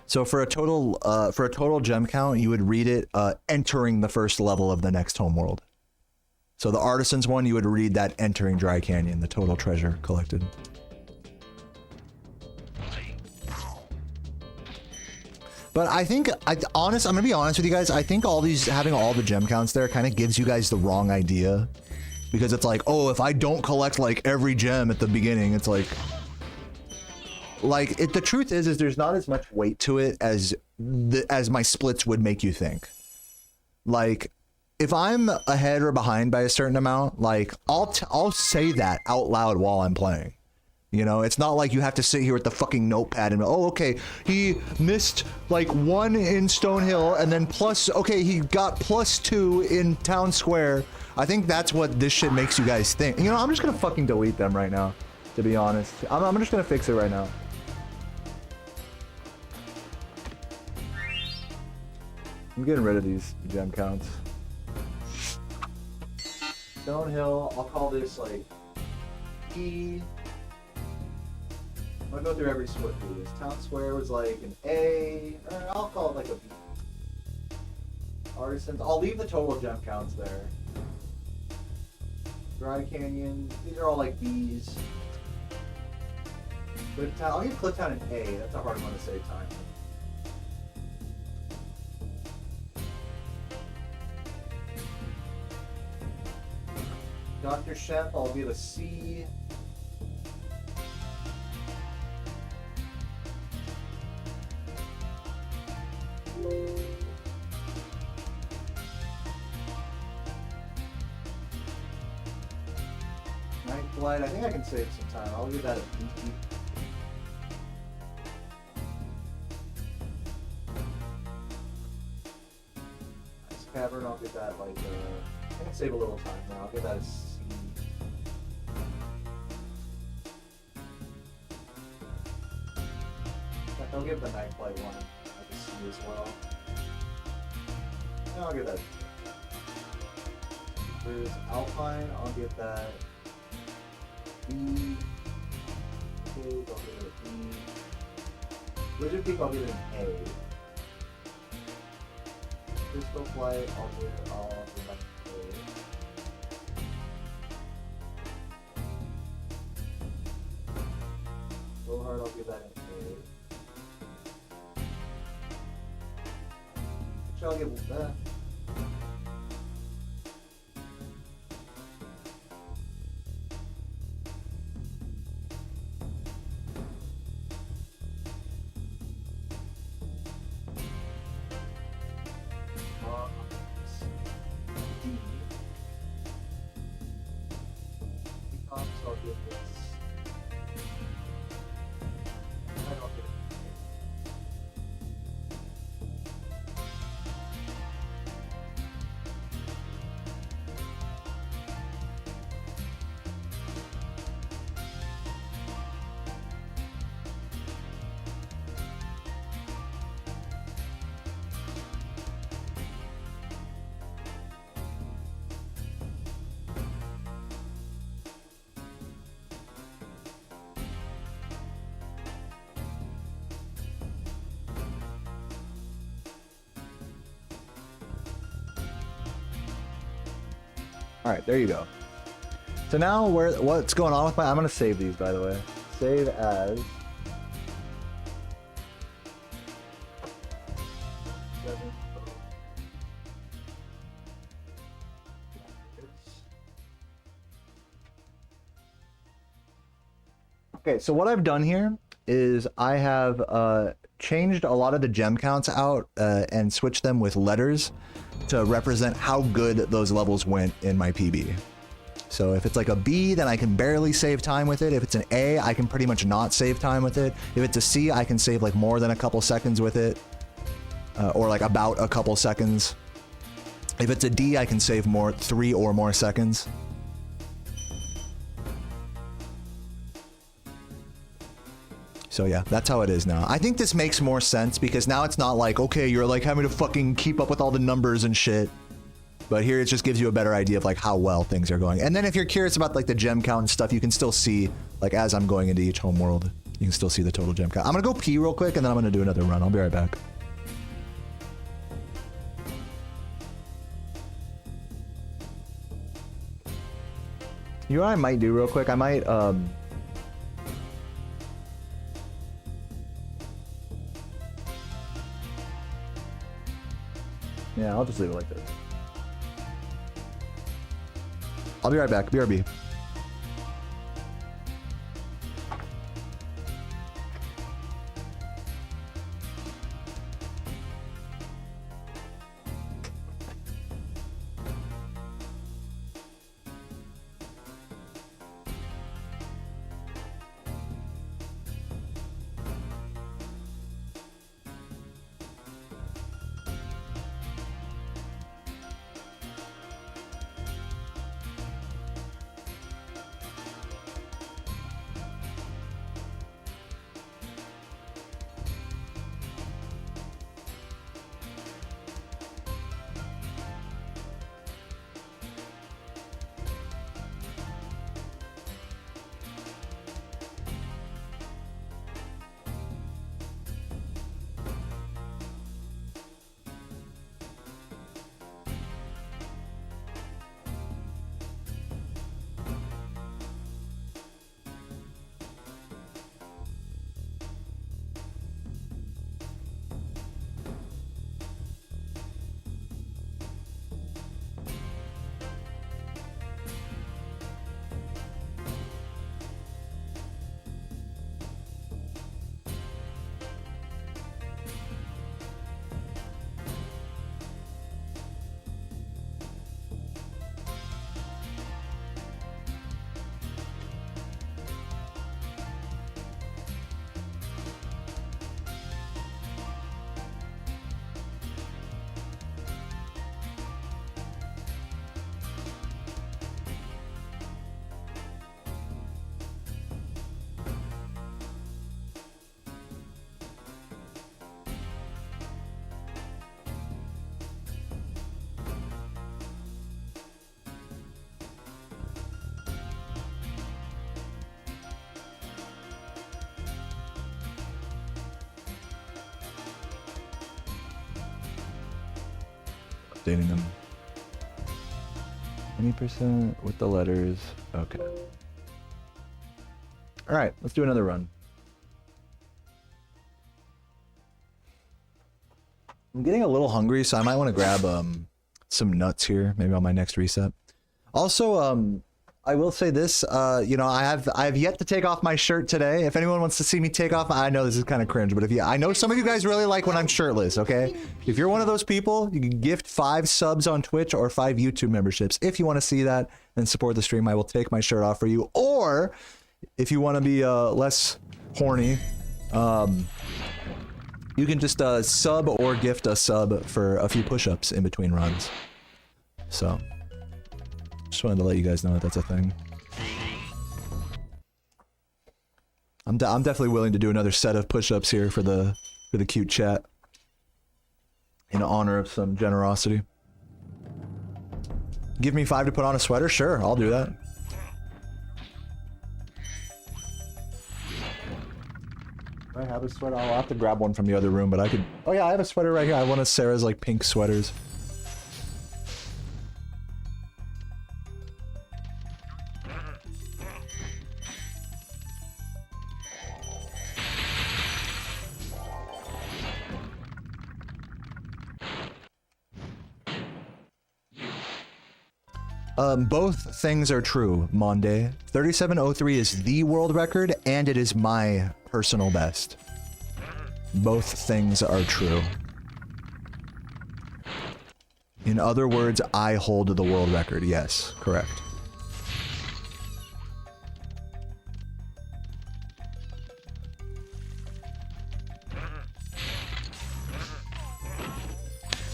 So for a total gem count, you would read it entering the first level of the next homeworld. So the artisans one, you would read that entering Dry Canyon, the total treasure collected. But I think, I'm gonna be honest with you guys, I think having all the gem counts there kind of gives you guys the wrong idea. Because it's like, oh, if I don't collect like every gem at the beginning, it's like the truth is there's not as much weight to it as my splits would make you think. Like, if I'm ahead or behind by a certain amount, like, I'll say that out loud while I'm playing. You know, it's not like you have to sit here with the fucking notepad and, oh, okay, he missed like 1 in Stonehill and then he got +2 in Town Square. I think that's what this shit makes you guys think. You know, I'm just gonna fucking delete them right now, to be honest. I'm just gonna fix it right now. I'm getting rid of these gem counts. Stonehill, I'll call this like E. I'm gonna go through every split through this. Town Square was like an A, or I'll call it like a B. Artisans, I'll leave the total gem counts there. Dry Canyon, these are all like B's. Clifftown, I'll give Clifftown an A, that's a hard one to save time. Dr. Chef, I'll give a C. flight. I think I can save some time. I'll give that a B. Ice cavern, I'll give that like I can save a little time now. I'll give that a C. I'll give the night flight one like a C as well. No, I'll give that. There's Alpine, I'll give that B. Cave, I'll give it a B. Wizard Peak, I'll give it an A. Crystal Flight, I'll give it an A. Blowhard, I'll give that an A. I'll give that. D. Peacocks, I'll give this. I don't give it. All right, there you go. So now what's going on with my, I'm gonna save these by the way. Save as. Okay, so what I've done here is I have changed a lot of the gem counts out and switched them with letters to represent how good those levels went in my PB. So if it's like a B, then I can barely save time with it. If it's an A, I can pretty much not save time with it. If it's a C, I can save like more than a couple seconds with it, or like about a couple seconds. If it's a D, I can save 3 or more seconds. So yeah, that's how it is now. I think this makes more sense because now it's not like, okay, you're like having to fucking keep up with all the numbers and shit. But here it just gives you a better idea of like how well things are going. And then if you're curious about like the gem count and stuff, you can still see like as I'm going into each home world, you can still see the total gem count. I'm gonna go pee real quick and then I'm gonna do another run. I'll be right back. You know what I might do real quick? I might yeah, I'll just leave it like this. I'll be right back. BRB. updating them. Any percent with the letters. Okay. All right, let's do another run. I'm getting a little hungry, so I might want to grab some nuts here, maybe on my next reset. Also, I will say this, you know, I have yet to take off my shirt today. If anyone wants to see me take off, I know this is kind of cringe, but if I know some of you guys really like when I'm shirtless, okay? If you're one of those people, you can gift 5 subs on Twitch or 5 YouTube memberships. If you want to see that and support the stream, I will take my shirt off for you. Or if you want to be less horny, you can just sub or gift a sub for a few push-ups in between runs. So just wanted to let you guys know that that's a thing. I'm definitely willing to do another set of push-ups here for the cute chat in honor of some generosity. Give me 5 to put on a sweater? Sure, I'll do that. I have a sweater. I'll have to grab one from the other room, but I could... Oh yeah, I have a sweater right here. I have one of Sarah's like pink sweaters. Both things are true, Monde. 3703 is the world record, and it is my personal best. Both things are true. In other words, I hold the world record. Yes, correct.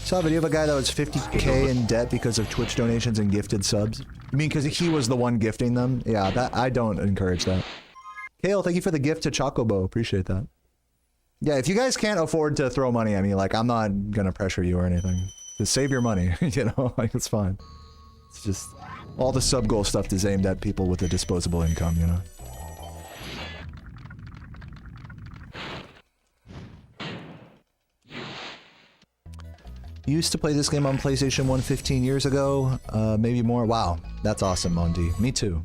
Saw a video of a guy that was 50k in debt because of Twitch donations and gifted subs. You mean because he was the one gifting them? Yeah, that I don't encourage that. Kale, thank you for the gift to Chocobo. Appreciate that. Yeah, if you guys can't afford to throw money at me, like, I'm not gonna pressure you or anything. Just save your money, you know? Like, it's fine. It's just... all the sub-goal stuff is aimed at people with a disposable income, you know? Used to play this game on PlayStation 1 15 years ago, maybe more. Wow, that's awesome, Mondi. Me too.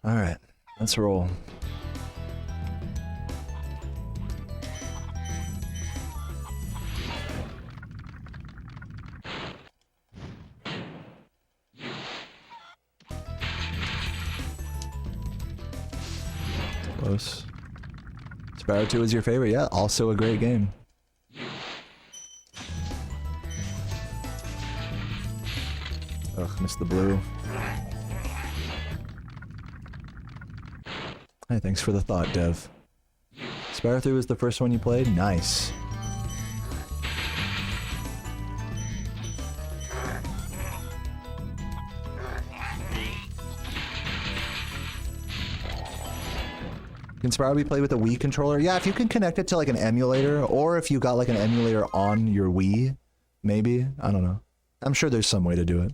All right, let's roll. Close. Spyro 2 is your favorite? Yeah, also a great game. Ugh, missed the blue. Hey, thanks for the thought, Dev. Spyro 3 was the first one you played? Nice. Can Spyro be played with a Wii controller? Yeah, if you can connect it to like an emulator, or if you got like an emulator on your Wii, maybe. I don't know. I'm sure there's some way to do it.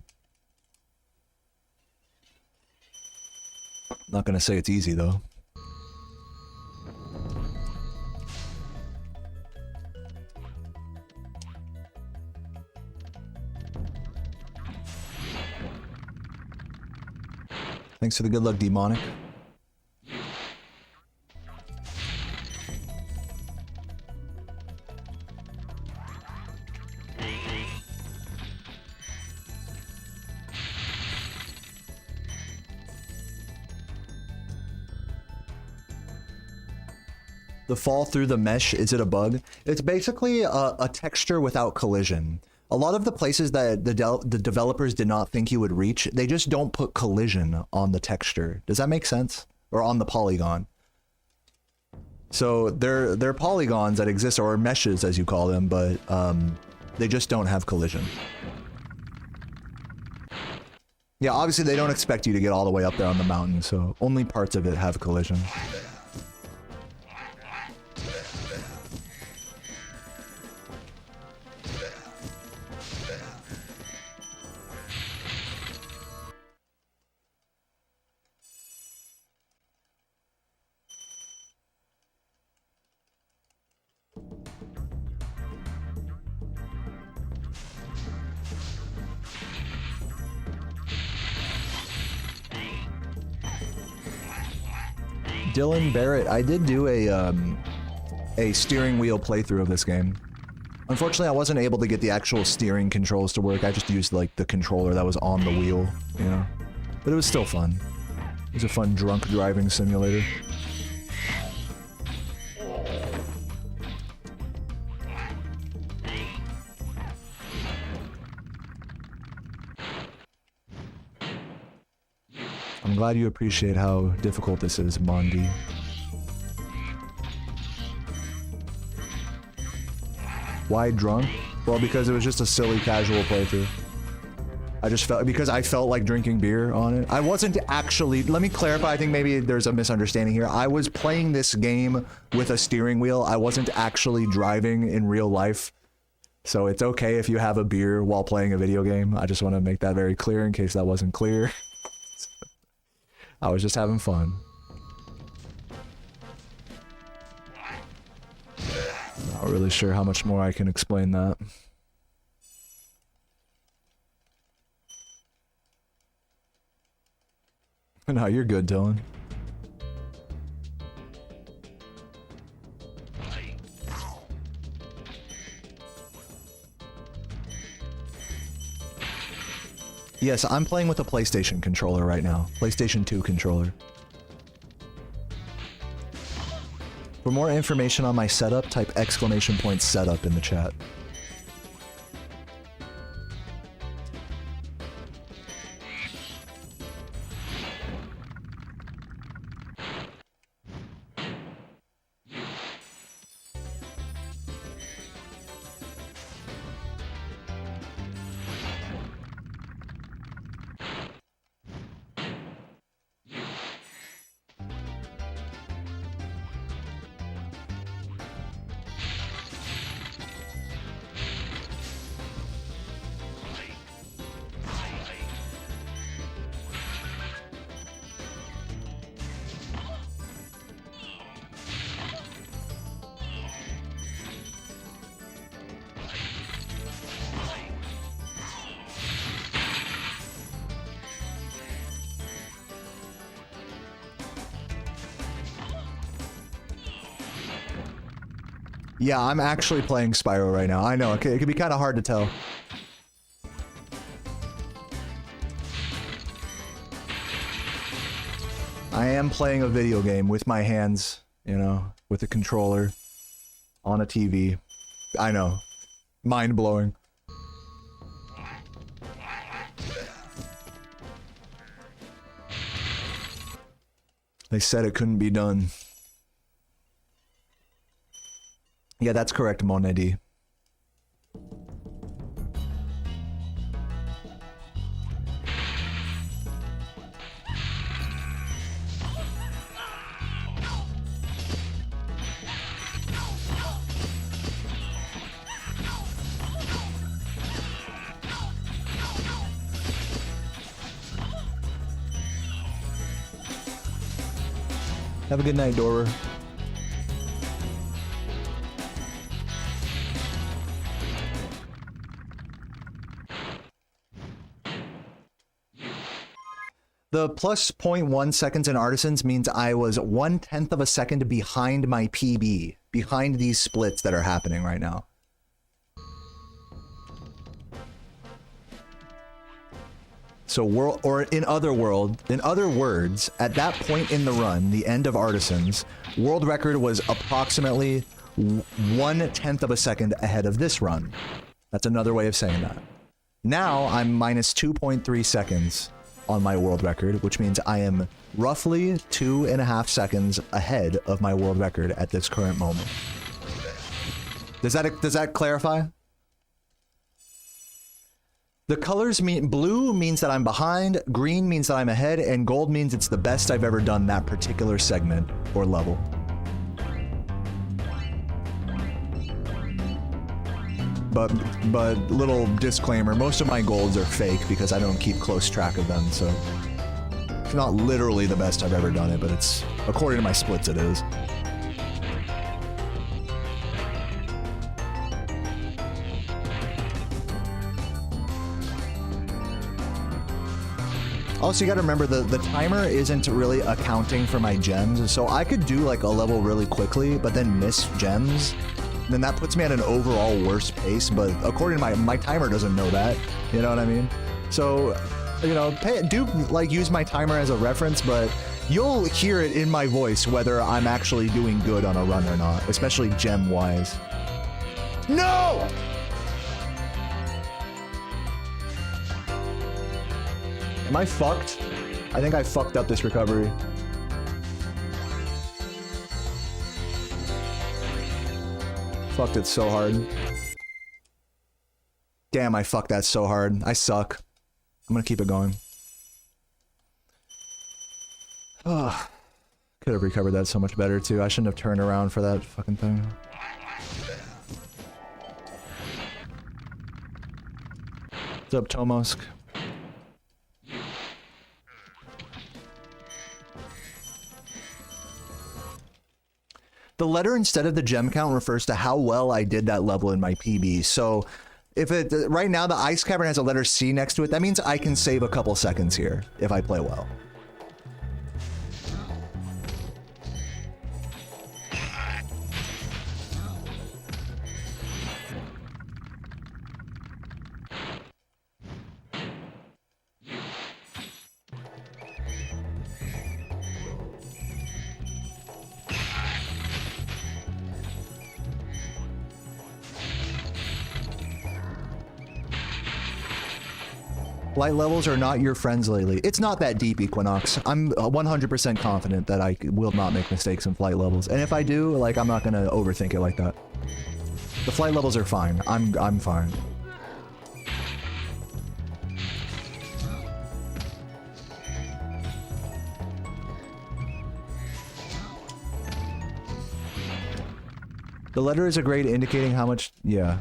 Not gonna say it's easy though. Thanks for the good luck, Demonic. The fall through the mesh, is it a bug? It's basically a texture without collision. A lot of the places that the developers did not think you would reach, they just don't put collision on the texture. Does that make sense? Or on the polygon. So they're polygons that exist, or meshes as you call them, but they just don't have collision. Yeah, obviously they don't expect you to get all the way up there on the mountain, so only parts of it have collision. Dylan Barrett, I did do a steering wheel playthrough of this game. Unfortunately, I wasn't able to get the actual steering controls to work. I just used like the controller that was on the wheel, you know? But it was still fun. It was a fun drunk driving simulator. I'm glad you appreciate how difficult this is, Mondi. Why drunk? Well, because it was just a silly casual playthrough. I just felt, because I felt like drinking beer on it. I wasn't actually, let me clarify, I think maybe there's a misunderstanding here. I was playing this game with a steering wheel. I wasn't actually driving in real life. So it's okay if you have a beer while playing a video game. I just want to make that very clear in case that wasn't clear. I was just having fun. Not really sure how much more I can explain that. No, you're good, Dylan. Yes, I'm playing with a PlayStation controller right now. PlayStation 2 controller. For more information on my setup, type !setup in the chat. Yeah, I'm actually playing Spyro right now. I know, it can be kind of hard to tell. I am playing a video game with my hands, you know, with a controller on a TV. I know. Mind-blowing. They said it couldn't be done. Yeah, that's correct, Monedi. Have a good night, Dorer. The plus 0.1 seconds in Artisans means I was 1/10 of a second behind my PB, behind these splits that are happening right now. So in other words, at that point in the run, the end of Artisans, world record was approximately 1/10 of a second ahead of this run. That's another way of saying that. Now I'm minus 2.3 seconds on my world record, which means I am roughly 2.5 seconds ahead of my world record at this current moment. Does that clarify? The colors mean blue means that I'm behind, green means that I'm ahead, and gold means it's the best I've ever done that particular segment or level. But little disclaimer, most of my golds are fake because I don't keep close track of them, so it's not literally the best I've ever done it, but it's, according to my splits, it is. Also, you gotta remember the timer isn't really accounting for my gems, so I could do like a level really quickly, but then miss gems. Then that puts me at an overall worse pace, but according to my timer doesn't know that. You know what I mean? So, you know, do like use my timer as a reference, but you'll hear it in my voice whether I'm actually doing good on a run or not, especially gem-wise. No! Am I fucked? I think I fucked up this recovery. Fucked it so hard. Damn, I fucked that so hard. I suck. I'm gonna keep it going. Ugh. Could have recovered that so much better too. I shouldn't have turned around for that fucking thing. What's up, Tomosk? The letter instead of the gem count refers to how well I did that level in my PB. So if it right now the ice cavern has a letter C next to it, that means I can save a couple seconds here if I play well. Light levels are not your friends lately. It's not that deep, Equinox. I'm 100% confident that I will not make mistakes in flight levels. And if I do, like, I'm not gonna overthink it like that. The flight levels are fine. I'm fine. The letter is a grade indicating how much... Yeah.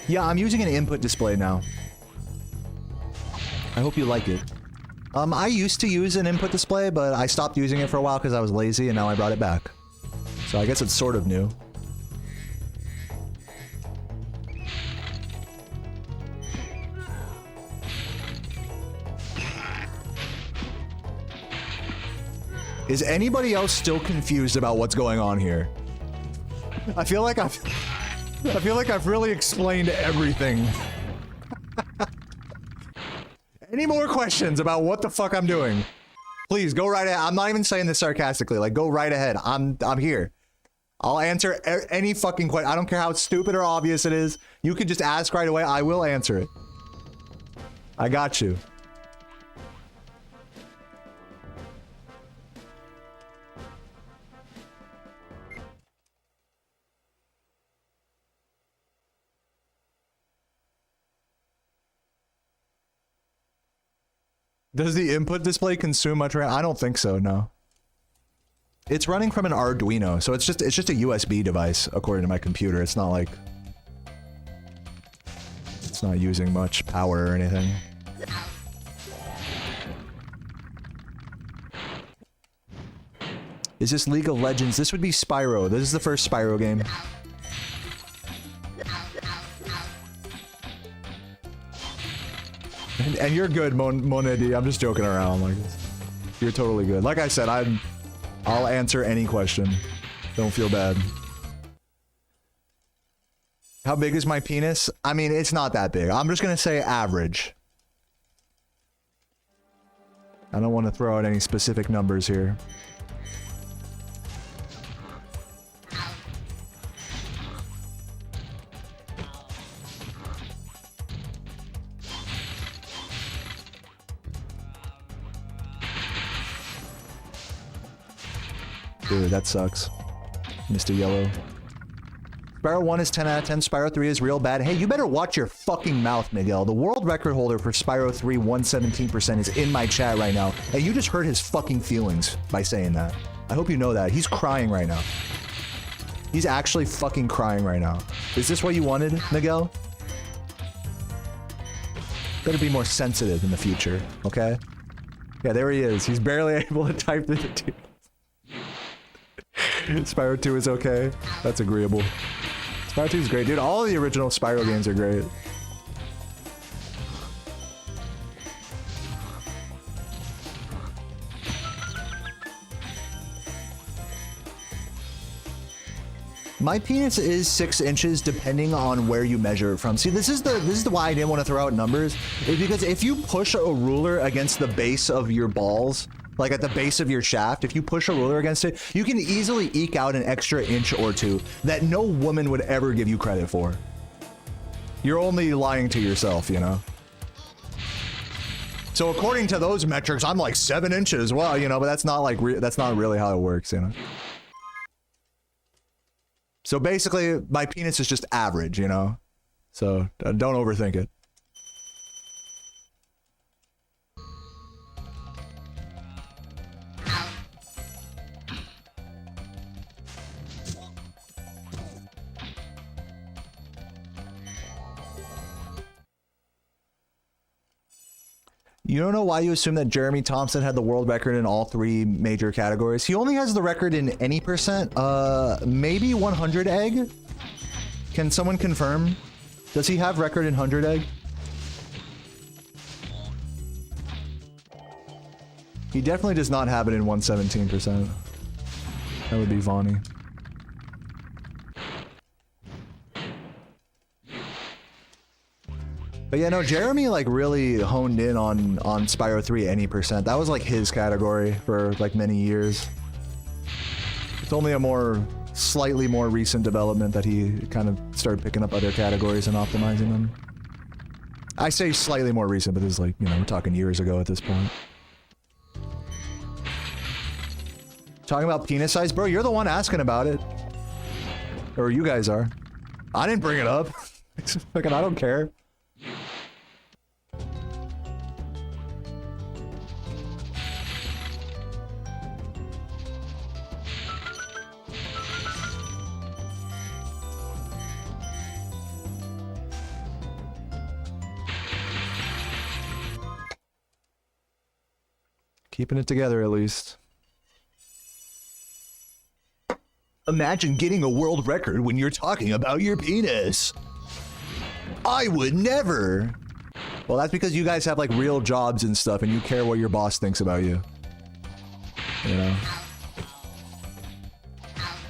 Yeah, I'm using an input display now. I hope you like it. I used to use an input display, but I stopped using it for a while because I was lazy, and now I brought it back. So I guess it's sort of new. Is anybody else still confused about what's going on here? I feel like I've really explained everything. Any more questions about what the fuck I'm doing? Please go right ahead. I'm not even saying this sarcastically. Like, go right ahead. I'm here. I'll answer any fucking question. I don't care how stupid or obvious it is. You can just ask right away. I will answer it. I got you. Does the input display consume much RAM? I don't think so, no. It's running from an Arduino, so it's just a USB device, according to my computer. It's not like... It's not using much power or anything. Is this League of Legends? This would be Spyro. This is the first Spyro game. And you're good, Monedi. I'm just joking around. Like, you're totally good. Like I said, I'll answer any question. Don't feel bad. How big is my penis? I mean, it's not that big. I'm just gonna say average. I don't want to throw out any specific numbers here. Dude, that sucks. Mr. Yellow. Spyro 1 is 10 out of 10. Spyro 3 is real bad. Hey, you better watch your fucking mouth, Miguel. The world record holder for Spyro 3, 117%, is in my chat right now. And you just hurt his fucking feelings by saying that. I hope you know that. He's crying right now. He's actually fucking crying right now. Is this what you wanted, Miguel? Better be more sensitive in the future, okay? Yeah, there he is. He's barely able to type the... Spyro 2 is okay. That's agreeable. Spyro 2 is great, dude. All the original Spyro games are great. My penis is 6 inches depending on where you measure it from. See, this is the why I didn't want to throw out numbers, is because if you push a ruler against the base of your balls, like at the base of your shaft, if you push a ruler against it, you can easily eke out an extra inch or two that no woman would ever give you credit for. You're only lying to yourself, you know? So according to those metrics, I'm like 7 inches. Well, you know, but that's not like that's not really how it works, you know? So basically, my penis is just average, you know? So don't overthink it. You don't know why you assume that Jeremy Thompson had the world record in all 3 major categories. He only has the record in any percent. Maybe 100 egg? Can someone confirm? Does he have record in 100 egg? He definitely does not have it in 117%. That would be Vonnie. But yeah, no, Jeremy like really honed in on Spyro 3 any percent. That was like his category for like many years. It's only a slightly more recent development that he kind of started picking up other categories and optimizing them. I say slightly more recent, but this is like, you know, we're talking years ago at this point. Talking about penis size, bro, you're the one asking about it. Or you guys are. I didn't bring it up. Fucking, I don't care. Keeping it together, at least. Imagine getting a world record when you're talking about your penis. I would never. Well, that's because you guys have like real jobs and stuff and you care what your boss thinks about you. You know?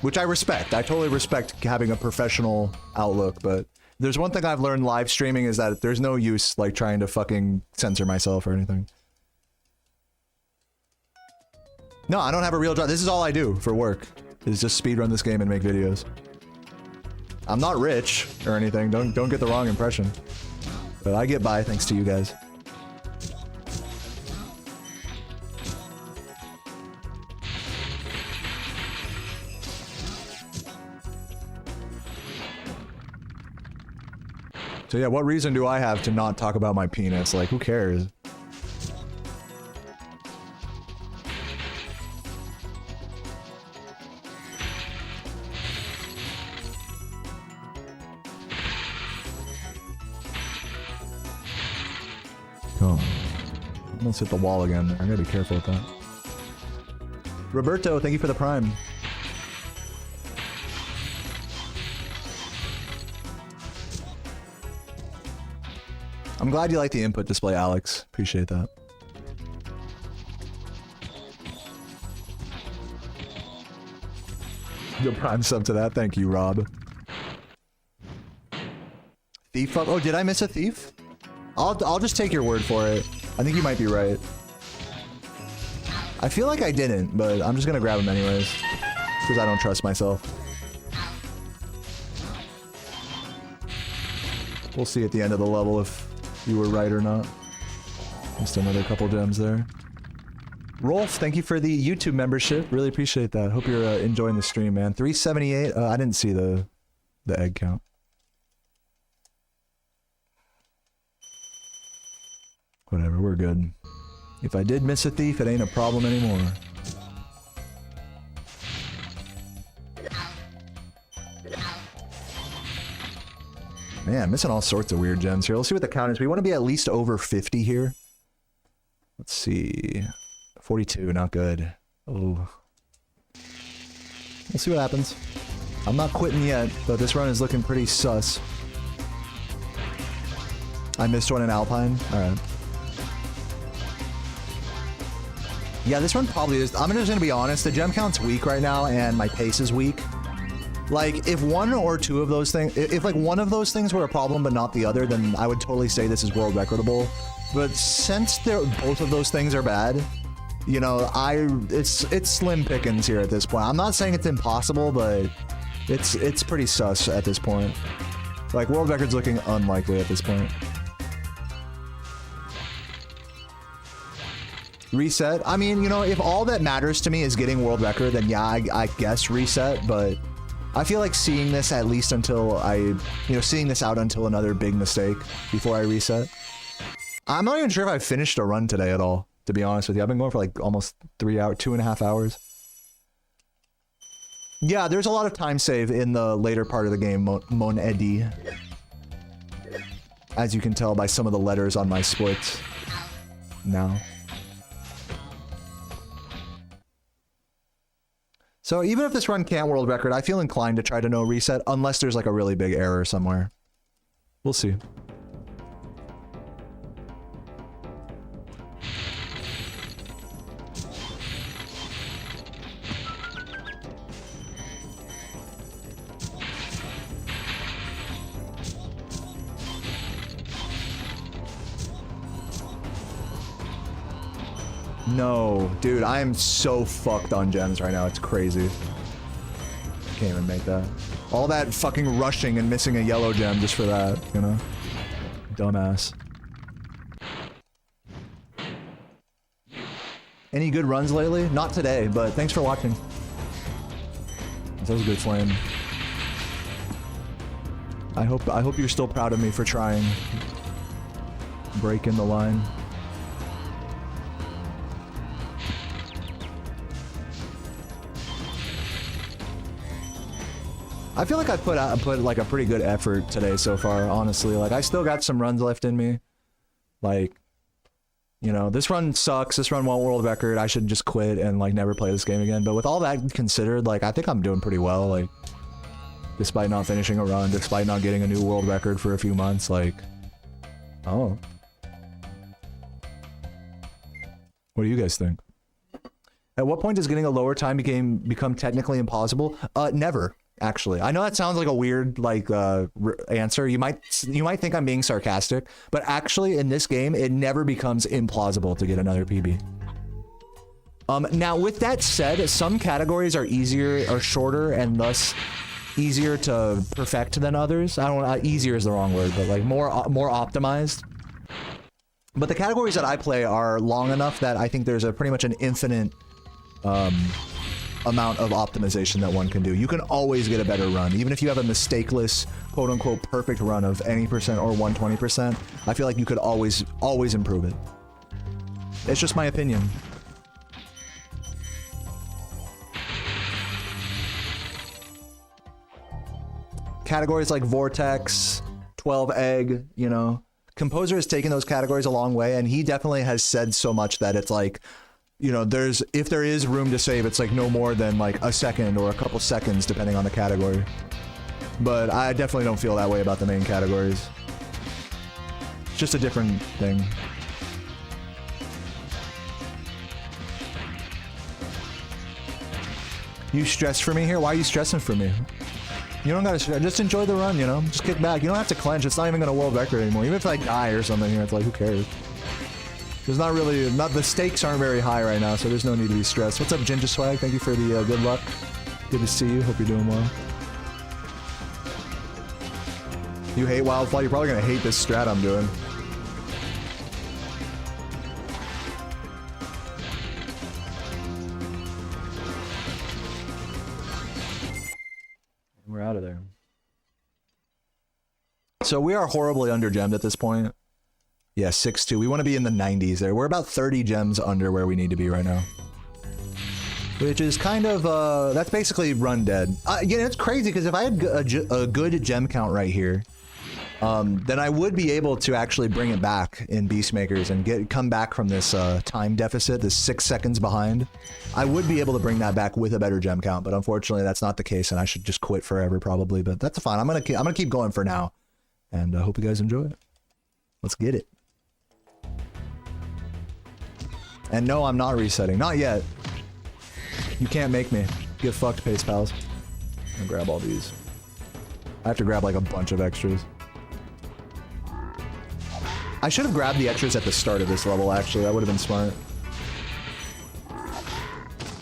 Which I respect. I totally respect having a professional outlook, but there's one thing I've learned live streaming is that there's no use like trying to fucking censor myself or anything. No, I don't have a real job. This is all I do for work, is just speedrun this game and make videos. I'm not rich or anything. Don't get the wrong impression. But I get by thanks to you guys. So yeah, what reason do I have to not talk about my penis? Like, who cares? Oh, almost hit the wall again. I gotta be careful with that. Roberto, thank you for the prime. I'm glad you like the input display, Alex. Appreciate that. Your prime sub to that. Thank you, Rob. Thief? Oh, did I miss a thief? I'll just take your word for it. I think you might be right. I feel like I didn't, but I'm just gonna grab him anyways. Because I don't trust myself. We'll see at the end of the level if you were right or not. Just another couple gems there. Rolf, thank you for the YouTube membership. Really appreciate that. Hope you're enjoying the stream, man. 378. I didn't see the egg count. Whatever, we're good. If I did miss a thief, it ain't a problem anymore. Man, missing all sorts of weird gems here. Let's see what the count is. We want to be at least over 50 here. Let's see. 42, not good. Oh. Let's see what happens. I'm not quitting yet, but this run is looking pretty sus. I missed one in Alpine. Alright. Yeah, this one probably is. I'm just gonna be honest, the gem count's weak right now, and my pace is weak. Like, if one or two of those things, if like one of those things were a problem but not the other, then I would totally say this is world recordable. But since both of those things are bad, you know, it's slim pickings here at this point. I'm not saying it's impossible, but it's pretty sus at this point. Like, world record's looking unlikely at this point. Reset? I mean, you know, if all that matters to me is getting world record, then yeah, I guess reset, but I feel like seeing this at least until seeing this out until another big mistake before I reset. I'm not even sure if I finished a run today at all, to be honest with you. I've been going for like almost 3 hours, 2.5 hours. Yeah, there's a lot of time save in the later part of the game, Mon Eddy. As you can tell by some of the letters on my splits now. So even if this run can't world record, I feel inclined to try to no reset, unless there's like a really big error somewhere. We'll see. No, dude, I am so fucked on gems right now. It's crazy. Can't even make that. All that fucking rushing and missing a yellow gem just for that, you know? Dumbass. Any good runs lately? Not today, but thanks for watching. That was a good flame. I hope you're still proud of me for trying. Break in the line. I feel like I put like a pretty good effort today so far, honestly. Like, I still got some runs left in me. Like, you know, this run sucks. This run won't world record. I should just quit and like never play this game again. But with all that considered, like, I think I'm doing pretty well. Like, despite not finishing a run, despite not getting a new world record for a few months, like, oh. What do you guys think? At what point does getting a lower time game become technically impossible? Never. Actually, I know that sounds like a weird answer. You might think I'm being sarcastic, but actually in this game, it never becomes implausible to get another PB. Now with that said, some categories are easier or shorter and thus easier to perfect than others. I don't know, easier is the wrong word, but like more optimized. But the categories that I play are long enough that I think there's pretty much an infinite amount of optimization that one can do. You can always get a better run. Even if you have a mistakeless, quote-unquote, perfect run of any percent or 120%, I feel like you could always improve it. It's just my opinion. Categories like Vortex, 12 Egg, you know. Composer has taken those categories a long way, and he definitely has said so much that it's like, you know, if there is room to save, it's like no more than like a second or a couple seconds depending on the category. But I definitely don't feel that way about the main categories. It's just a different thing. You stress for me here? Why are you stressing for me? You don't gotta stress. Just enjoy the run, you know? Just kick back. You don't have to clench. It's not even gonna world record anymore. Even if I die or something here, it's like, who cares? There's not really, the stakes aren't very high right now, so there's no need to be stressed. What's up, Ginger Swag? Thank you for the good luck. Good to see you. Hope you're doing well. You hate Wildfly? You're probably gonna hate this strat I'm doing. We're out of there. So we are horribly under-gemmed at this point. Yeah, 6-2. We want to be in the 90s there. We're about 30 gems under where we need to be right now. Which is kind of, that's basically run dead. Yeah, it's crazy, because if I had a good gem count right here, then I would be able to actually bring it back in Beastmakers and come back from this time deficit, this 6 seconds behind. I would be able to bring that back with a better gem count, but unfortunately that's not the case, and I should just quit forever probably. But that's fine. I'm gonna keep going for now, and I hope you guys enjoy it. Let's get it. And no, I'm not resetting. Not yet. You can't make me. Get fucked, Pace Pals. I'm gonna grab all these. I have to grab like a bunch of extras. I should have grabbed the extras at the start of this level, actually. That would have been smart.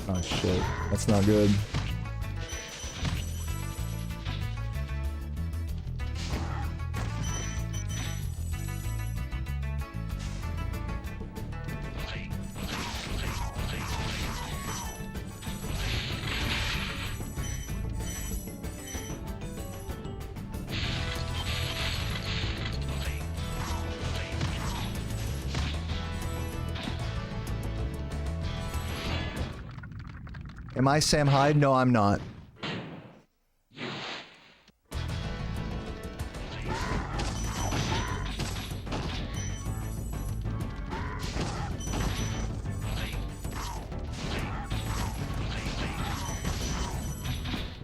Oh shit. That's not good. Am I Sam Hyde? No, I'm not.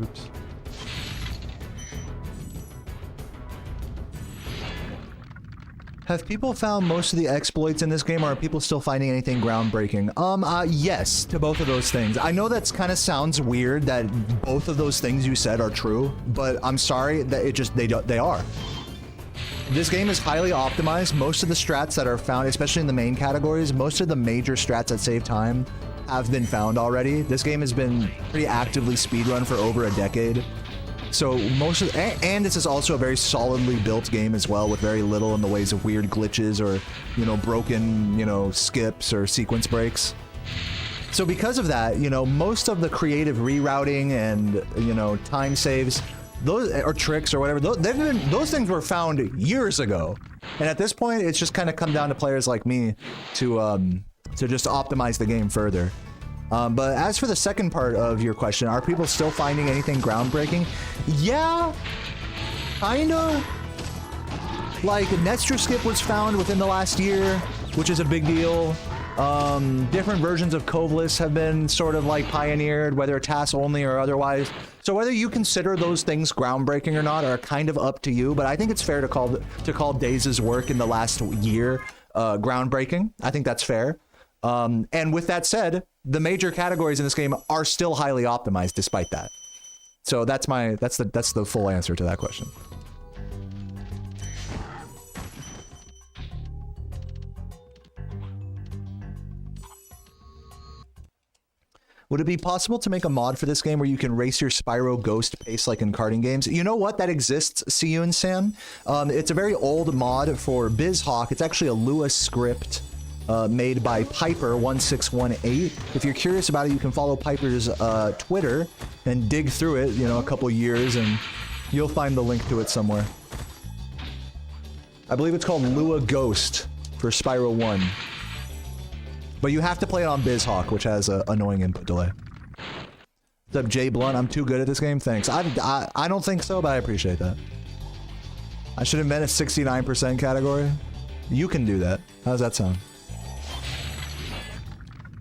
Oops. Have people found most of the exploits in this game, or are people still finding anything groundbreaking? Yes, to both of those things. I know that's kind of sounds weird that both of those things you said are true, but I'm sorry that they are. This game is highly optimized. Most of the strats that are found, especially in the main categories, most of the major strats that save time have been found already. This game has been pretty actively speedrun for over a decade. So most of, and this is also a very solidly built game as well, with very little in the ways of weird glitches or, you know, broken, you know, skips or sequence breaks. So because of that, you know, most of the creative rerouting and, you know, time saves, those or tricks or whatever, those things were found years ago. And at this point, it's just kind of come down to players like me to just optimize the game further. But as for the second part of your question, are people still finding anything groundbreaking? Yeah, kinda. Like, Nestor Skip was found within the last year, which is a big deal. Different versions of Coveless have been sort of like pioneered, whether task only or otherwise. So whether you consider those things groundbreaking or not are kind of up to you, but I think it's fair to call Daze's work in the last year groundbreaking. I think that's fair. And with that said, the major categories in this game are still highly optimized despite that. So that's the full answer to that question. Would it be possible to make a mod for this game where you can race your Spyro Ghost pace like in karting games? You know what? That exists, Siyun and Sam. It's a very old mod for BizHawk. It's actually a Lua script made by Piper1618. If you're curious about it, you can follow Piper's Twitter and dig through it, you know, a couple years, and you'll find the link to it somewhere. I believe it's called Lua Ghost for Spyro 1. But you have to play it on BizHawk, which has an annoying input delay. What's up, Jay Blunt? I'm too good at this game? Thanks. I don't think so, but I appreciate that. I should have meant a 69% category. You can do that. How does that sound?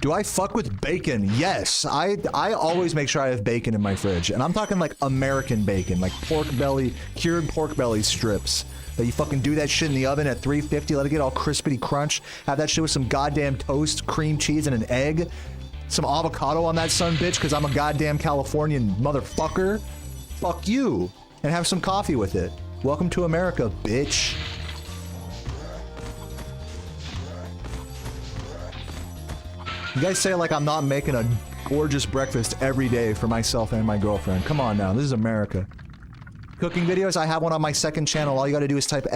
Do I fuck with bacon? Yes. I always make sure I have bacon in my fridge. And I'm talking like American bacon, like pork belly, cured pork belly strips. That you fucking do that shit in the oven at 350, let it get all crispity crunch, have that shit with some goddamn toast, cream cheese, and an egg. Some avocado on that son bitch, because I'm a goddamn Californian motherfucker. Fuck you. And have some coffee with it. Welcome to America, bitch. You guys say like I'm not making a gorgeous breakfast every day for myself and my girlfriend. Come on now, this is America. Cooking videos, I have one on my second channel. All you gotta do is type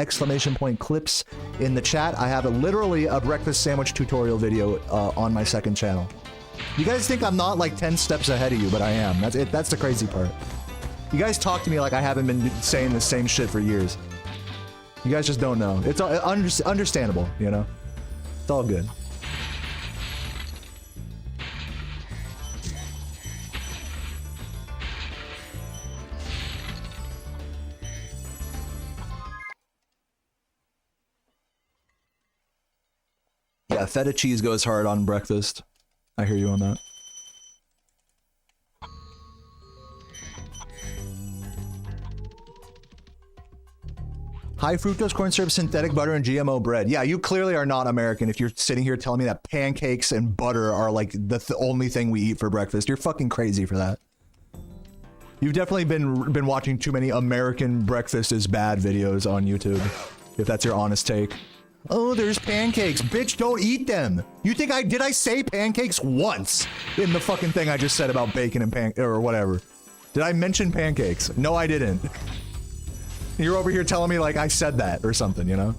!clips in the chat. I have literally a breakfast sandwich tutorial video on my second channel. You guys think I'm not like 10 steps ahead of you, but I am. That's it. That's the crazy part. You guys talk to me like I haven't been saying the same shit for years. You guys just don't know. It's understandable, you know? It's all good. Yeah, feta cheese goes hard on breakfast. I hear you on that. High fructose corn syrup, synthetic butter, and GMO bread. Yeah, you clearly are not American if you're sitting here telling me that pancakes and butter are like the only thing we eat for breakfast. You're fucking crazy for that. You've definitely been watching too many American breakfast is bad videos on YouTube, if that's your honest take. Oh, there's pancakes. Bitch, don't eat them. You think did I say pancakes once in the fucking thing I just said about bacon and or whatever? Did I mention pancakes? No, I didn't. You're over here telling me like I said that or something, you know?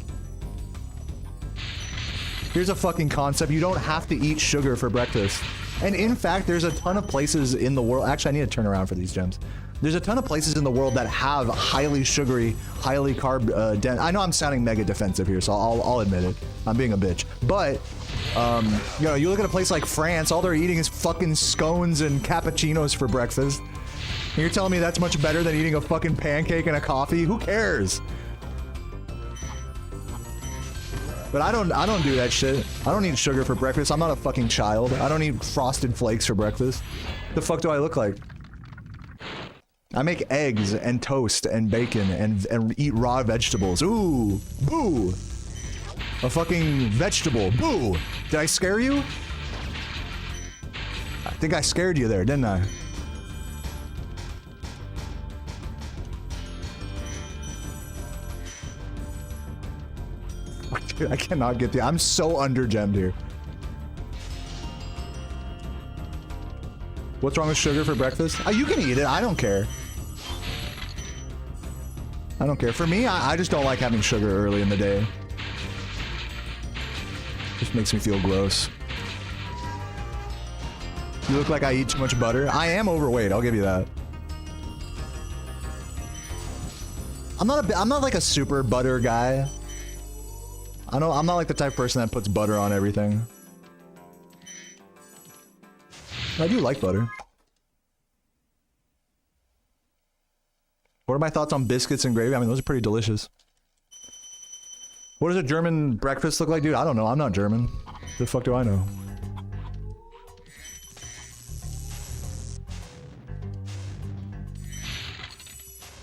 Here's a fucking concept. You don't have to eat sugar for breakfast. And in fact, there's a ton of places in the world. Actually, I need to turn around for these gems. There's a ton of places in the world that have highly sugary, highly carb dense. I know I'm sounding mega defensive here, so I'll admit it. I'm being a bitch. But, you know, you look at a place like France, all they're eating is fucking scones and cappuccinos for breakfast. And you're telling me that's much better than eating a fucking pancake and a coffee? Who cares? But I don't do that shit. I don't eat sugar for breakfast. I'm not a fucking child. I don't eat Frosted Flakes for breakfast. The fuck do I look like? I make eggs and toast and bacon and eat raw vegetables. Ooh, boo. A fucking vegetable, boo. Did I scare you? I think I scared you there, didn't I? Dude, I cannot get the. I'm so under-gemmed here. What's wrong with sugar for breakfast? Oh, you can eat it. I don't care. I don't care. For me, I just don't like having sugar early in the day. Just makes me feel gross. You look like I eat too much butter. I am overweight. I'll give you that. I'm not like a super butter guy. I'm not like the type of person that puts butter on everything. I do like butter. What are my thoughts on biscuits and gravy? I mean, those are pretty delicious. What does a German breakfast look like, dude? I don't know. I'm not German. The fuck do I know?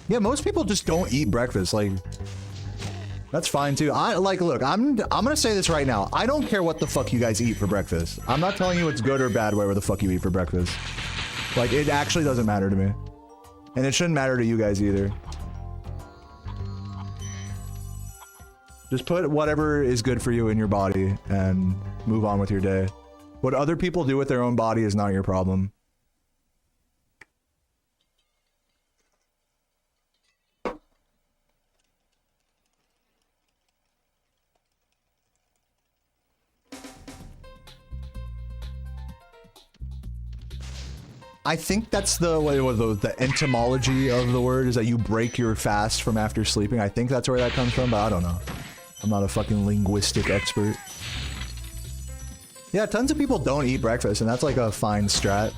Yeah, most people just don't eat breakfast. Like, that's fine too. Look, I'm gonna say this right now. I don't care what the fuck you guys eat for breakfast. I'm not telling you it's good or bad whatever the fuck you eat for breakfast. Like, it actually doesn't matter to me. And it shouldn't matter to you guys either. Just put whatever is good for you in your body and move on with your day. What other people do with their own body is not your problem. I think that's the etymology of the word, is that you break your fast from after sleeping. I think that's where that comes from, but I don't know. I'm not a fucking linguistic expert. Yeah, tons of people don't eat breakfast, and that's like a fine strat.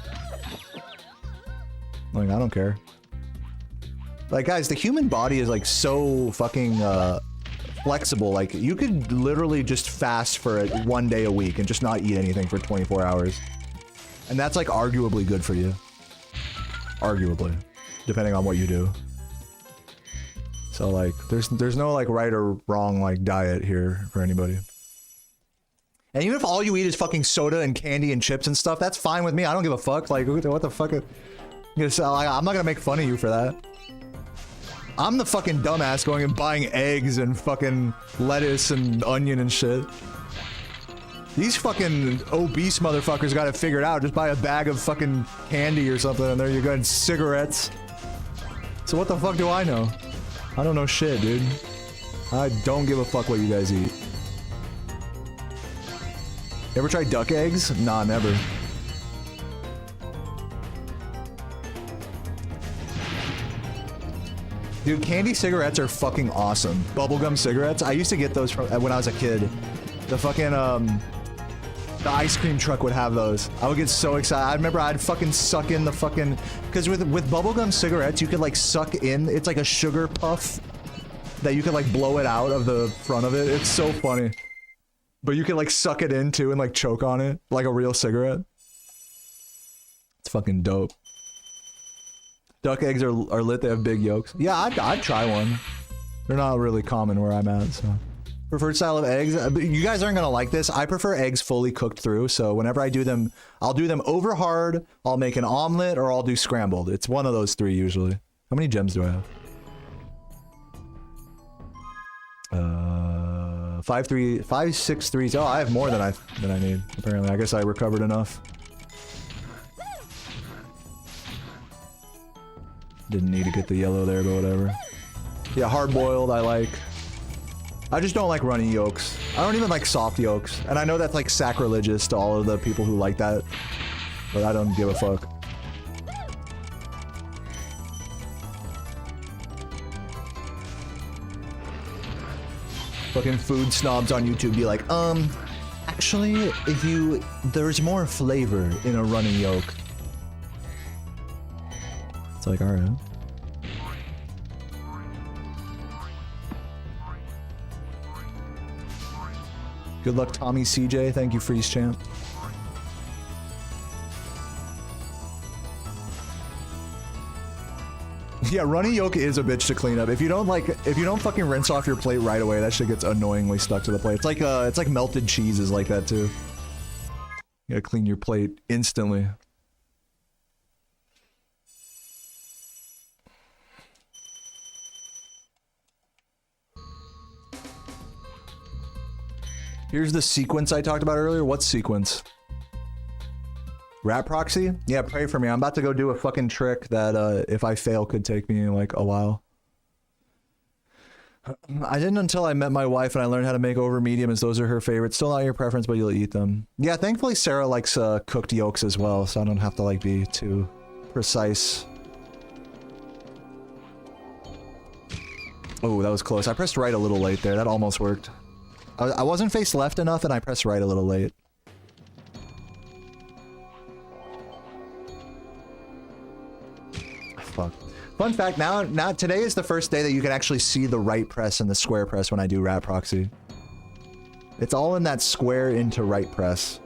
Like, I don't care. Like, guys, the human body is like so fucking flexible. Like, you could literally just fast for 1 day a week and just not eat anything for 24 hours. And that's like arguably good for you. Arguably. Depending on what you do. So like, there's no like right or wrong like diet here for anybody. And even if all you eat is fucking soda and candy and chips and stuff, that's fine with me. I don't give a fuck. Like, what the fuck? I'm not gonna make fun of you for that. I'm the fucking dumbass going and buying eggs and fucking lettuce and onion and shit. These fucking obese motherfuckers got it figured out. Just buy a bag of fucking candy or something and there you go, and cigarettes. So what the fuck do I know? I don't know shit, dude. I don't give a fuck what you guys eat. Ever tried duck eggs? Nah, never. Dude, candy cigarettes are fucking awesome. Bubblegum cigarettes. I used to get those from when I was a kid. The fucking, the ice cream truck would have those. I would get so excited. I remember I'd fucking suck in the fucking... Because with bubblegum cigarettes, you could like suck in... It's like a sugar puff that you could like blow it out of the front of it. It's so funny. But you can like suck it in too and like choke on it like a real cigarette. It's fucking dope. Duck eggs are lit. They have big yolks. Yeah, I'd try one. They're not really common where I'm at, so. Preferred style of eggs. You guys aren't gonna like this. I prefer eggs fully cooked through, so whenever I do them, I'll do them over hard, I'll make an omelet, or I'll do scrambled. It's one of those three usually. How many gems do I have? 5, 3, 5, 6, 3s. Oh, I have more than I need, apparently. I guess I recovered enough. Didn't need to get the yellow there, but whatever. Yeah, hard-boiled I like. I just don't like runny yolks. I don't even like soft yolks. And I know that's like sacrilegious to all of the people who like that. But I don't give a fuck. Fucking food snobs on YouTube be like, actually, there's more flavor in a runny yolk. It's like, alright. Good luck, Tommy CJ. Thank you, Freeze Champ. Yeah, runny yolk is a bitch to clean up. If you don't fucking rinse off your plate right away, that shit gets annoyingly stuck to the plate. It's like melted cheese is like that too. You gotta clean your plate instantly. Here's the sequence I talked about earlier. What sequence? Rat proxy? Yeah, pray for me. I'm about to go do a fucking trick that if I fail could take me like a while. I didn't until I met my wife and I learned how to make over medium as those are her favorites. Still not your preference, but you'll eat them. Yeah, thankfully Sarah likes cooked yolks as well, so I don't have to like be too precise. Oh, that was close. I pressed right a little late there. That almost worked. I wasn't face left enough and I pressed right a little late. Fuck. Fun fact, now today is the first day that you can actually see the right press and the square press when I do rat proxy. It's all in that square into right press.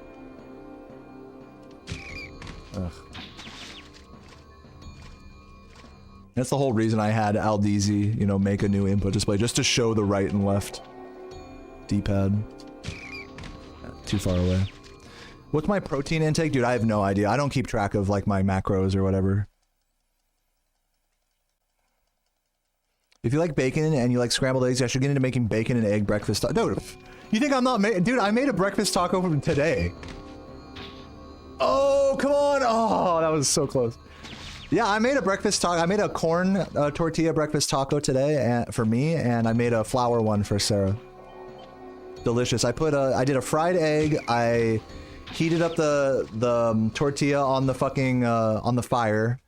Ugh. That's the whole reason I had Aldeezy, you know, make a new input display, just to show the right and left. D-pad. Too far away. What's my protein intake? Dude, I have no idea. I don't keep track of like my macros or whatever. If you like bacon and you like scrambled eggs, I should get into making bacon and egg breakfast. Dude, you think I'm not dude, I made a breakfast taco from today. Oh, come on. Oh, that was so close. Yeah, I made a breakfast taco. I made a corn tortilla breakfast taco today for me, and I made a flour one for Sarah. Delicious. I did a fried egg. I heated up the tortilla on the fucking on the fire.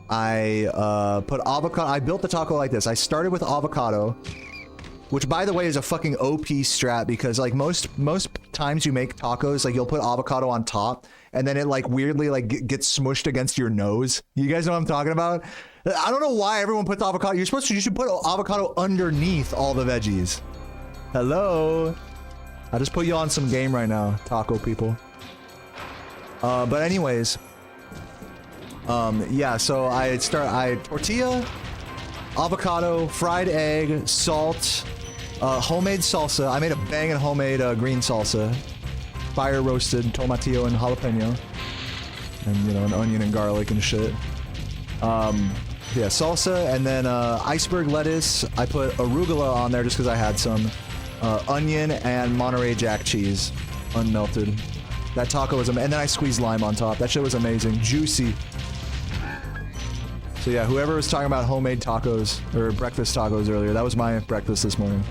I put avocado. I built the taco like this. I started with avocado, which by the way is a fucking OP strat because like most times you make tacos, like you'll put avocado on top and then it like weirdly like gets smushed against your nose. You guys know what I'm talking about? I don't know why everyone puts avocado. You should put avocado underneath all the veggies. Hello. I just put you on some game right now, taco people. But anyways, yeah, so I tortilla, avocado, fried egg, salt, homemade salsa. I made a banging homemade green salsa, fire roasted tomatillo and jalapeno, and you know, an onion and garlic and shit. Yeah, salsa, and then iceberg lettuce. I put arugula on there just because I had some. Onion and Monterey Jack cheese, unmelted. That taco was and then I squeezed lime on top. That shit was amazing, juicy. So yeah, whoever was talking about homemade tacos or breakfast tacos earlier, that was my breakfast this morning.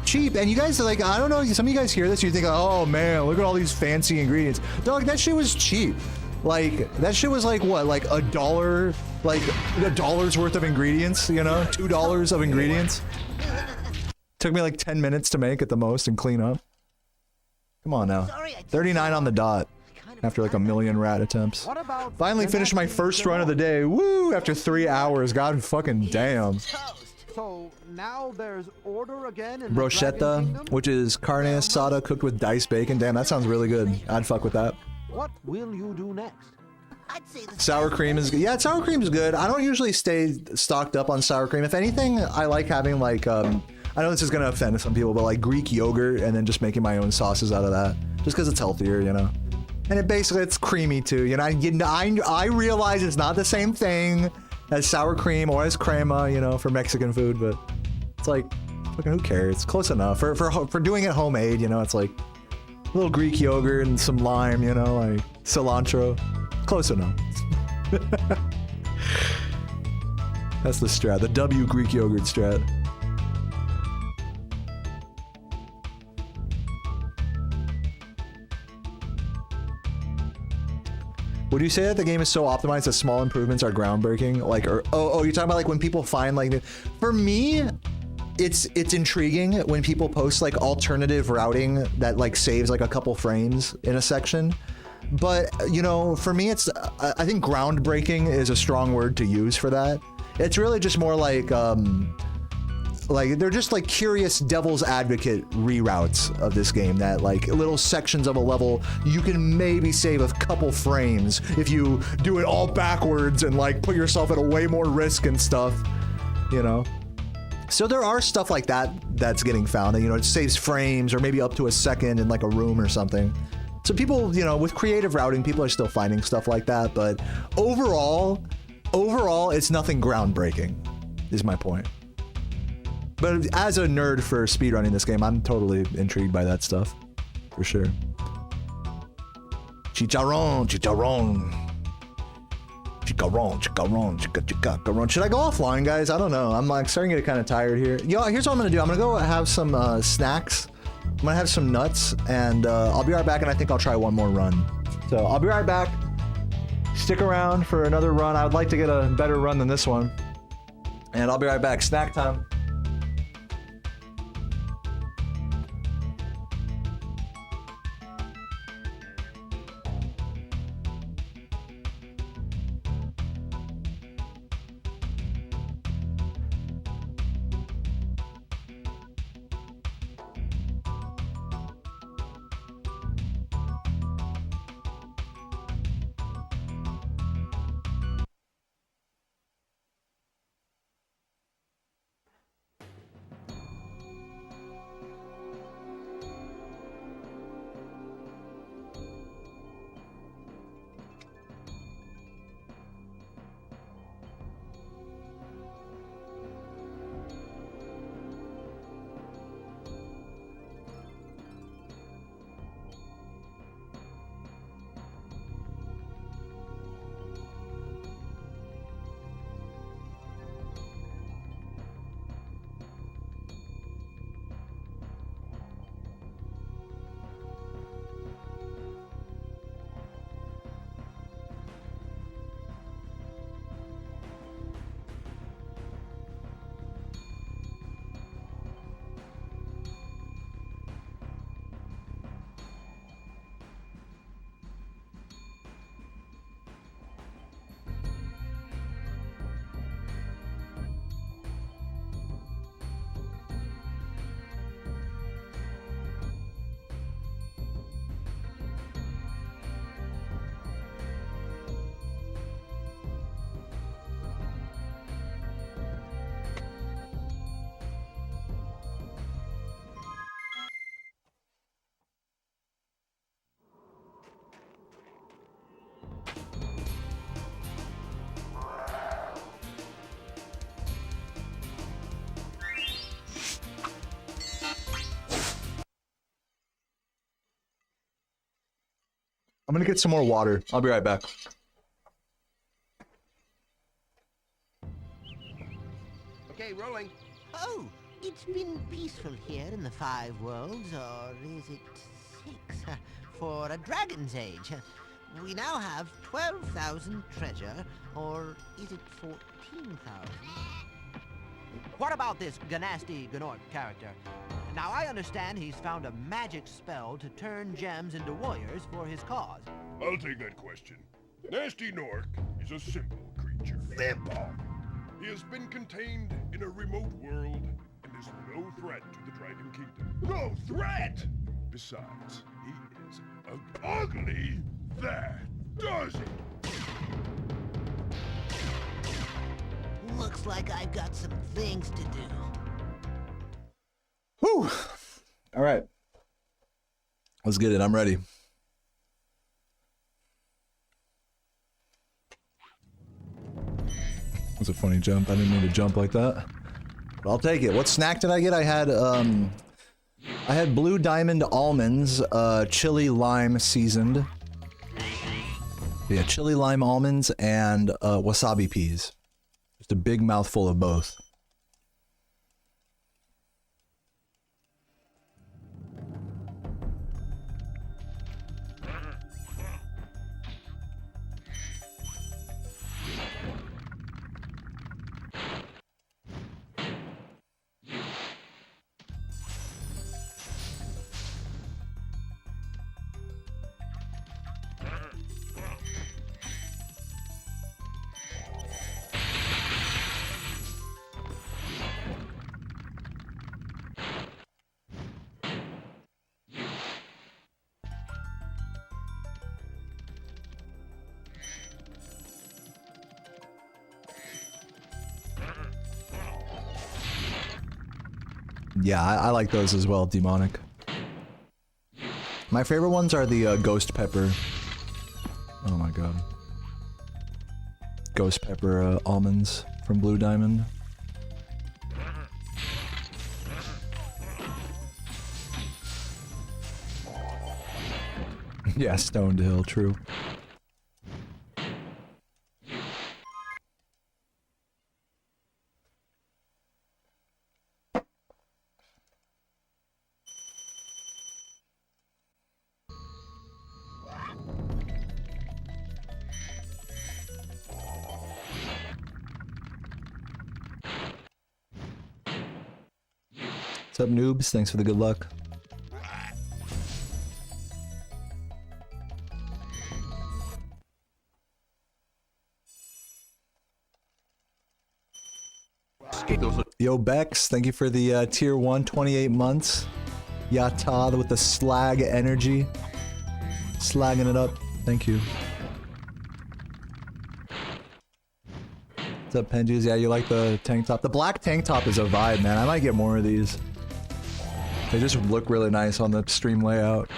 Cheap, and you guys are like, I don't know, some of you guys hear this, you think, oh man, look at all these fancy ingredients. Dog, that shit was cheap. Like, that shit was like what, like $1, like $1's worth of ingredients, you know, $2 of ingredients. Took me like 10 minutes to make at the most and clean up. Come on now. 39 on the dot after like a million rat attempts. Finally finished my first run of the day. Woo! After 3 hours. God fucking damn. So now there's order again in the Dragon Brochetta, Kingdom? which is carne asada cooked with diced bacon. Damn, that sounds really good. I'd fuck with that. What will you do next? I'd say the Sour cream is good. Yeah, sour cream is good. I don't usually stay stocked up on sour cream. If anything, I like having like, I know this is going to offend some people, but like Greek yogurt and then just making my own sauces out of that. Just because it's healthier, you know? And it basically, it's creamy too. You know, I realize it's not the same thing as sour cream or as crema, you know, for Mexican food, but it's like, fucking who cares? It's close enough. For doing it homemade, you know, it's like a little Greek yogurt and some lime, you know, like cilantro. Close enough. That's the strat, the W Greek yogurt strat. Would you say that the game is so optimized that small improvements are groundbreaking? Like, or oh, you're talking about like when people find like, for me, it's intriguing when people post like alternative routing that like saves like a couple frames in a section. But, you know, for me, it's, I think groundbreaking is a strong word to use for that. It's really just more like they're just like curious devil's advocate reroutes of this game that like little sections of a level, you can maybe save a couple frames if you do it all backwards and like put yourself at a way more risk and stuff, you know? So there are stuff like that that's getting found, and, you know, it saves frames or maybe up to a second in like a room or something. So people, you know, with creative routing, people are still finding stuff like that, but overall, it's nothing groundbreaking, is my point. But as a nerd for speedrunning this game, I'm totally intrigued by that stuff, for sure. Chicharron. Should I go offline, guys? I don't know. I'm like starting to get kind of tired here. Yo, here's what I'm gonna do. I'm gonna go have some snacks. I'm gonna have some nuts, and I'll be right back, and I think I'll try one more run. So I'll be right back. Stick around for another run. I would like to get a better run than this one. And I'll be right back. Snack time. I'm gonna get some more water. I'll be right back. Okay, rolling. Oh, it's been peaceful here in the Five Worlds, or is it 6? For a Dragon's Age. We now have 12,000 treasure, or is it 14,000? What about this Ganasty Gnorc character? Now, I understand he's found a magic spell to turn gems into warriors for his cause. I'll take that question. Nasty Nork is a simple creature. Simple? He has been contained in a remote world and is no threat to the Dragon Kingdom. No threat! Besides, he is ugly. That does it! Looks like I've got some things to do. Whew. All right. Let's get it. I'm ready. That was a funny jump. I didn't mean to jump like that. But I'll take it. What snack did I get? I had blue diamond almonds, chili lime seasoned. Yeah, chili lime almonds and wasabi peas. Just a big mouthful of both. Yeah, I like those as well, demonic. My favorite ones are the ghost pepper. Oh my god. Ghost pepper almonds from Blue Diamond. Yeah, Stoned Hill, true. What's up, noobs? Thanks for the good luck. Yo, Bex, thank you for the tier 1, 28 months. Yata with the slag energy. Slagging it up. Thank you. What's up, Penjies? Yeah, you like the tank top? The black tank top is a vibe, man. I might get more of these. They just look really nice on the stream layout.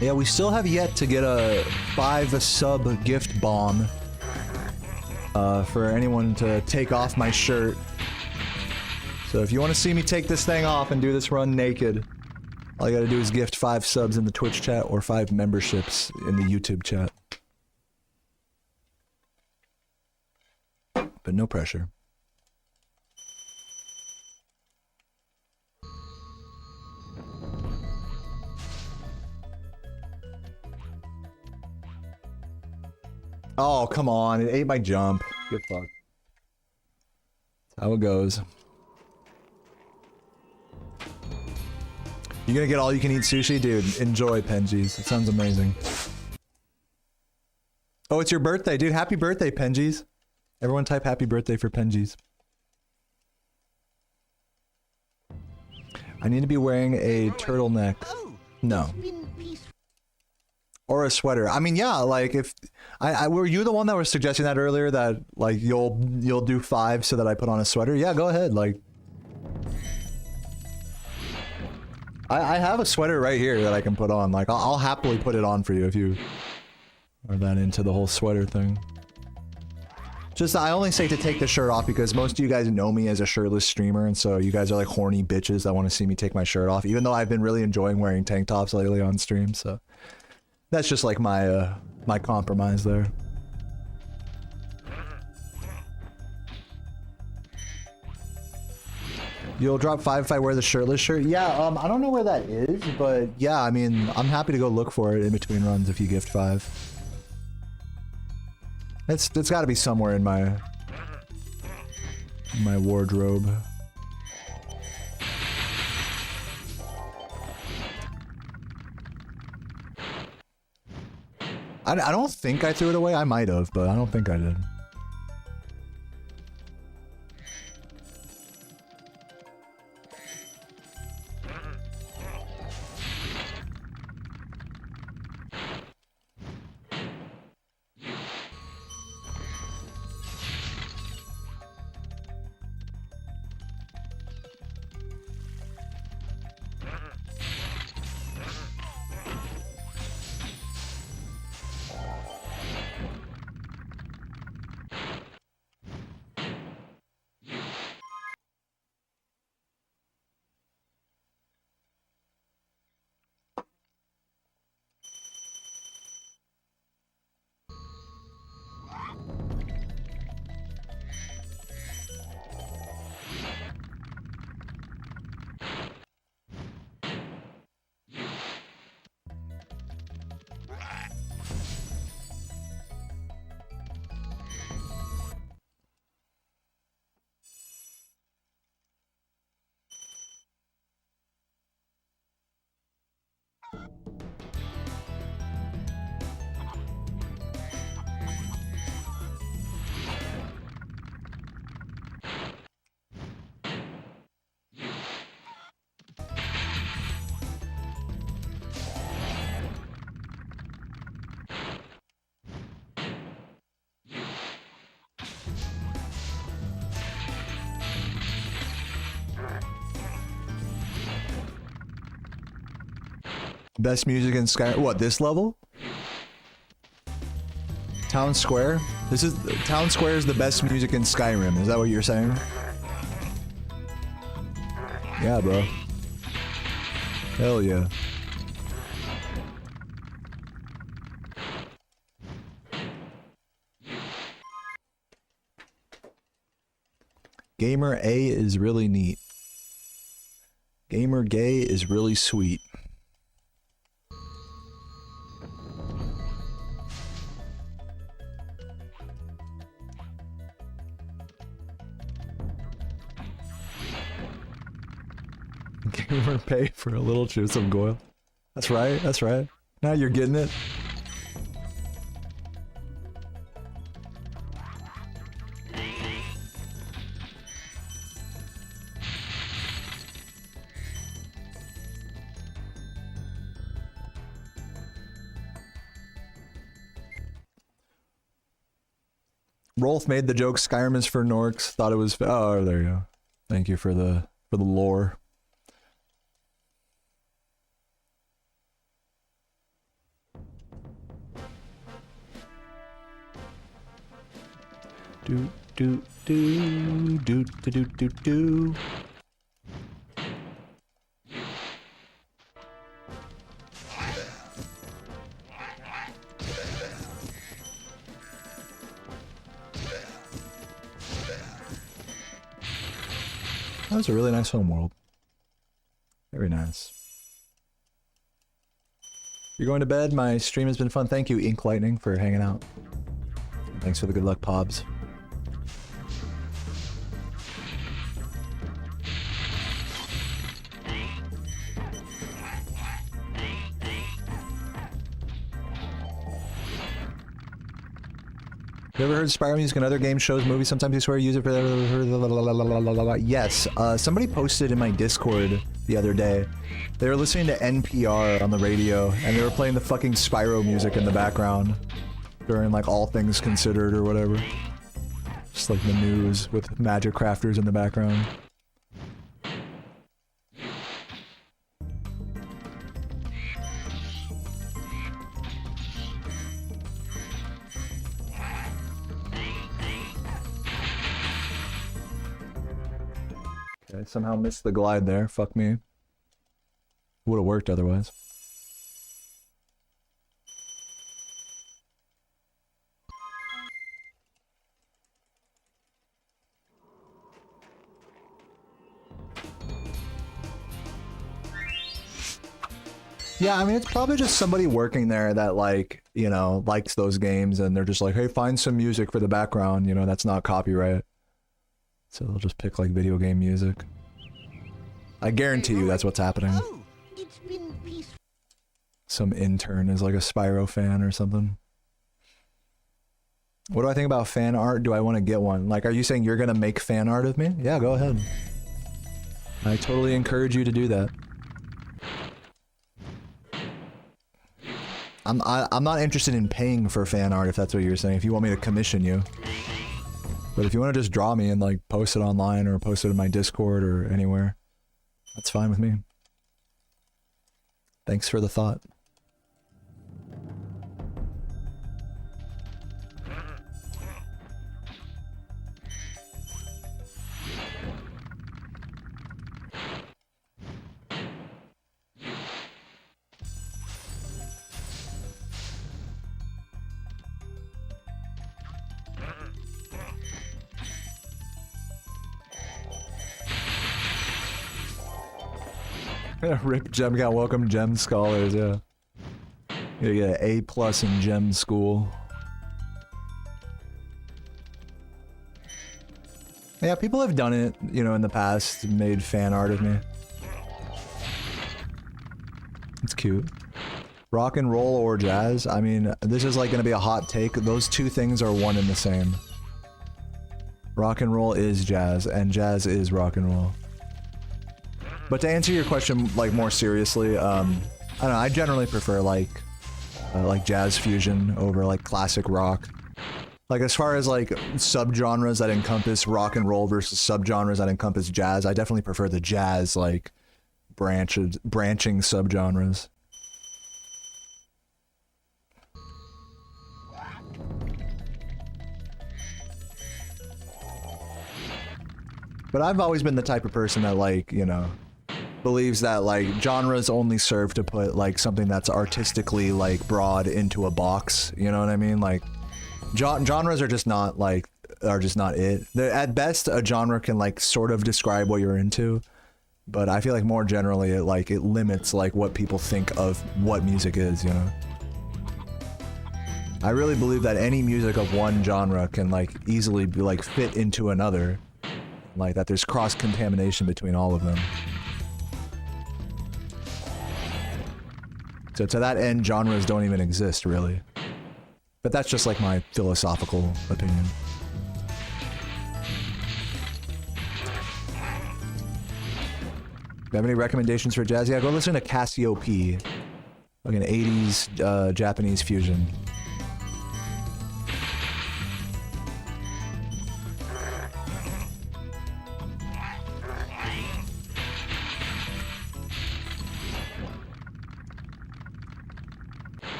Yeah, we still have yet to get a 5 sub gift bomb for anyone to take off my shirt. So if you want to see me take this thing off and do this run naked, all you gotta do is gift 5 subs in the Twitch chat or 5 memberships in the YouTube chat. But no pressure. Oh, come on. It ate my jump. Get fucked. That's how it goes. You gonna get all you can eat sushi? Dude, enjoy, Penjies. It sounds amazing. Oh, it's your birthday, dude. Happy birthday, Penjies. Everyone type happy birthday for Penjies. I need to be wearing a turtleneck. No. Or a sweater. I mean, yeah, like if were you the one that was suggesting that earlier, that like you'll do 5 so that I put on a sweater? Yeah, go ahead. Like I have a sweater right here that I can put on. Like I'll happily put it on for you if you are that into the whole sweater thing. Just I only say to take the shirt off because most of you guys know me as a shirtless streamer, and so you guys are like horny bitches that want to see me take my shirt off, even though I've been really enjoying wearing tank tops lately on stream. So that's just like my my compromise there. You'll drop 5 if I wear the shirtless shirt? Yeah, I don't know where that is, but yeah, I mean, I'm happy to go look for it in between runs if you gift 5. It's got to be somewhere in my my wardrobe. I don't think I threw it away. I might have, but I don't think I did. Best music in Sky. What, this level? Town Square? Town Square is the best music in Skyrim. Is that what you're saying? Yeah, bro. Hell yeah. Gamer A is really neat. Gamer Gay is really sweet. Gamer pay for a little juice of Goyle. That's right, that's right. Now you're getting it. Rolf made the joke Skyrim is for Norks. Thought it was. Oh, there you go. Thank you for the lore. Do do do do do do do do. That was a really nice homeworld. Very nice. You're going to bed? My stream has been fun. Thank you, Ink Lightning, for hanging out. Thanks for the good luck, Pobs. You ever heard Spyro music in other games, shows, movies? Sometimes you swear you use it for... Yes. Somebody posted in my Discord the other day. They were listening to NPR on the radio, and they were playing the fucking Spyro music in the background during, like, All Things Considered or whatever. Just like the news with magic crafters in the background. Okay, somehow missed the glide there. Fuck me. Would have worked otherwise. Yeah, I mean, it's probably just somebody working there that, like, you know, likes those games, and they're just like, hey, find some music for the background, you know, that's not copyright. So they'll just pick like video game music. I guarantee you that's what's happening. Oh, it's been peaceful. Some intern is like a Spyro fan or something. What do I think about fan art? Do I want to get one? Like, are you saying you're gonna make fan art of me? Yeah, go ahead. I totally encourage you to do that. I'm not interested in paying for fan art if that's what you're saying. If you want me to commission you. But if you want to just draw me and like post it online or post it in my Discord or anywhere, that's fine with me. Thanks for the thought. Rip Gem got welcome Gem Scholars, yeah. You get an A+ in Gem School. Yeah, people have done it, you know, in the past, made fan art of me. It's cute. Rock and roll or jazz? I mean, this is like gonna be a hot take. Those two things are one and the same. Rock and roll is jazz, and jazz is rock and roll. But to answer your question, like, more seriously, I don't know, I generally prefer, like jazz fusion over, like, classic rock. Like, as far as, like, subgenres that encompass rock and roll versus subgenres that encompass jazz, I definitely prefer the jazz, like, branching subgenres. But I've always been the type of person that, like, you know, believes that, like, genres only serve to put, like, something that's artistically, like, broad into a box. You know what I mean? Like, genres are just not, like, are just not it. At best, a genre can, like, sort of describe what you're into. But I feel like more generally, it limits, like, what people think of what music is, you know? I really believe that any music of one genre can, like, easily be, like, fit into another. Like, that there's cross-contamination between all of them. So to that end, genres don't even exist, really. But that's just, like, my philosophical opinion. You have any recommendations for jazz? Yeah, go listen to Cassiope. Like an 80s Japanese fusion.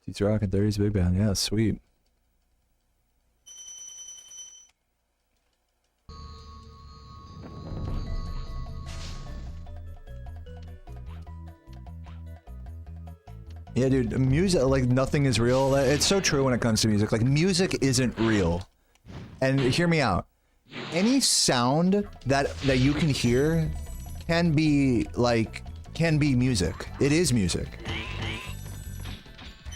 He's rocking 30s big band. Yeah, sweet. Yeah, dude, music, like, nothing is real. It's so true when it comes to music. Like, music isn't real. And hear me out. Any sound that you can hear can be music. It is music.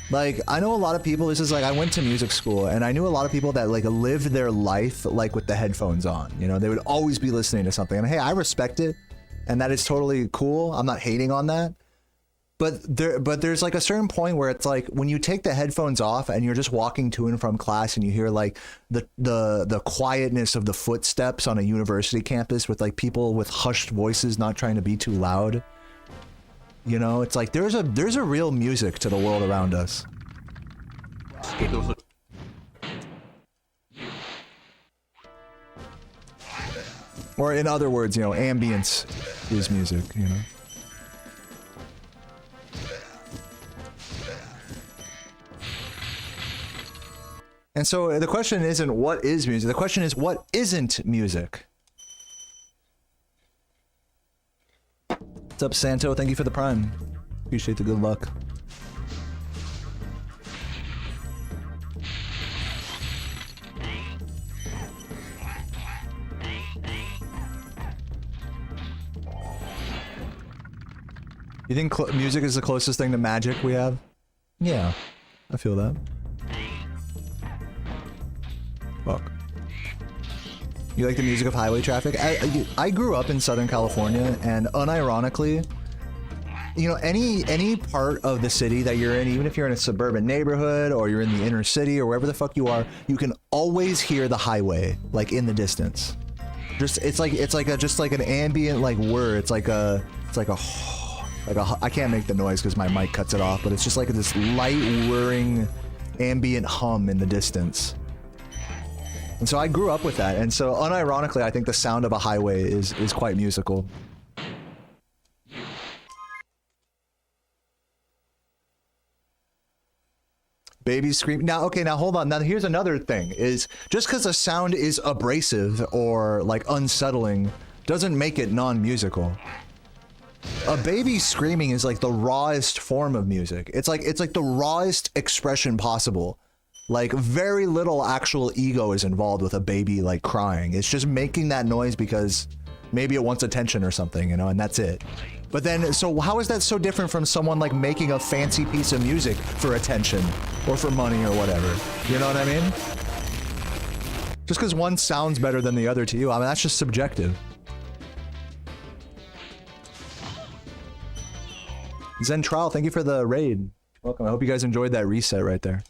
Like, I know a lot of people, this is like, I went to music school, and I knew a lot of people that, like, lived their life, like, with the headphones on. You know, they would always be listening to something. And hey, I respect it, and that is totally cool. I'm not hating on that. But there's, like, a certain point where it's like, when you take the headphones off and you're just walking to and from class and you hear, like, the quietness of the footsteps on a university campus with, like, people with hushed voices not trying to be too loud. You know, it's like there's a real music to the world around us. Or in other words, you know, ambience is music, you know. And so the question isn't what is music, the question is what isn't music? What's up, Santo? Thank you for the prime. Appreciate the good luck. You think music is the closest thing to magic we have? Yeah. I feel that. Fuck. You like the music of highway traffic? I grew up in Southern California, and unironically, you know, any part of the city that you're in, even if you're in a suburban neighborhood or you're in the inner city or wherever the fuck you are, you can always hear the highway, like in the distance. Just it's like just like an ambient like whir. It's like a I can't make the noise because my mic cuts it off, but it's just like this light whirring ambient hum in the distance. And so I grew up with that, and so unironically, I think the sound of a highway is quite musical. Babies scream. Now, okay, now hold on. Now here's another thing: is just because a sound is abrasive or like unsettling doesn't make it non-musical. A baby screaming is like the rawest form of music. It's like the rawest expression possible. Like very little actual ego is involved with a baby like crying. It's just making that noise because maybe it wants attention or something, you know, and that's it. But then, so how is that so different from someone like making a fancy piece of music for attention or for money or whatever? You know what I mean? Just because one sounds better than the other to you, I mean, that's just subjective. Zen Trial, thank you for the raid. Welcome. I hope you guys enjoyed that reset right there.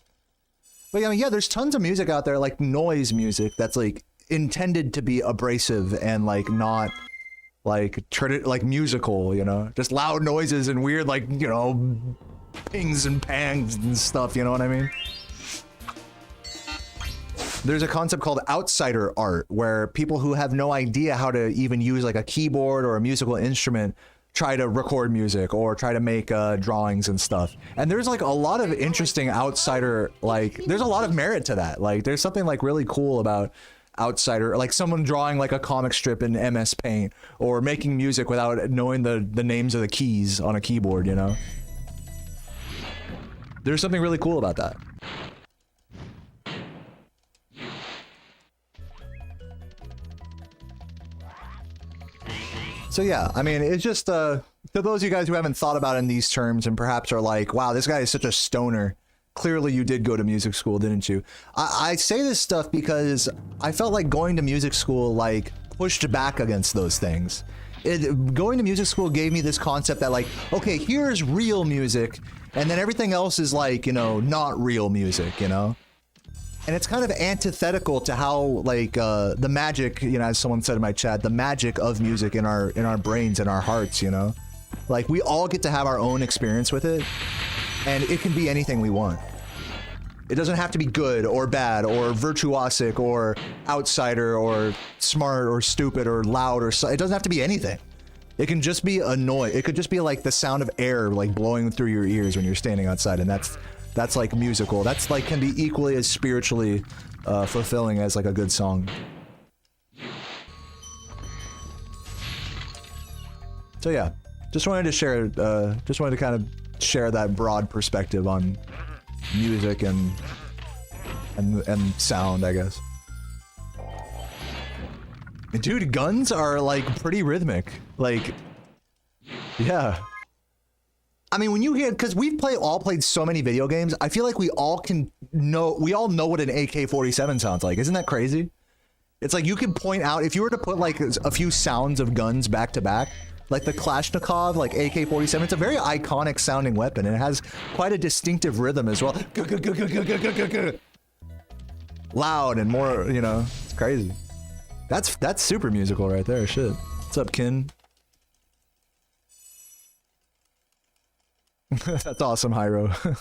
But I mean, yeah, there's tons of music out there, like noise music, that's like intended to be abrasive and like not like like musical, you know, just loud noises and weird like, you know, pings and pangs and stuff, you know what I mean? There's a concept called outsider art where people who have no idea how to even use like a keyboard or a musical instrument try to record music or try to make drawings and stuff. And there's like a lot of interesting outsider, like there's a lot of merit to that. Like there's something like really cool about outsider, like someone drawing like a comic strip in MS Paint or making music without knowing the names of the keys on a keyboard, you know? There's something really cool about that. So yeah, I mean, it's just, to those of you guys who haven't thought about it in these terms and perhaps are like, wow, this guy is such a stoner. Clearly you did go to music school, didn't you? I say this stuff because I felt like going to music school, like, pushed back against those things. Going to music school gave me this concept that like, okay, here's real music, and then everything else is like, you know, not real music, you know? And it's kind of antithetical to how, like, the magic, you know, as someone said in my chat, the magic of music in our brains and our hearts, you know? Like, we all get to have our own experience with it, and it can be anything we want. It doesn't have to be good or bad or virtuosic or outsider or smart or stupid or loud or it doesn't have to be anything. It can just be a noise. It could just be like the sound of air like blowing through your ears when you're standing outside, and that's like musical. That's like can be equally as spiritually fulfilling as like a good song. So yeah, just wanted to share. Just wanted to kind of share that broad perspective on music and sound, I guess. Dude, guns are like pretty rhythmic. Like, yeah. I mean, when you hear, because we've all played so many video games, I feel like we all know what an AK-47 sounds like. Isn't that crazy? It's like you can point out, if you were to put like a few sounds of guns back to back, like the Kalashnikov, like AK-47, it's a very iconic sounding weapon, and it has quite a distinctive rhythm as well. Loud and more, you know, it's crazy. That's super musical right there, shit. What's up, Kin? That's awesome, Hyro.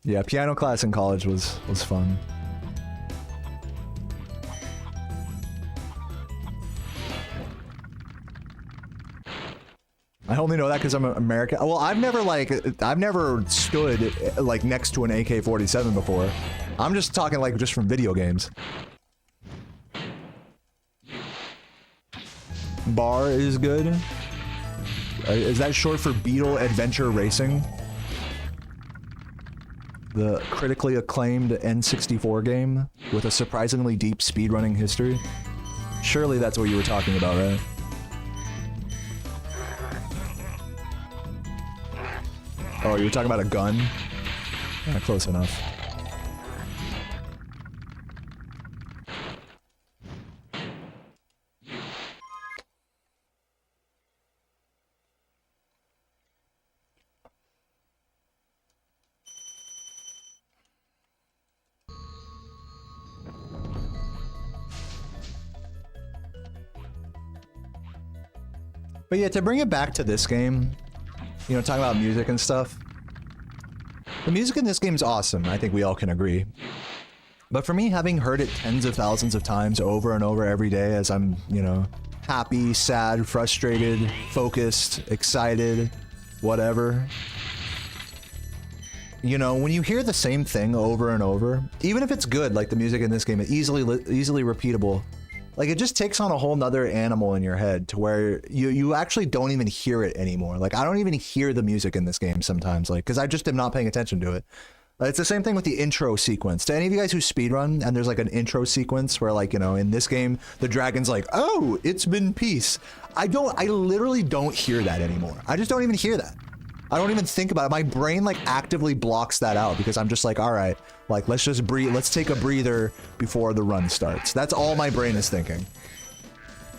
Yeah, piano class in college was fun. I only know that because I'm American. Well, I've never stood like next to an AK-47 before. I'm just talking like just from video games. Bar is good. Is that short for Beetle Adventure Racing? The critically acclaimed N64 game with a surprisingly deep speedrunning history? Surely that's what you were talking about, right? Oh, you were talking about a gun? Close enough. But yeah, to bring it back to this game, you know, talking about music and stuff. The music in this game is awesome. I think we all can agree. But for me, having heard it tens of thousands of times over and over every day as I'm, you know, happy, sad, frustrated, focused, excited, whatever. You know, when you hear the same thing over and over, even if it's good, like the music in this game, it's easily repeatable. Like, it just takes on a whole nother animal in your head to where you actually don't even hear it anymore. Like, I don't even hear the music in this game sometimes, like, because I just am not paying attention to it. It's the same thing with the intro sequence. To any of you guys who speedrun, and there's like an intro sequence where, like, you know, in this game, the dragon's like, oh, it's been peace. I literally don't hear that anymore. I just don't even hear that. I don't even think about it. My brain, like, actively blocks that out because I'm just like, all right, like, let's just breathe. Let's take a breather before the run starts. That's all my brain is thinking.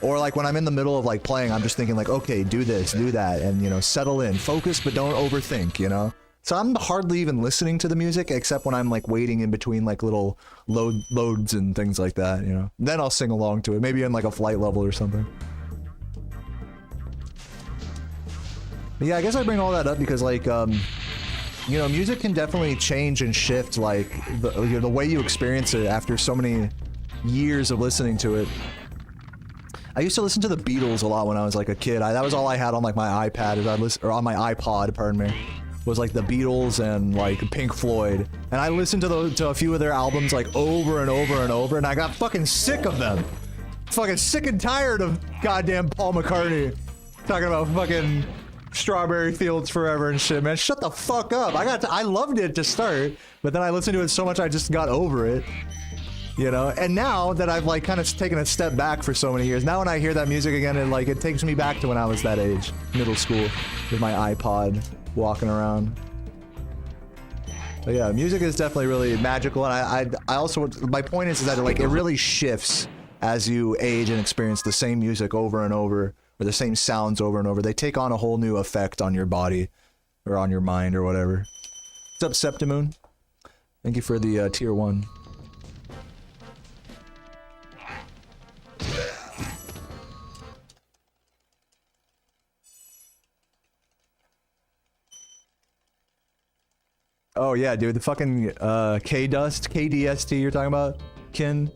Or like when I'm in the middle of like playing, I'm just thinking like, okay, do this, do that, and, you know, settle in, focus, but don't overthink, you know? So I'm hardly even listening to the music except when I'm like waiting in between like little loads and things like that, you know? Then I'll sing along to it, maybe in like a flight level or something. But yeah, I guess I bring all that up because, like, you know, music can definitely change and shift, like, the way you experience it after so many years of listening to it. I used to listen to the Beatles a lot when I was, like, a kid. That was all I had on, like, my iPad, or on my iPod, pardon me, was, like, the Beatles and, like, Pink Floyd. And I listened to a few of their albums, like, over and over and over, and I got fucking sick of them. Fucking sick and tired of goddamn Paul McCartney talking about fucking Strawberry Fields Forever and shit, man. Shut the fuck up. I loved it to start, but then I listened to it so much I just got over it, you know? And now that I've like kind of taken a step back for so many years, now when I hear that music again, it takes me back to when I was that age, middle school, with my iPod walking around. But yeah, music is definitely really magical, and I also, my point is that like it really shifts as you age and experience the same music over and over, or the same sounds over and over. They take on a whole new effect on your body, or on your mind, or whatever. What's up, Septimoon? Thank you for the tier 1. Oh yeah, dude, the fucking KDST you're talking about, Kin?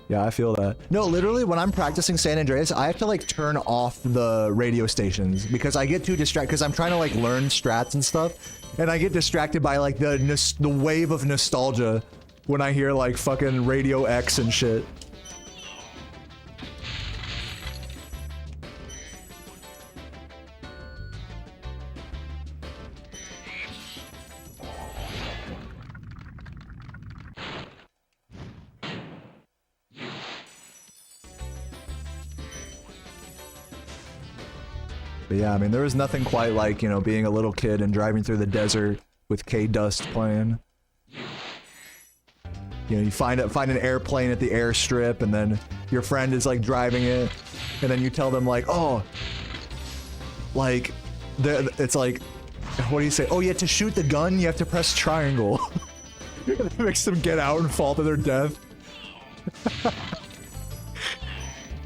Yeah, I feel that. No, literally, when I'm practicing San Andreas, I have to, like, turn off the radio stations because I get too distracted because I'm trying to, like, learn strats and stuff, and I get distracted by, like, the wave of nostalgia when I hear, like, fucking Radio X and shit. But yeah, I mean, there was nothing quite like, you know, being a little kid and driving through the desert with K-Dust playing. You know, you find an airplane at the airstrip, and then your friend is, like, driving it, and then you tell them, like, oh, like, it's like, what do you say? Oh, yeah, to shoot the gun, you have to press triangle. It makes them get out and fall to their death.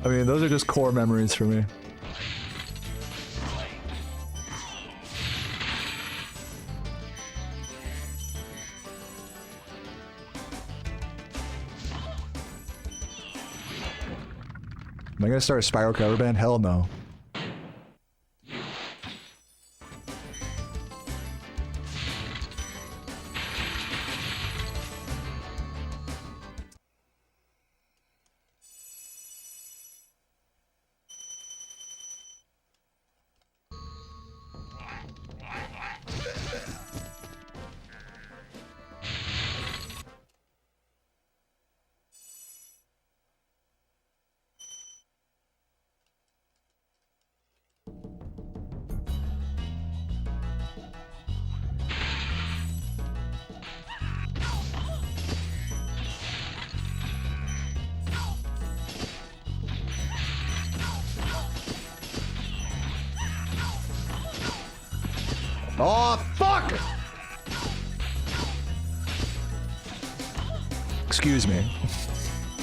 I mean, those are just core memories for me. Am I gonna start a Spyro cover band? Hell no. Oh, fuck! Excuse me.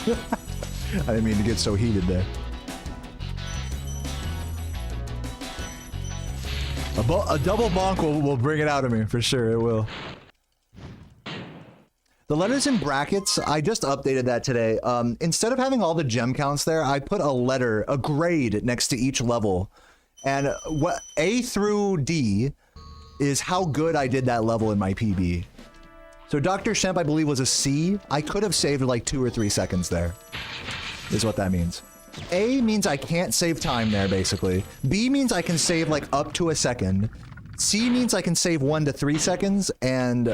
I didn't mean to get so heated there. A double bonk will bring it out of me, for sure, it will. The letters in brackets, I just updated that today. Instead of having all the gem counts there, I put a grade next to each level. And what A through D is how good I did that level in my PB. So Dr. Shemp, I believe, was a C. I could have saved like 2 or 3 seconds there, is what that means. A means I can't save time there, basically. B means I can save like up to a second. C means I can save 1 to 3 seconds, and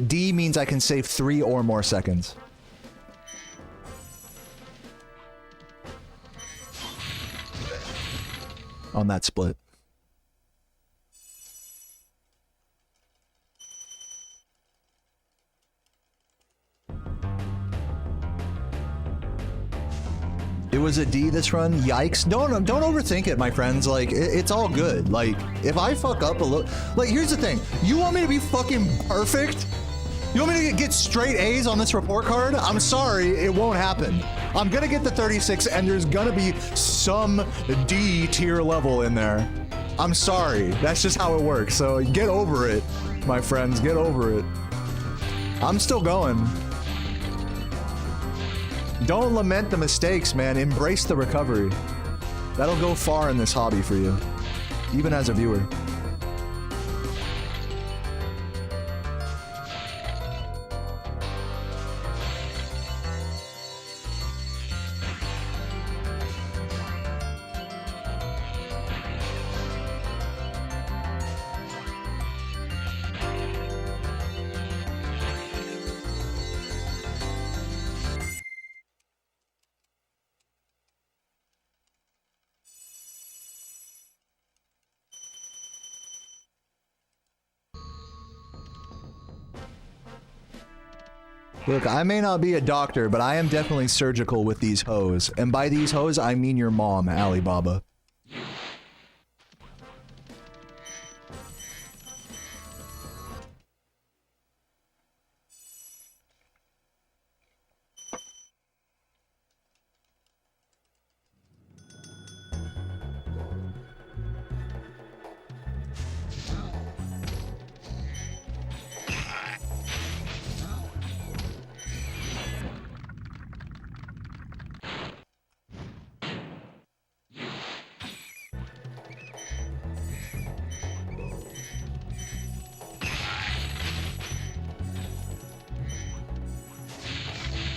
D means I can save 3 or more seconds. On that split. It was a D this run. Yikes. Don't overthink it, my friends. Like, it's all good. Like, if I fuck up a little... Like, here's the thing. You want me to be fucking perfect? You want me to get straight A's on this report card? I'm sorry, it won't happen. I'm gonna get the 36, and there's gonna be some D tier level in there. I'm sorry. That's just how it works. So get over it, my friends. Get over it. I'm still going. Don't lament the mistakes, man. Embrace the recovery. That'll go far in this hobby for you, even as a viewer. Look, I may not be a doctor, but I am definitely surgical with these hoes. And by these hoes, I mean your mom, Alibaba.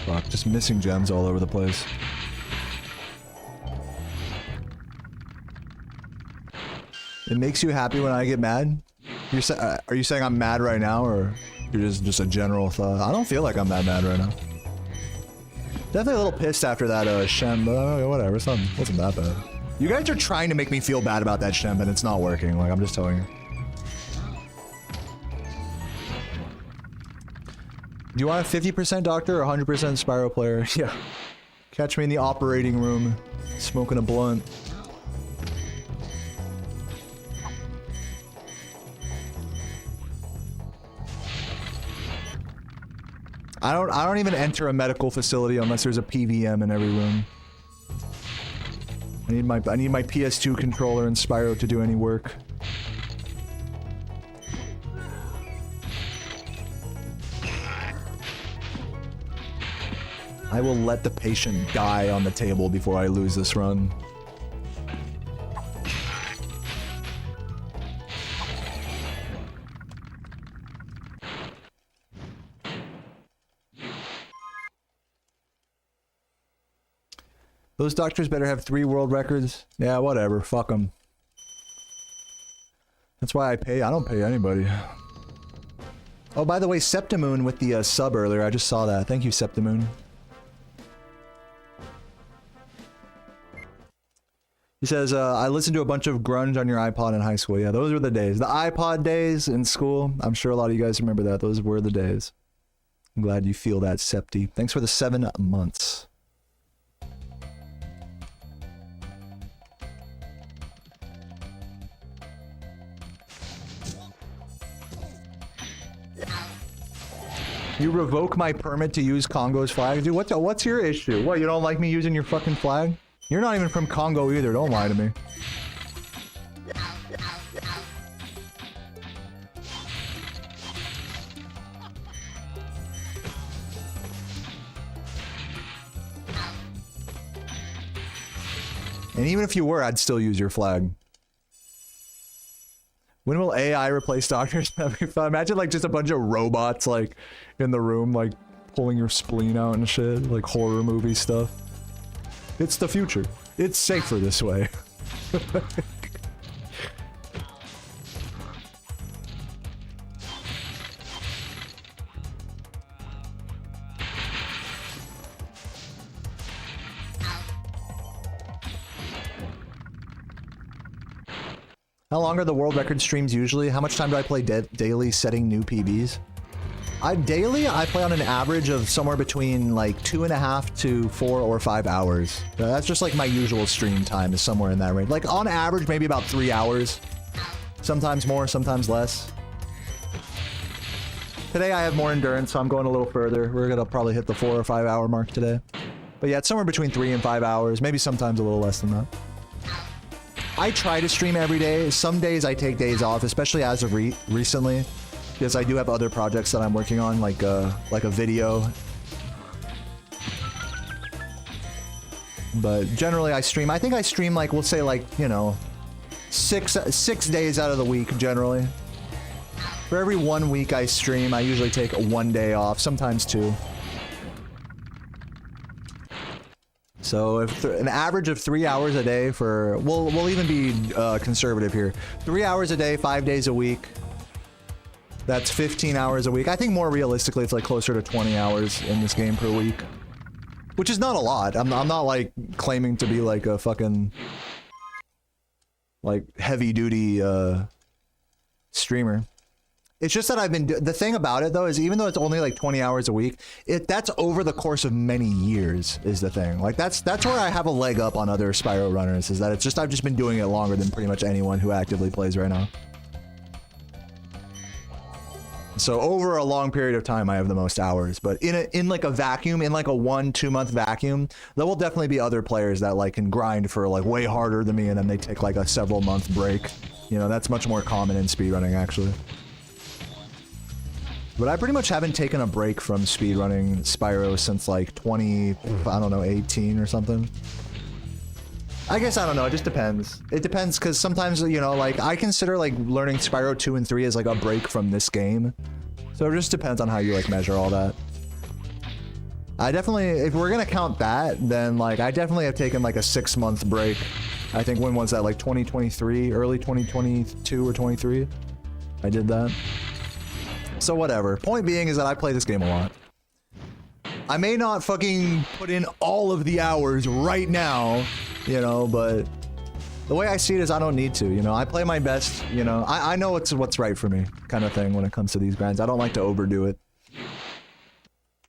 Fuck, just missing gems all over the place. It makes you happy when I get mad? Are you saying I'm mad right now, or you're just a general thought? I don't feel like I'm that mad right now. Definitely a little pissed after that Shem, but whatever, it wasn't that bad. You guys are trying to make me feel bad about that Shem, and it's not working, like, I'm just telling you. Do you want a 50% doctor or 100% Spyro player? Yeah. Catch me in the operating room, smoking a blunt. I don't even enter a medical facility unless there's a PVM in every room. I need my PS2 controller and Spyro to do any work. I will let the patient die on the table before I lose this run. Those doctors better have 3 world records. Yeah, whatever. Fuck them. That's why I pay. I don't pay anybody. Oh, by the way, Septimoon with the sub earlier. I just saw that. Thank you, Septimoon. He says, I listened to a bunch of grunge on your iPod in high school. Yeah, those were the days. The iPod days in school. I'm sure a lot of you guys remember that. Those were the days. I'm glad you feel that, Septi. Thanks for the 7 months. You revoke my permit to use Congo's flag? Dude, what's your issue? What, you don't like me using your fucking flag? You're not even from Congo either, don't lie to me. And even if you were, I'd still use your flag. When will AI replace doctors? That'd be fun. Imagine like just a bunch of robots like in the room, like pulling your spleen out and shit, like horror movie stuff. It's the future. It's safer this way. How long are the world record streams usually? How much time do I play daily setting new PBs? Daily, I play on an average of somewhere between like 2.5 to 4 or 5 hours. That's just like my usual stream time is somewhere in that range. Like on average, maybe about 3 hours. Sometimes more, sometimes less. Today I have more endurance, so I'm going a little further. We're gonna probably hit the 4 or 5 hour mark today. But yeah, it's somewhere between 3 and 5 hours, maybe sometimes a little less than that. I try to stream every day. Some days I take days off, especially as of recently, because I do have other projects that I'm working on, like a video. But generally I stream. I think I stream like, we'll say like, you know, six days out of the week generally. For every 1 week I stream, I usually take 1 day off, sometimes 2. So if an average of 3 hours a day for, we'll even be conservative here. 3 hours a day, 5 days a week. That's 15 hours a week. I think more realistically, it's like closer to 20 hours in this game per week, which is not a lot. I'm not like claiming to be like a fucking like heavy duty streamer. It's just that I've been the thing about it though is even though it's only like 20 hours a week, that's over the course of many years is the thing. Like that's where I have a leg up on other Spyro runners, is that it's just I've just been doing it longer than pretty much anyone who actively plays right now. So over a long period of time I have the most hours, but in like a vacuum, in like a 1-2 month vacuum, there will definitely be other players that like can grind for like way harder than me and then they take like a several month break. You know, that's much more common in speedrunning actually. But I pretty much haven't taken a break from speedrunning Spyro since like 18 or something. I guess, I don't know, it just depends. It depends, because sometimes, you know, like, I consider like learning Spyro 2 and 3 as like a break from this game. So it just depends on how you like measure all that. I definitely, if we're gonna count that, then like, I definitely have taken like a 6-month break. I think when was that, like 2023, early 2022 or 23? I did that. So whatever. Point being is that I play this game a lot. I may not fucking put in all of the hours right now, you know, but the way I see it is I don't need to, you know. I play my best, you know. I know what's right for me kind of thing when it comes to these grinds. I don't like to overdo it.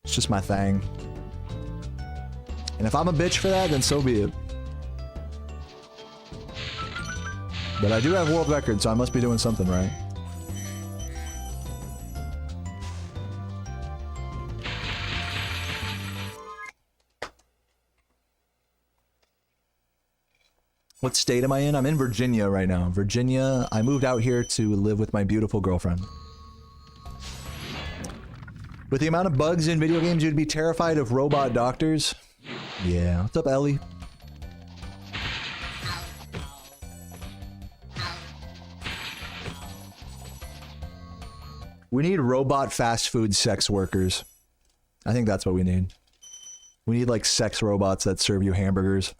It's just my thing. And if I'm a bitch for that, then so be it. But I do have world records, so I must be doing something right. What state am I in? I'm in Virginia right now. Virginia, I moved out here to live with my beautiful girlfriend. With the amount of bugs in video games, you'd be terrified of robot doctors? Yeah. What's up, Ellie? We need robot fast food sex workers. I think that's what we need. We need like sex robots that serve you hamburgers.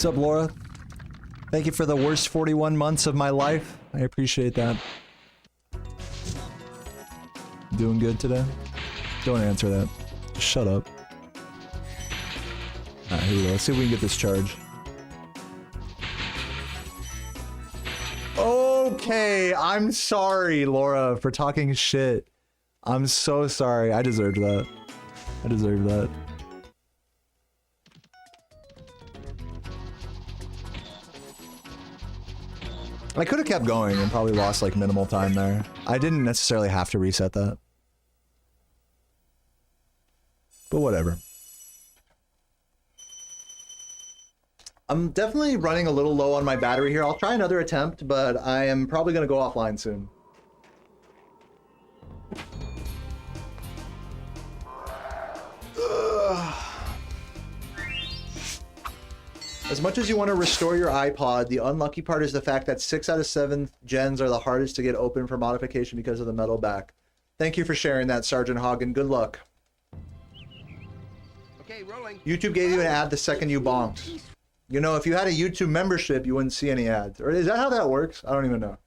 What's up, Laura? Thank you for the worst 41 months of my life. I appreciate that. Doing good today? Don't answer that. Just shut up. Alright, here we go. Let's see if we can get this charge. Okay, I'm sorry, Laura, for talking shit. I'm so sorry. I deserved that. I deserved that. I could have kept going and probably lost like minimal time there. I didn't necessarily have to reset that. But whatever. I'm definitely running a little low on my battery here. I'll try another attempt, but I am probably going to go offline soon. Ugh. As much as you want to restore your iPod, the unlucky part is the fact that 6 out of 7 gens are the hardest to get open for modification because of the metal back. Thank you for sharing that, Sergeant Hagen. Good luck. Okay, rolling. YouTube gave you an ad the second you bonked. You know, if you had a YouTube membership, you wouldn't see any ads. Or is that how that works? I don't even know.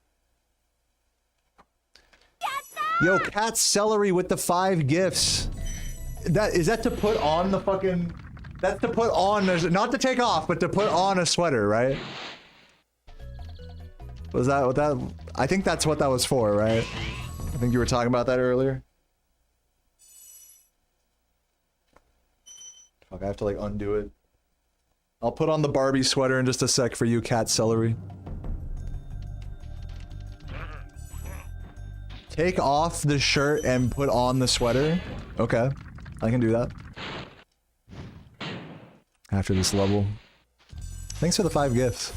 Yo, Cat Celery with the 5 gifts. Is that to put on the fucking... That's to put on, not to take off, but to put on a sweater, right? Was that what that... I think that's what that was for, right? I think you were talking about that earlier. Fuck, I have to like undo it. I'll put on the Barbie sweater in just a sec for you, Cat Celery. Take off the shirt and put on the sweater? Okay, I can do that. After this level. Thanks for the 5 gifts.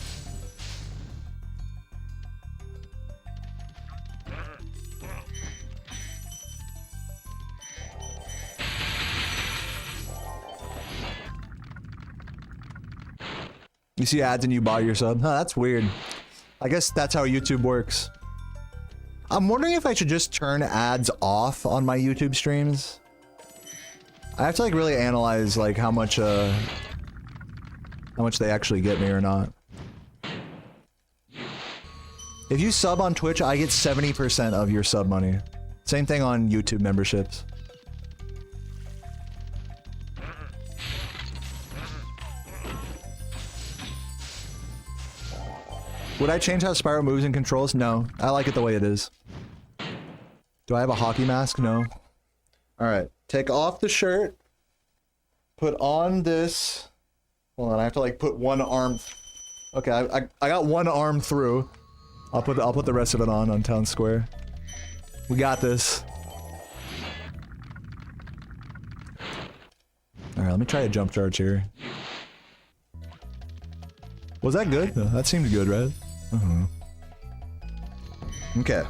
You see ads and you buy your sub? Huh, that's weird. I guess that's how YouTube works. I'm wondering if I should just turn ads off on my YouTube streams. I have to like really analyze like how much they actually get me or not. If you sub on Twitch, I get 70% of your sub money. Same thing on YouTube memberships. Would I change how Spyro moves and controls? No. I like it the way it is. Do I have a hockey mask? No. Alright. Take off the shirt. Put on this... Hold on, I have to like put one arm... Okay, I got one arm through. I'll put the rest of it on Town Square. We got this. Alright, let me try a jump charge here. Was that good? No, that seemed good, right? Okay.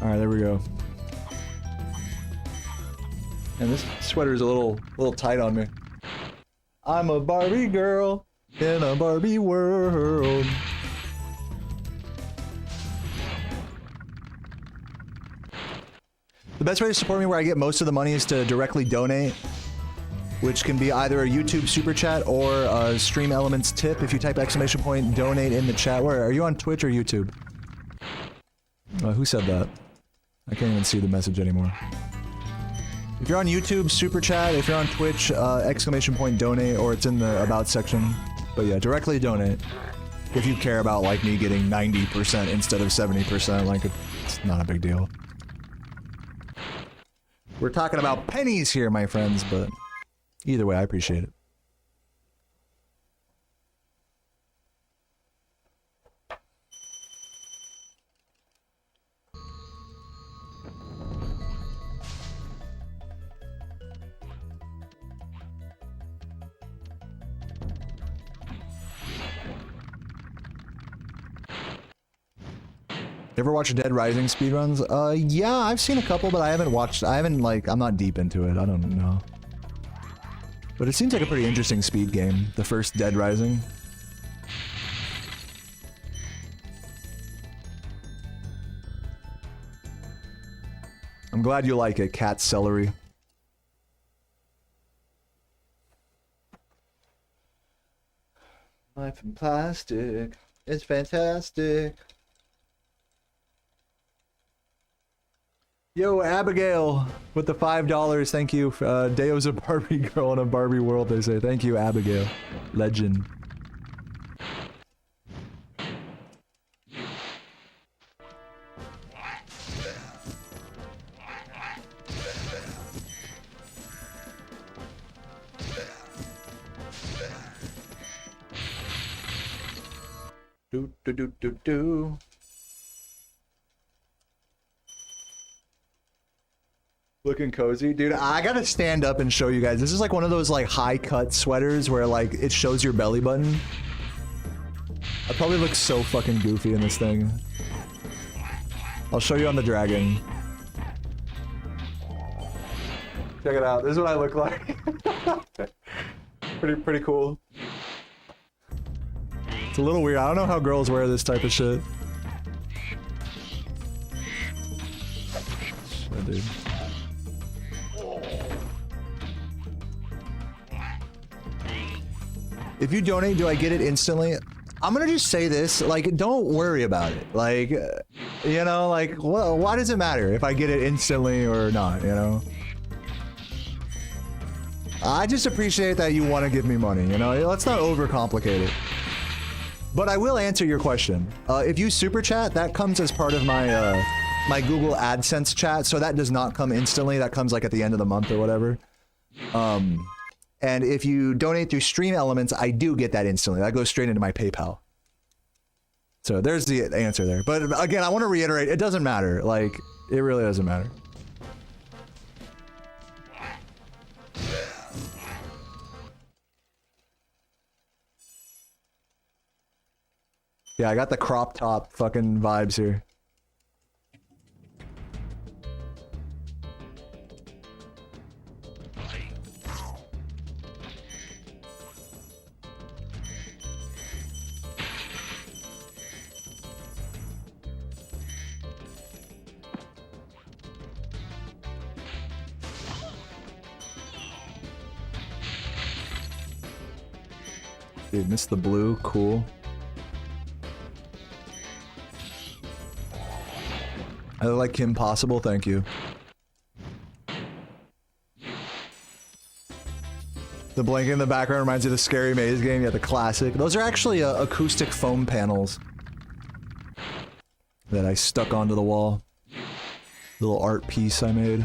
Alright, there we go. And this sweater is a little tight on me. I'm a Barbie girl in a Barbie world. The best way to support me where I get most of the money is to directly donate, which can be either a YouTube super chat or a Stream Elements tip. If you type !donate in the chat. Where are you, on Twitch or YouTube? Who said that? I can't even see the message anymore. If you're on YouTube, super chat. If you're on Twitch, !donate, or it's in the about section. But yeah, directly donate. If you care about like me getting 90% instead of 70%, like it's not a big deal. We're talking about pennies here, my friends, but either way, I appreciate it. You ever watch Dead Rising speedruns? Yeah, I've seen a couple, but I haven't like, I'm not deep into it, I don't know. But it seems like a pretty interesting speed game, the first Dead Rising. I'm glad you like it, Cat Celery. Life in plastic, it's fantastic. Yo, Abigail with the $5. Thank you. Deo's a Barbie girl in a Barbie world, they say. Thank you, Abigail. Legend. Do. Looking cozy, dude. I gotta stand up and show you guys. This is like one of those like high cut sweaters where like it shows your belly button. I probably look so fucking goofy in this thing. I'll show you on the dragon. Check it out. This is what I look like. pretty cool. It's a little weird. I don't know how girls wear this type of shit. Shit, dude. If you donate, do I get it instantly? I'm gonna just say this, like, don't worry about it. Like, you know, like, well, why does it matter if I get it instantly or not, you know? I just appreciate that you want to give me money, you know? Let's not overcomplicate it. But I will answer your question. If you super chat, that comes as part of my my Google AdSense chat, so that does not come instantly. That comes like at the end of the month or whatever. And if you donate through Stream Elements, I do get that instantly. That goes straight into my PayPal. So there's the answer there. But again, I want to reiterate, it doesn't matter. Like, it really doesn't matter. Yeah, I got the crop top fucking vibes here. Dude, missed the blue. Cool. I look like Kim Possible. Thank you. The blanket in the background reminds you of the Scary Maze game. Yeah, the classic. Those are actually acoustic foam panels that I stuck onto the wall. Little art piece I made.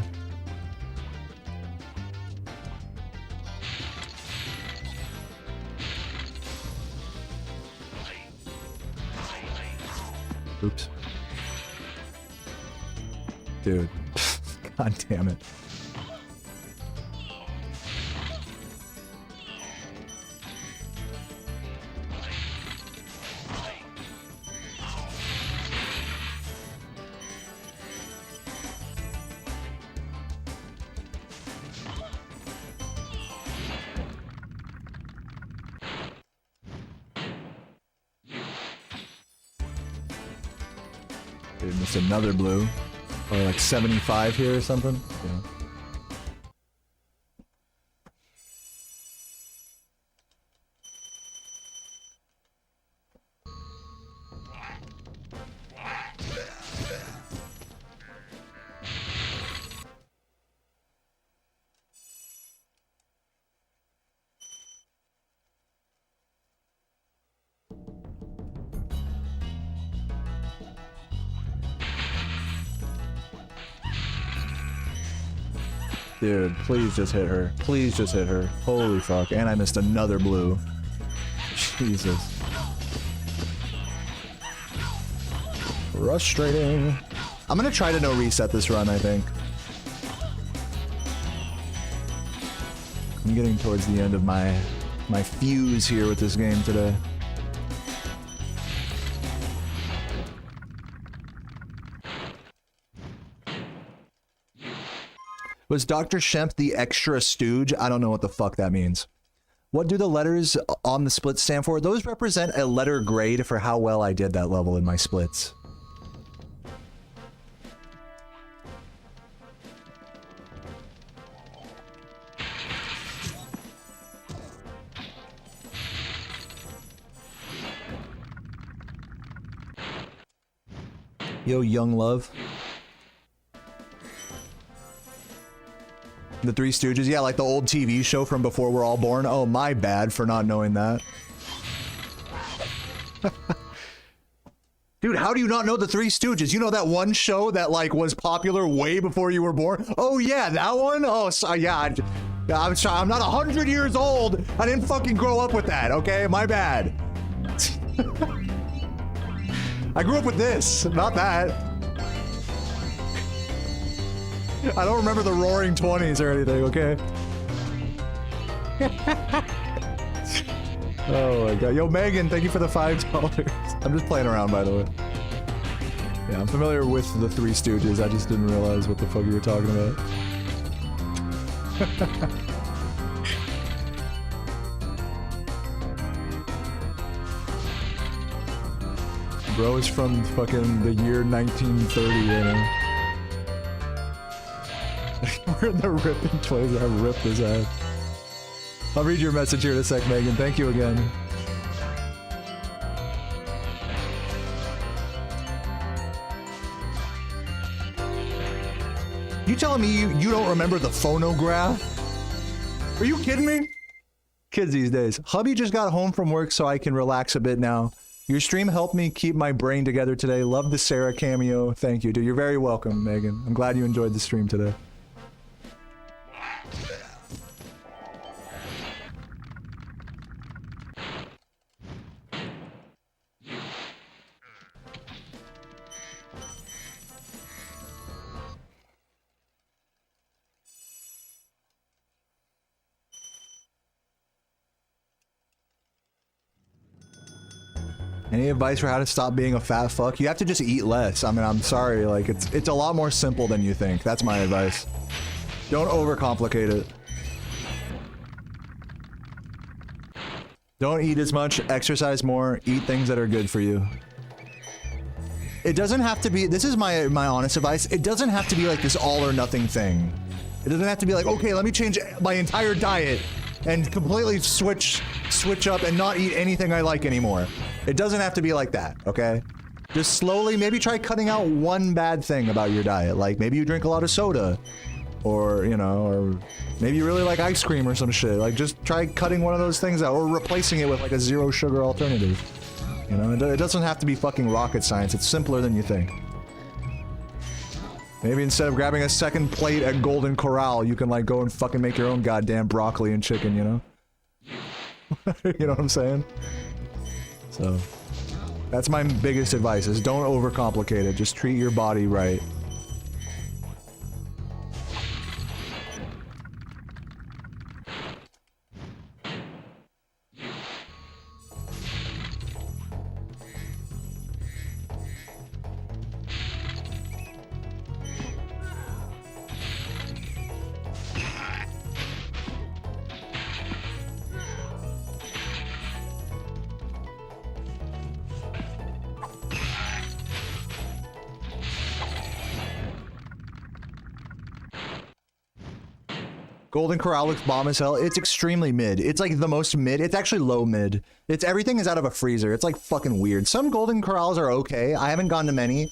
Oops. Dude. God damn it. Dude, missed another blue. Or like 75 here or something. Yeah. Dude, please just hit her. Please just hit her. Holy fuck. And I missed another blue. Jesus. Frustrating. I'm gonna try to no reset this run, I think. I'm getting towards the end of my fuse here with this game today. Was Dr. Shemp the extra stooge? I don't know what the fuck that means. What do the letters on the split stand for? Those represent a letter grade for how well I did that level in my splits. Yo, young love. The Three Stooges? Yeah, like the old TV show from before we're all born. Oh, my bad for not knowing that. Dude, how do you not know the Three Stooges? You know that one show that, like, was popular way before you were born? Oh, yeah, that one? Oh, so, yeah. I'm sorry, I'm not 100 years old. I didn't fucking grow up with that, okay? My bad. I grew up with this, not that. I don't remember the Roaring 20s or anything, okay? Oh my god. Yo, Megan, thank you for the $5. I'm just playing around, by the way. Yeah, I'm familiar with the Three Stooges. I just didn't realize what the fuck you were talking about. Bro is from fucking the year 1930, you know? We're in the ripping 20s. I ripped his ass. I'll read your message here in a sec, Megan. Thank you again. You telling me you don't remember the phonograph? Are you kidding me? Kids these days. Hubby just got home from work so I can relax a bit now. Your stream helped me keep my brain together today. Love the Sarah cameo. Thank you, dude. You're very welcome, Megan. I'm glad you enjoyed the stream today. Any advice for how to stop being a fat fuck? You have to just eat less. I mean, I'm sorry, like, it's a lot more simple than you think. That's my advice. Don't overcomplicate it. Don't eat as much, exercise more, eat things that are good for you. It doesn't have to be, this is my honest advice, it doesn't have to be like this all or nothing thing. It doesn't have to be like, okay, let me change my entire diet and completely switch up and not eat anything I like anymore. It doesn't have to be like that, okay? Just slowly, maybe try cutting out one bad thing about your diet. Like, maybe you drink a lot of soda. Or, you know, or maybe you really like ice cream or some shit. Like, just try cutting one of those things out or replacing it with, like, a zero sugar alternative. You know, it doesn't have to be fucking rocket science. It's simpler than you think. Maybe instead of grabbing a second plate at Golden Corral, you can, like, go and fucking make your own goddamn broccoli and chicken, you know? You know what I'm saying? So, that's my biggest advice, is don't overcomplicate it. Just treat your body right. Golden Corral looks bomb as hell. It's extremely mid. It's like the most mid. It's actually low mid. It's everything is out of a freezer. It's like fucking weird. Some Golden Corrals are okay. I haven't gone to many,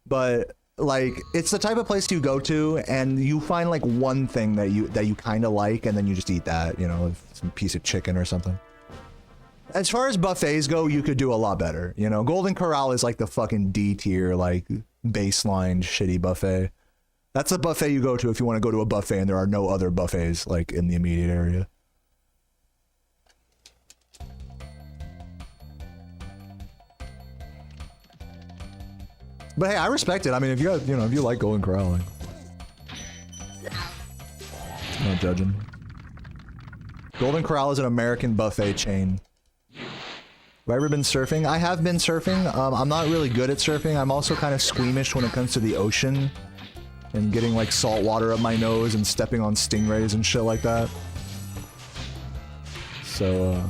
but like it's the type of place you go to and you find like one thing that you kind of like and then you just eat that, you know, some piece of chicken or something. As far as buffets go, you could do a lot better. You know, Golden Corral is like the fucking D tier, like baseline shitty buffet. That's the buffet you go to if you want to go to a buffet and there are no other buffets, like, in the immediate area. But hey, I respect it. I mean, if you got, you know, if you like Golden Corral, like, I'm not judging. Golden Corral is an American buffet chain. Have I ever been surfing? I have been surfing. I'm not really good at surfing. I'm also kind of squeamish when it comes to the ocean. And getting like salt water up my nose and stepping on stingrays and shit like that. So,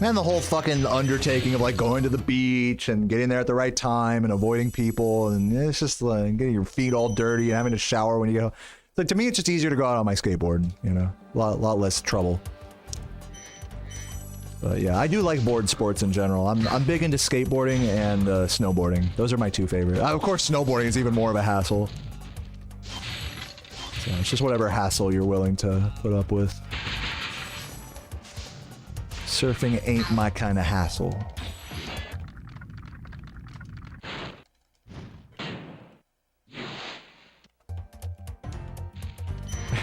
and the whole fucking undertaking of like going to the beach and getting there at the right time and avoiding people, and it's just like getting your feet all dirty and having to shower when you go. Like, to me, it's just easier to go out on my skateboard, you know? A lot less trouble. But yeah, I do like board sports in general. I'm big into skateboarding and snowboarding. Those are my two favorite. Of course, snowboarding is even more of a hassle. So it's just whatever hassle you're willing to put up with. Surfing ain't my kind of hassle.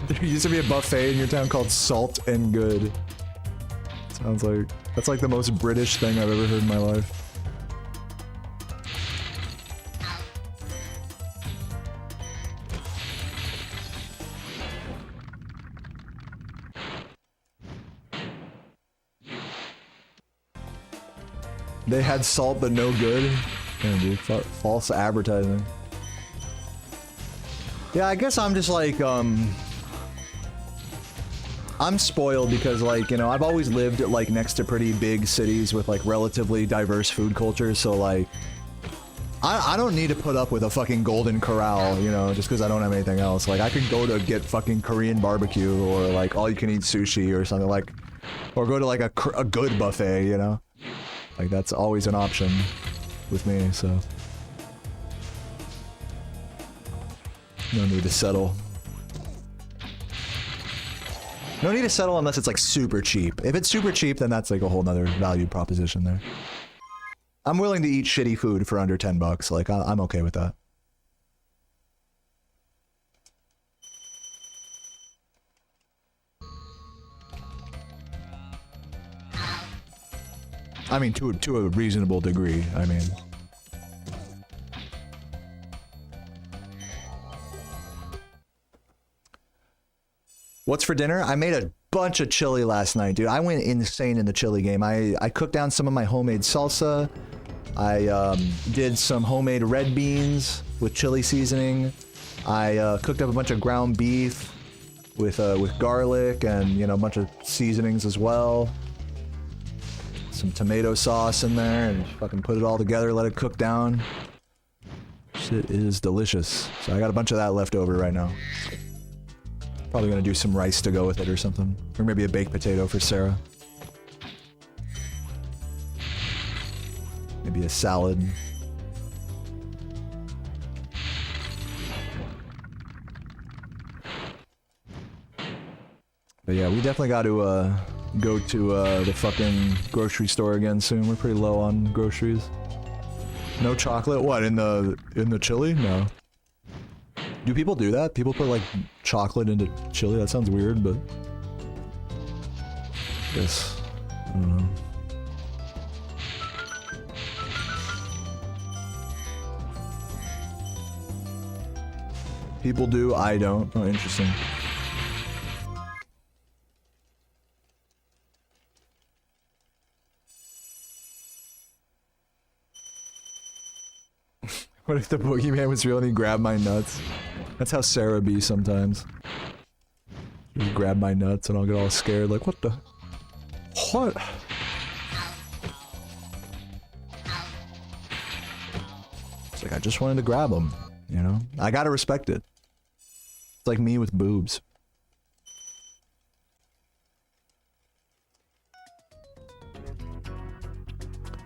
There used to be a buffet in your town called Salt and Good. Sounds like... That's like the most British thing I've ever heard in my life. They had salt but no good. Yeah, dude, false advertising. Yeah, I guess I'm just like, I'm spoiled because, like, you know, I've always lived like next to pretty big cities with like relatively diverse food cultures, so like, I don't need to put up with a fucking Golden Corral, you know, just because I don't have anything else. Like, I could go to get fucking Korean barbecue or like all you can eat sushi or something like, or go to like a good buffet, you know? Like, that's always an option with me, so. No need to settle. No need to settle unless it's like super cheap. If it's super cheap, then that's like a whole nother value proposition there. I'm willing to eat shitty food for under 10 bucks. Like, I'm okay with that. I mean, to a reasonable degree, I mean. What's for dinner? I made a bunch of chili last night, dude. I went insane in the chili game. I cooked down some of my homemade salsa. I did some homemade red beans with chili seasoning. I cooked up a bunch of ground beef with garlic and, you know, a bunch of seasonings as well. Some tomato sauce in there and fucking put it all together, let it cook down. Shit is delicious. So I got a bunch of that left over right now. Probably gonna do some rice to go with it or something. Or maybe a baked potato for Sarah. Maybe a salad. But yeah, we definitely got to go to the fucking grocery store again soon. We're pretty low on groceries. No chocolate? What, in the chili? No. Do people do that? People put like chocolate into chili? That sounds weird, but I guess I don't know. People do, I don't. Oh, interesting. What if the boogeyman was real and he grabbed my nuts? That's how Sarah be sometimes. Just grab my nuts and I'll get all scared, like, what the? What? It's like, I just wanted to grab them, you know? I gotta respect it. It's like me with boobs.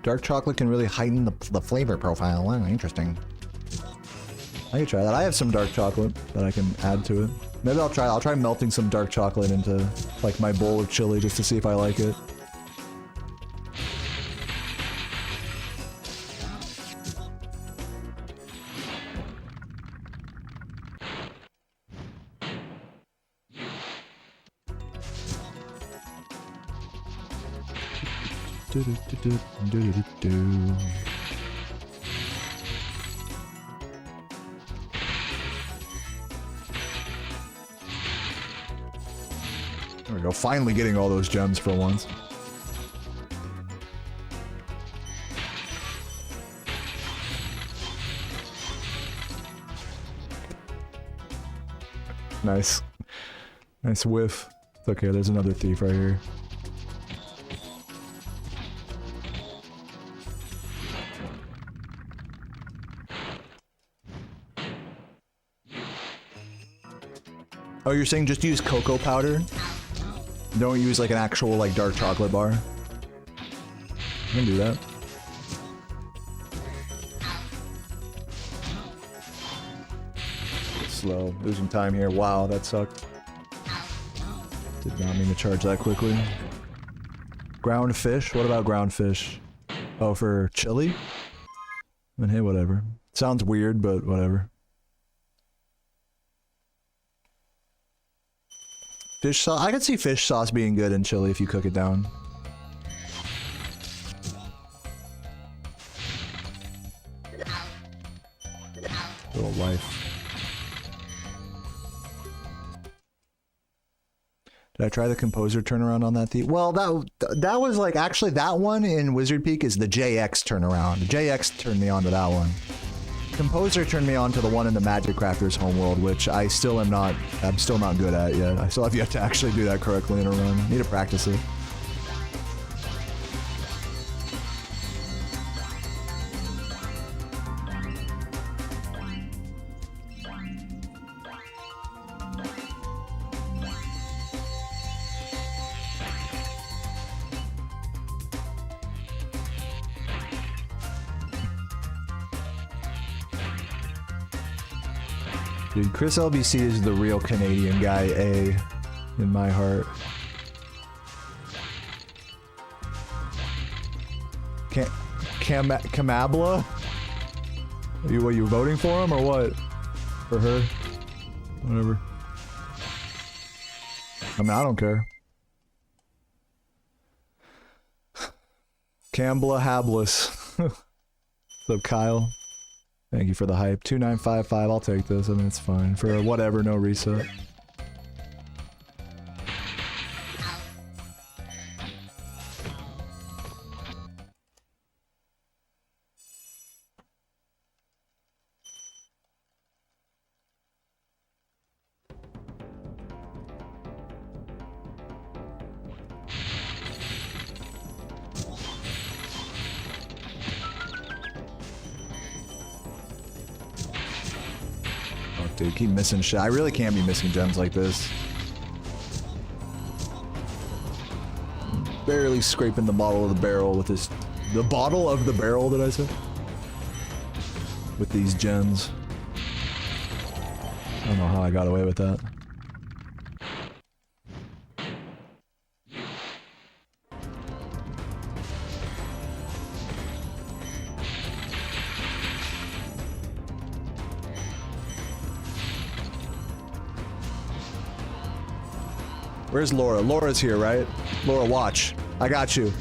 Dark chocolate can really heighten the flavor profile. Wow, interesting. I could try that. I have some dark chocolate that I can add to it. Maybe I'll try melting some dark chocolate into like my bowl of chili just to see if I like it. There we go, finally getting all those gems for once. Nice. Nice whiff. It's okay, there's another thief right here. Oh, you're saying just use cocoa powder? Don't use like an actual like dark chocolate bar? You can do that. slow. Losing time here. Wow, that sucked. Did not mean to charge that quickly. Ground fish? What about ground fish? Oh, for chili? I mean, hey, whatever. Sounds weird, but whatever. Fish sauce? I could see fish sauce being good in chili if you cook it down. Little life. Did I try the composer turnaround on that theme? Well, that was like, actually that one in Wizard Peak is the JX turnaround. The JX turned me on to that one. Composer turned me on to the one in the Magic Crafters homeworld, which I'm still not good at yet. I still have yet to actually do that correctly in a run. Need to practice it. Dude, Chris LBC is the real Canadian guy, A, in my heart. Kamabla? What, you voting for him or what? For her? Whatever. I mean, I don't care. Cambla Hablis. What's up, Kyle? Thank you for the hype. 2955, I'll take this. I mean, it's fine. For whatever, no reset. Dude, keep missing shit. I really can't be missing gems like this. Barely scraping the bottom of the barrel with this... The bottle of the barrel, did I say? With these gems. I don't know how I got away with that. Where's Laura? Laura's here, right? Laura, watch. I got you.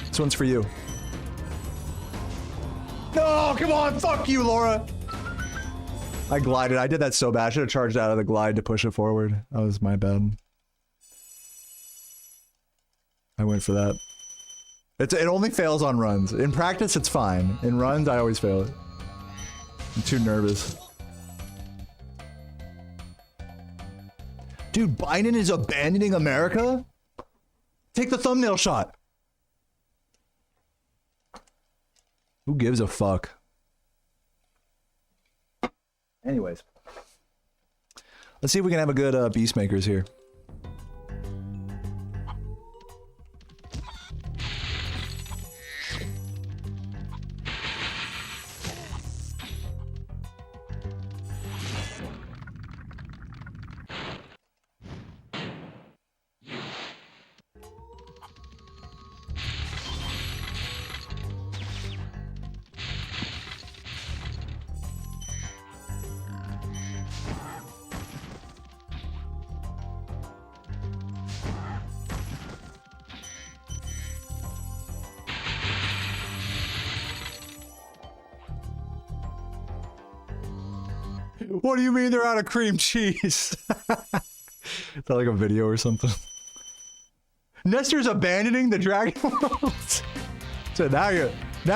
This one's for you. No, come on, fuck you, Laura. I glided. I did that so bad. I should have charged out of the glide to push it forward. That was my bad. I went for that. It only fails on runs. In practice, it's fine. In runs, I always fail it. I'm too nervous. Dude, Biden is abandoning America? Take the thumbnail shot. Who gives a fuck? Anyways. Let's see if we can have a good Beastmakers here. What do you mean they're out of cream cheese? Is that like a video or something? Nestor's abandoning the Dragon World? So now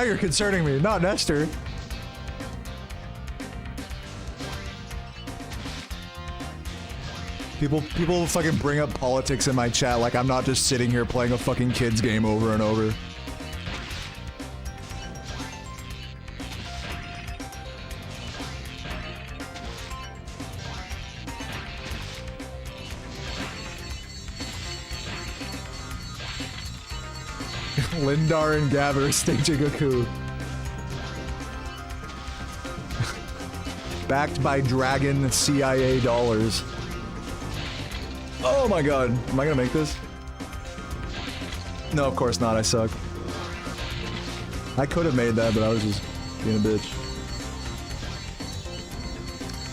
you're concerning me, not Nestor. People fucking bring up politics in my chat like I'm not just sitting here playing a fucking kids game over and over. Lindar and Gabber staging a coup. Backed by Dragon CIA dollars. Oh my god. Am I gonna make this? No, of course not. I suck. I could have made that, but I was just being a bitch.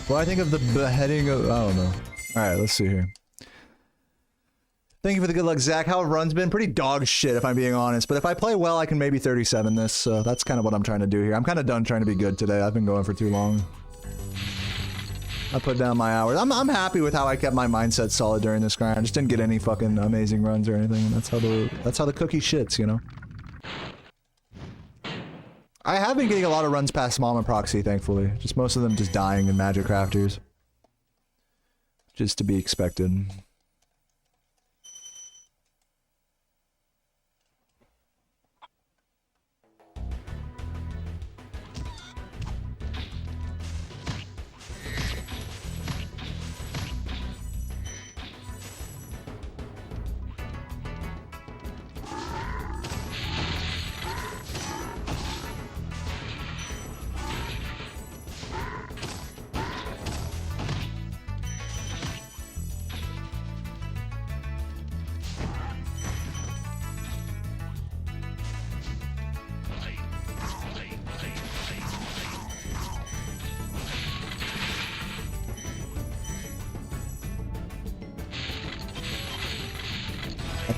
What I think of the beheading of... I don't know. Alright, let's see here. Thank you for the good luck, Zach. How have runs been? Pretty dog shit, if I'm being honest. But if I play well, I can maybe 37 this. So that's kind of what I'm trying to do here. I'm kind of done trying to be good today. I've been going for too long. I put down my hours. I'm happy with how I kept my mindset solid during this grind. I just didn't get any fucking amazing runs or anything. That's how the cookie shits, you know? I have been getting a lot of runs past Mama Proxy, thankfully. Just most of them just dying in Magic Crafters. Just to be expected.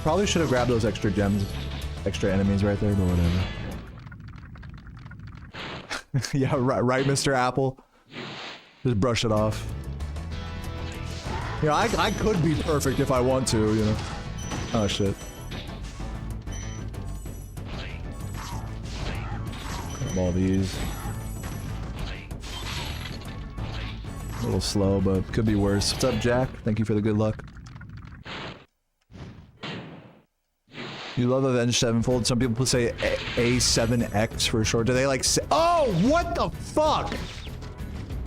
Probably should have grabbed those extra gems, extra enemies right there, but whatever. Yeah, right, Mr. Apple. Just brush it off. You know, I could be perfect if I want to, you know. Oh shit. Grab all these. A little slow, but could be worse. What's up, Jack? Thank you for the good luck. You love Avenged Sevenfold. Some people say A7X for short. Do they like say— oh, what the fuck?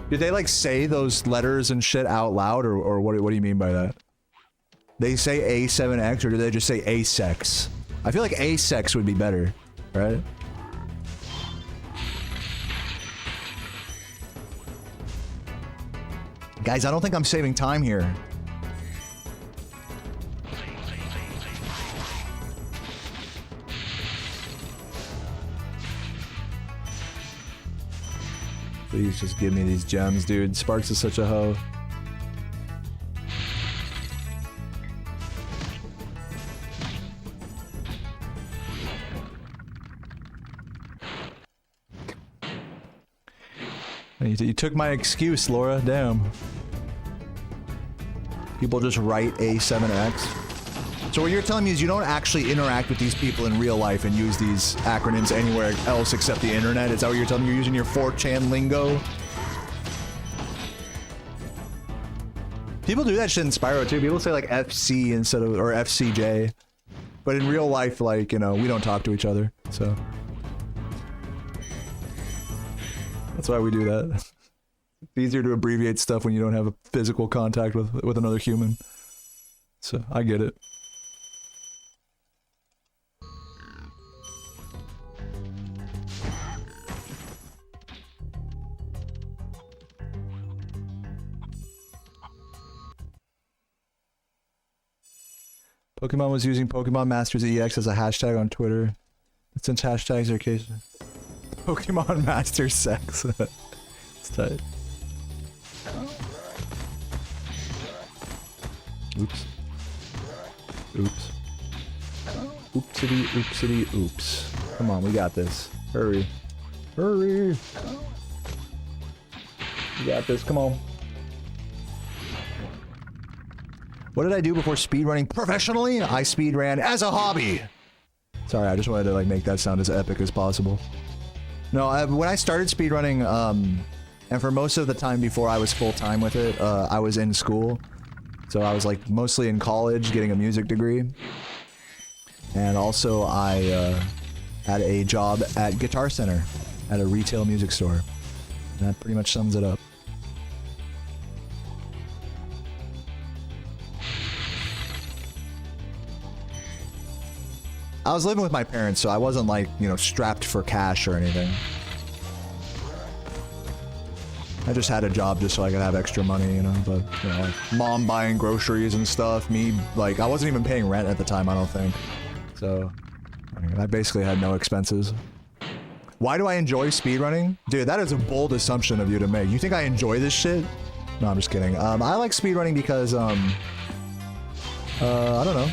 Did they like say those letters and shit out loud, or what do you mean by that? They say A7X, or do they just say A-sex? I feel like A-sex would be better, right? Guys, I don't think I'm saving time here. Please just give me these gems, dude. Sparks is such a hoe. You took my excuse, Laura. Damn. People just write A7X. So what you're telling me is you don't actually interact with these people in real life and use these acronyms anywhere else except the internet? Is that what you're telling me? You're using your 4chan lingo? People do that shit in Spyro too. People say like FC instead of, or FCJ. But in real life, like, you know, we don't talk to each other, so. That's why we do that. It's easier to abbreviate stuff when you don't have a physical contact with another human. So, I get it. Pokemon was using Pokemon Masters EX as a hashtag on Twitter. But since hashtags are case Pokemon Masters sex. It's tight. Oops. Oops. Oopsity, oopsity, oops. Come on, we got this. Hurry. Hurry! We got this, come on. What did I do before speedrunning professionally? I speedran as a hobby. Sorry, I just wanted to like make that sound as epic as possible. No, when I started speedrunning, and for most of the time before I was full-time with it, I was in school. So I was like mostly in college getting a music degree. And also I had a job at Guitar Center at a retail music store. And that pretty much sums it up. I was living with my parents, so I wasn't like, you know, strapped for cash or anything. I just had a job just so I could have extra money, you know, but, you know, like mom buying groceries and stuff, me, like, I wasn't even paying rent at the time, I don't think. So, I mean, I basically had no expenses. Why do I enjoy speedrunning? Dude, that is a bold assumption of you to make. You think I enjoy this shit? No, I'm just kidding. I like speedrunning because, I don't know.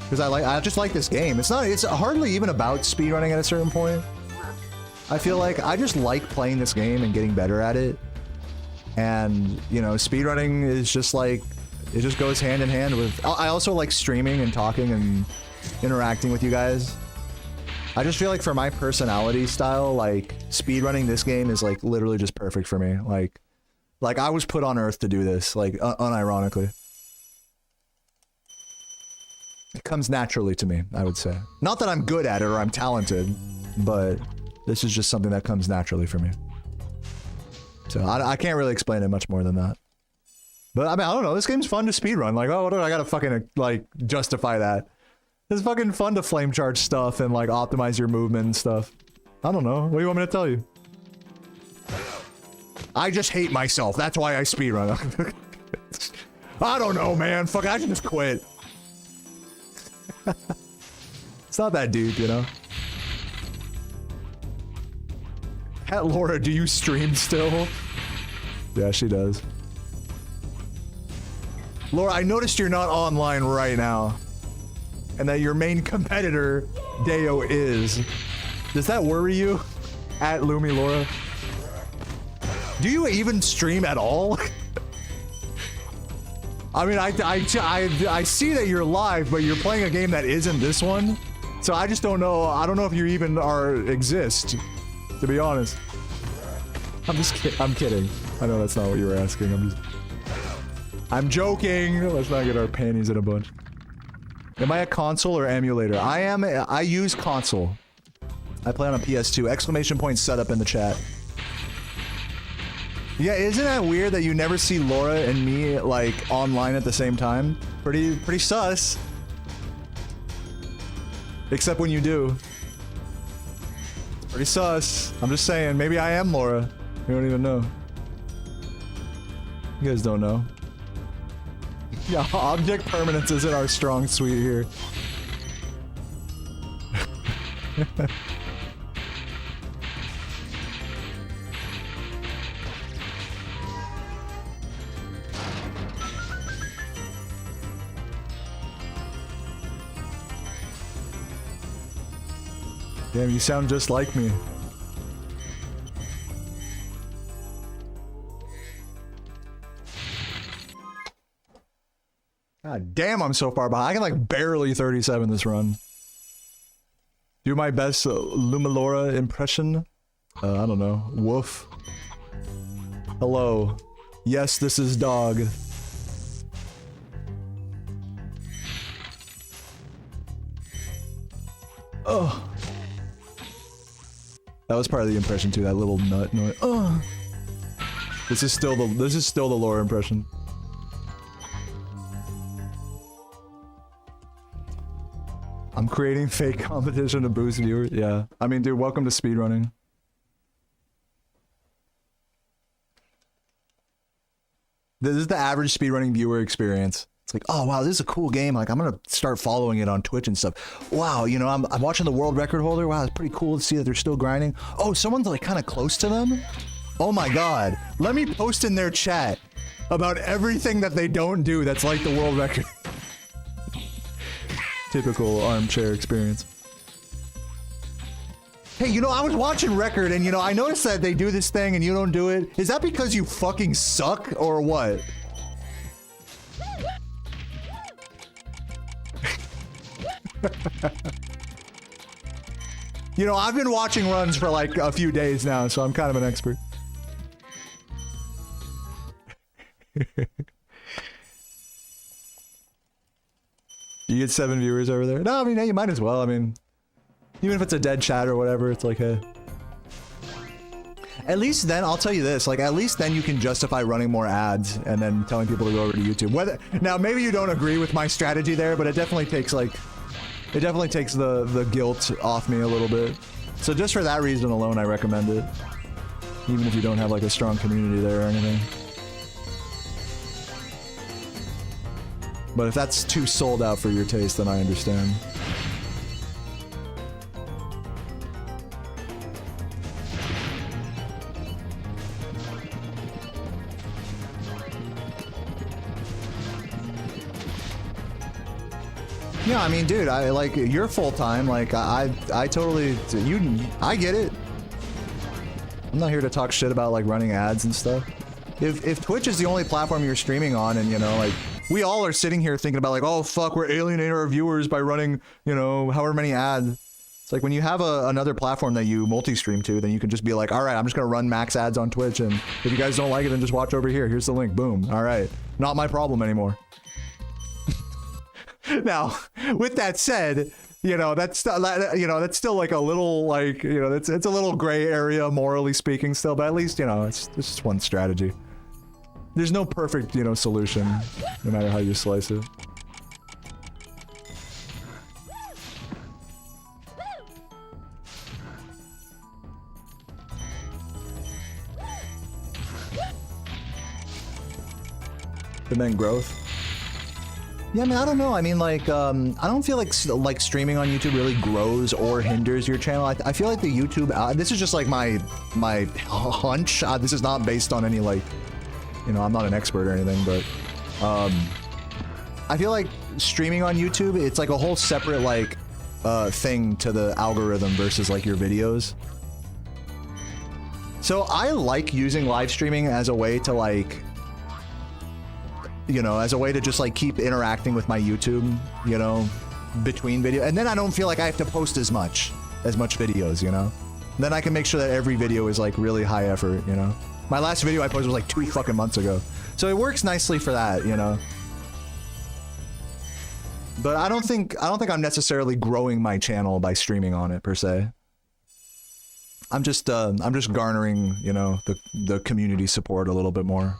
Because I just like this game. It's hardly even about speedrunning at a certain point. I feel like I just like playing this game and getting better at it. And, you know, speedrunning is just like, it just goes hand in hand with... I also like streaming and talking and interacting with you guys. I just feel like for my personality style, like, speedrunning this game is, like, literally just perfect for me. Like I was put on Earth to do this, like, unironically. It comes naturally to me, I would say. Not that I'm good at it or I'm talented, but this is just something that comes naturally for me. So I can't really explain it much more than that. But I mean, I don't know, this game's fun to speedrun. Like, oh, what do I gotta fucking, like, justify that? It's fucking fun to flame charge stuff and, like, optimize your movement and stuff. I don't know, what do you want me to tell you? I just hate myself, that's why I speedrun. I don't know, man, fuck, I should just quit. It's not that deep, you know? Hat Laura, do you stream still? Yeah, she does. Laura, I noticed you're not online right now. And that your main competitor, Deo, is. Does that worry you? At Lumi Laura? Do you even stream at all? I mean, I see that you're live, but you're playing a game that isn't this one. So I just don't know. I don't know if you even exist, to be honest. I'm kidding. I know that's not what you were asking. I'm joking. Let's not get our panties in a bunch. Am I a console or emulator? I use console. I play on a PS2. Exclamation point setup in the chat. Yeah, isn't that weird that you never see Laura and me, like, online at the same time? Pretty sus. Except when you do. Pretty sus. I'm just saying, maybe I am Laura. We don't even know. You guys don't know. Yeah, object permanence isn't our strong suite here. Damn, you sound just like me. God damn, I'm so far behind. I can like barely 37 this run. Do my best Lumalora impression. I don't know. Woof. Hello. Yes, this is dog. Oh. That was part of the impression too. That little nut noise. Oh. This is still the Laura impression. I'm creating fake competition to boost viewers. Yeah. I mean, dude, welcome to speedrunning. This is the average speedrunning viewer experience. It's like, oh wow, this is a cool game. Like, I'm gonna start following it on Twitch and stuff. Wow, you know, I'm watching the world record holder. Wow, it's pretty cool to see that they're still grinding. Oh, someone's like kind of close to them. Oh my god. Let me post in their chat about everything that they don't do that's like the world record. Typical armchair experience. Hey, you know, I was watching Record and, you know, I noticed that they do this thing and you don't do it. Is that because you fucking suck or what? You know, I've been watching runs for like a few days now, so I'm kind of an expert. You get 7 viewers over there? No, I mean, hey, you might as well. I mean, even if it's a dead chat or whatever, it's like, hey. At least then, I'll tell you this, like, at least then you can justify running more ads and then telling people to go over to YouTube. Whether, now, maybe you don't agree with my strategy there, but it definitely takes, like, it definitely takes the guilt off me a little bit. So just for that reason alone, I recommend it. Even if you don't have like a strong community there or anything. But if that's too sold out for your taste, then I understand. Yeah, I mean, dude, I like you're full time. Like, I totally, I get it. I'm not here to talk shit about like running ads and stuff. If Twitch is the only platform you're streaming on, and you know, like, we all are sitting here thinking about like, oh fuck, we're alienating our viewers by running, you know, however many ads. It's like when you have another platform that you multi-stream to, then you can just be like, all right, I'm just gonna run max ads on Twitch, and if you guys don't like it, then just watch over here. Here's the link. Boom. All right, not my problem anymore. Now, with that said, you know, that's still like a little like, you know, it's a little gray area morally speaking still, but at least, you know, it's just one strategy. There's no perfect, you know, solution, no matter how you slice it. And then growth. Yeah, I mean, I don't know. I mean, like, I don't feel like streaming on YouTube really grows or hinders your channel. I feel like the YouTube, this is just like my hunch. This is not based on any, like, you know, I'm not an expert or anything, but I feel like streaming on YouTube, it's like a whole separate, like, thing to the algorithm versus, like, your videos. So I like using live streaming as a way to, like, you know, as a way to just like keep interacting with my YouTube, you know, between video, and then I don't feel like I have to post as much videos, you know. Then I can make sure that every video is like really high effort, you know. My last video I posted was like 2 fucking months ago, so it works nicely for that, you know. But I don't think I'm necessarily growing my channel by streaming on it per se. I'm just garnering, you know, the community support a little bit more.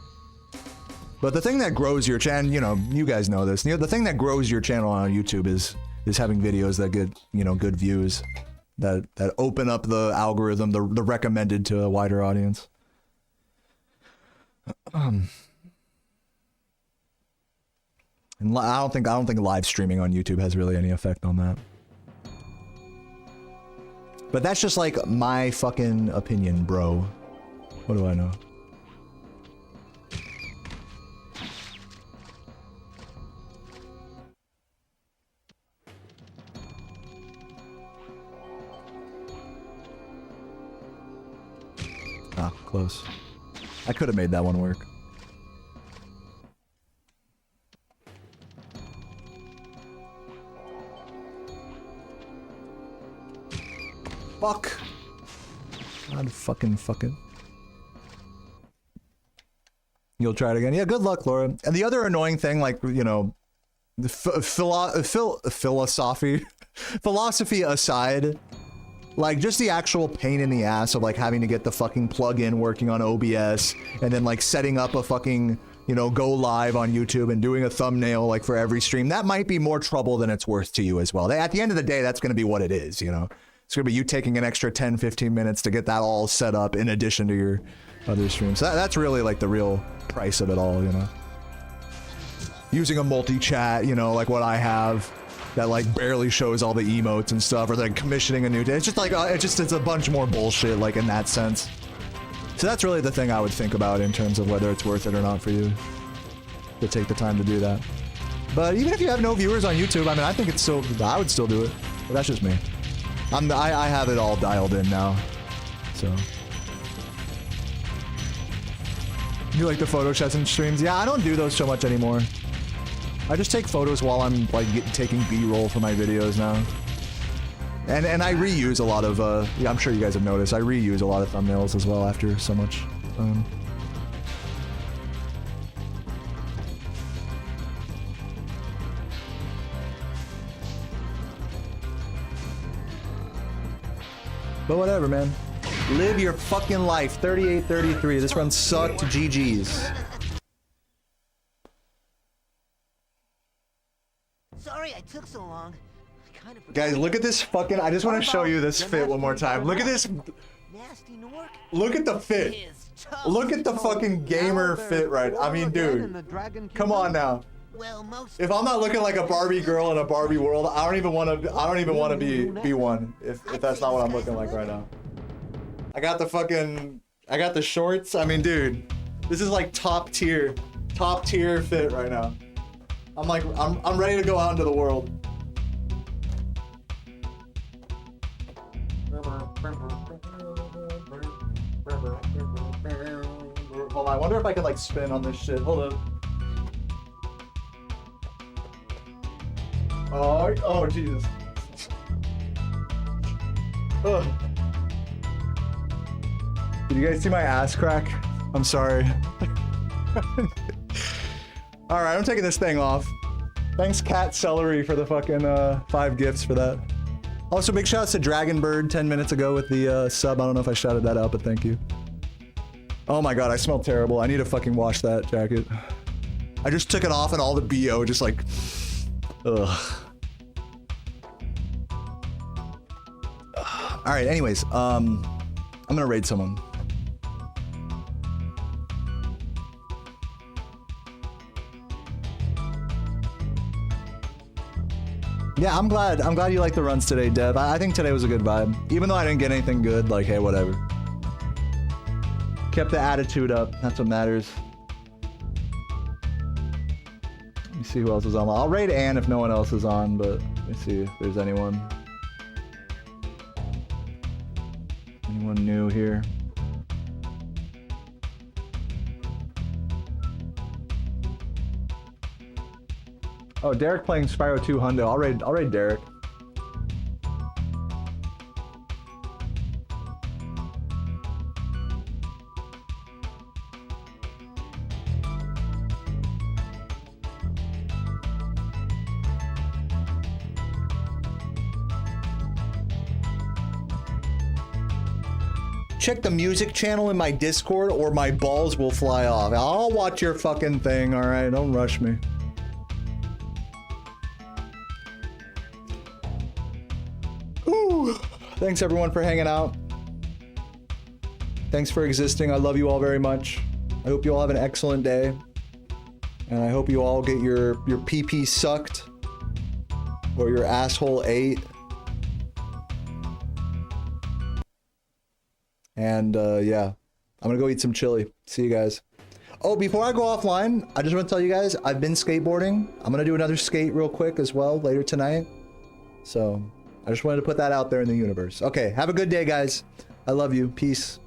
But the thing that grows your channel, you know, you guys know this. You know, the thing that grows your channel on YouTube is having videos that get, you know, good views, that open up the algorithm, the recommended to a wider audience. And I don't think live streaming on YouTube has really any effect on that. But that's just like my fucking opinion, bro. What do I know? Ah, close. I could have made that one work. Fuck. God fucking. You'll try it again? Yeah, good luck, Laura. And the other annoying thing, like, you know, the philosophy aside, like, just the actual pain in the ass of, like, having to get the fucking plug-in working on OBS, and then, like, setting up a fucking, you know, go live on YouTube and doing a thumbnail, like, for every stream, that might be more trouble than it's worth to you as well. At the end of the day, that's going to be what it is, you know? It's going to be you taking an extra 10, 15 minutes to get that all set up in addition to your other streams. So that's really, like, the real price of it all, you know? Using a multi-chat, you know, like what I have, that like barely shows all the emotes and stuff, or like commissioning a new day. It's just like it's a bunch more bullshit, like, in that sense. So that's really the thing I would think about in terms of whether it's worth it or not for you to take the time to do that. But even if you have no viewers on YouTube, I mean, I think it's still, I would still do it. But that's just me. I have it all dialed in now, so. You like the photo session streams? Yeah, I don't do those so much anymore. I just take photos while I'm like taking B-roll for my videos now. And I reuse a lot of, yeah, I'm sure you guys have noticed, I reuse a lot of thumbnails as well after so much. But whatever, man. Live your fucking life. 38-33. This run sucked. GG's. Sorry I took so long. I kind of Guys, look at this fucking... I just want to show you this fit one more time. Look at this Nasty Nork Look at the fit. is tough. Look at the fucking gamer fit, right? I mean, dude. Come on now. Well, most If I'm not looking like a Barbie girl in a Barbie world, I don't even want to be one. If that's not what I'm looking like right now. I got the shorts. I mean, dude, this is like top tier fit right now. I'm ready to go out into the world. Hold on, I wonder if I can like spin on this shit. Hold up. Oh Jesus. Ugh. Did you guys see my ass crack? I'm sorry. Alright, I'm taking this thing off. Thanks Cat Celery for the fucking 5 gifts for that. Also, big shouts to Dragonbird 10 minutes ago with the sub. I don't know if I shouted that out, but thank you. Oh my god, I smell terrible. I need to fucking wash that jacket. I just took it off and all the BO just like... Ugh. Alright, anyways, I'm gonna raid someone. Yeah, I'm glad you liked the runs today, Deb. I think today was a good vibe. Even though I didn't get anything good, like, hey, whatever. Kept the attitude up. That's what matters. Let me see who else is on. I'll raid Ann if no one else is on, but let me see if there's anyone. Anyone new here? Oh, Derek playing Spyro 2 Hundo. I'll raid Derek. Check the music channel in my Discord or my balls will fly off. I'll watch your fucking thing, alright? Don't rush me. Ooh. Thanks everyone for hanging out. Thanks for existing. I love you all very much. I hope you all have an excellent day. And I hope you all get your pee-pee sucked. Or your asshole ate. And yeah, I'm gonna go eat some chili. See you guys. Oh, before I go offline, I just want to tell you guys, I've been skateboarding. I'm gonna do another skate real quick as well later tonight. So I just wanted to put that out there in the universe. Okay, have a good day, guys. I love you. Peace.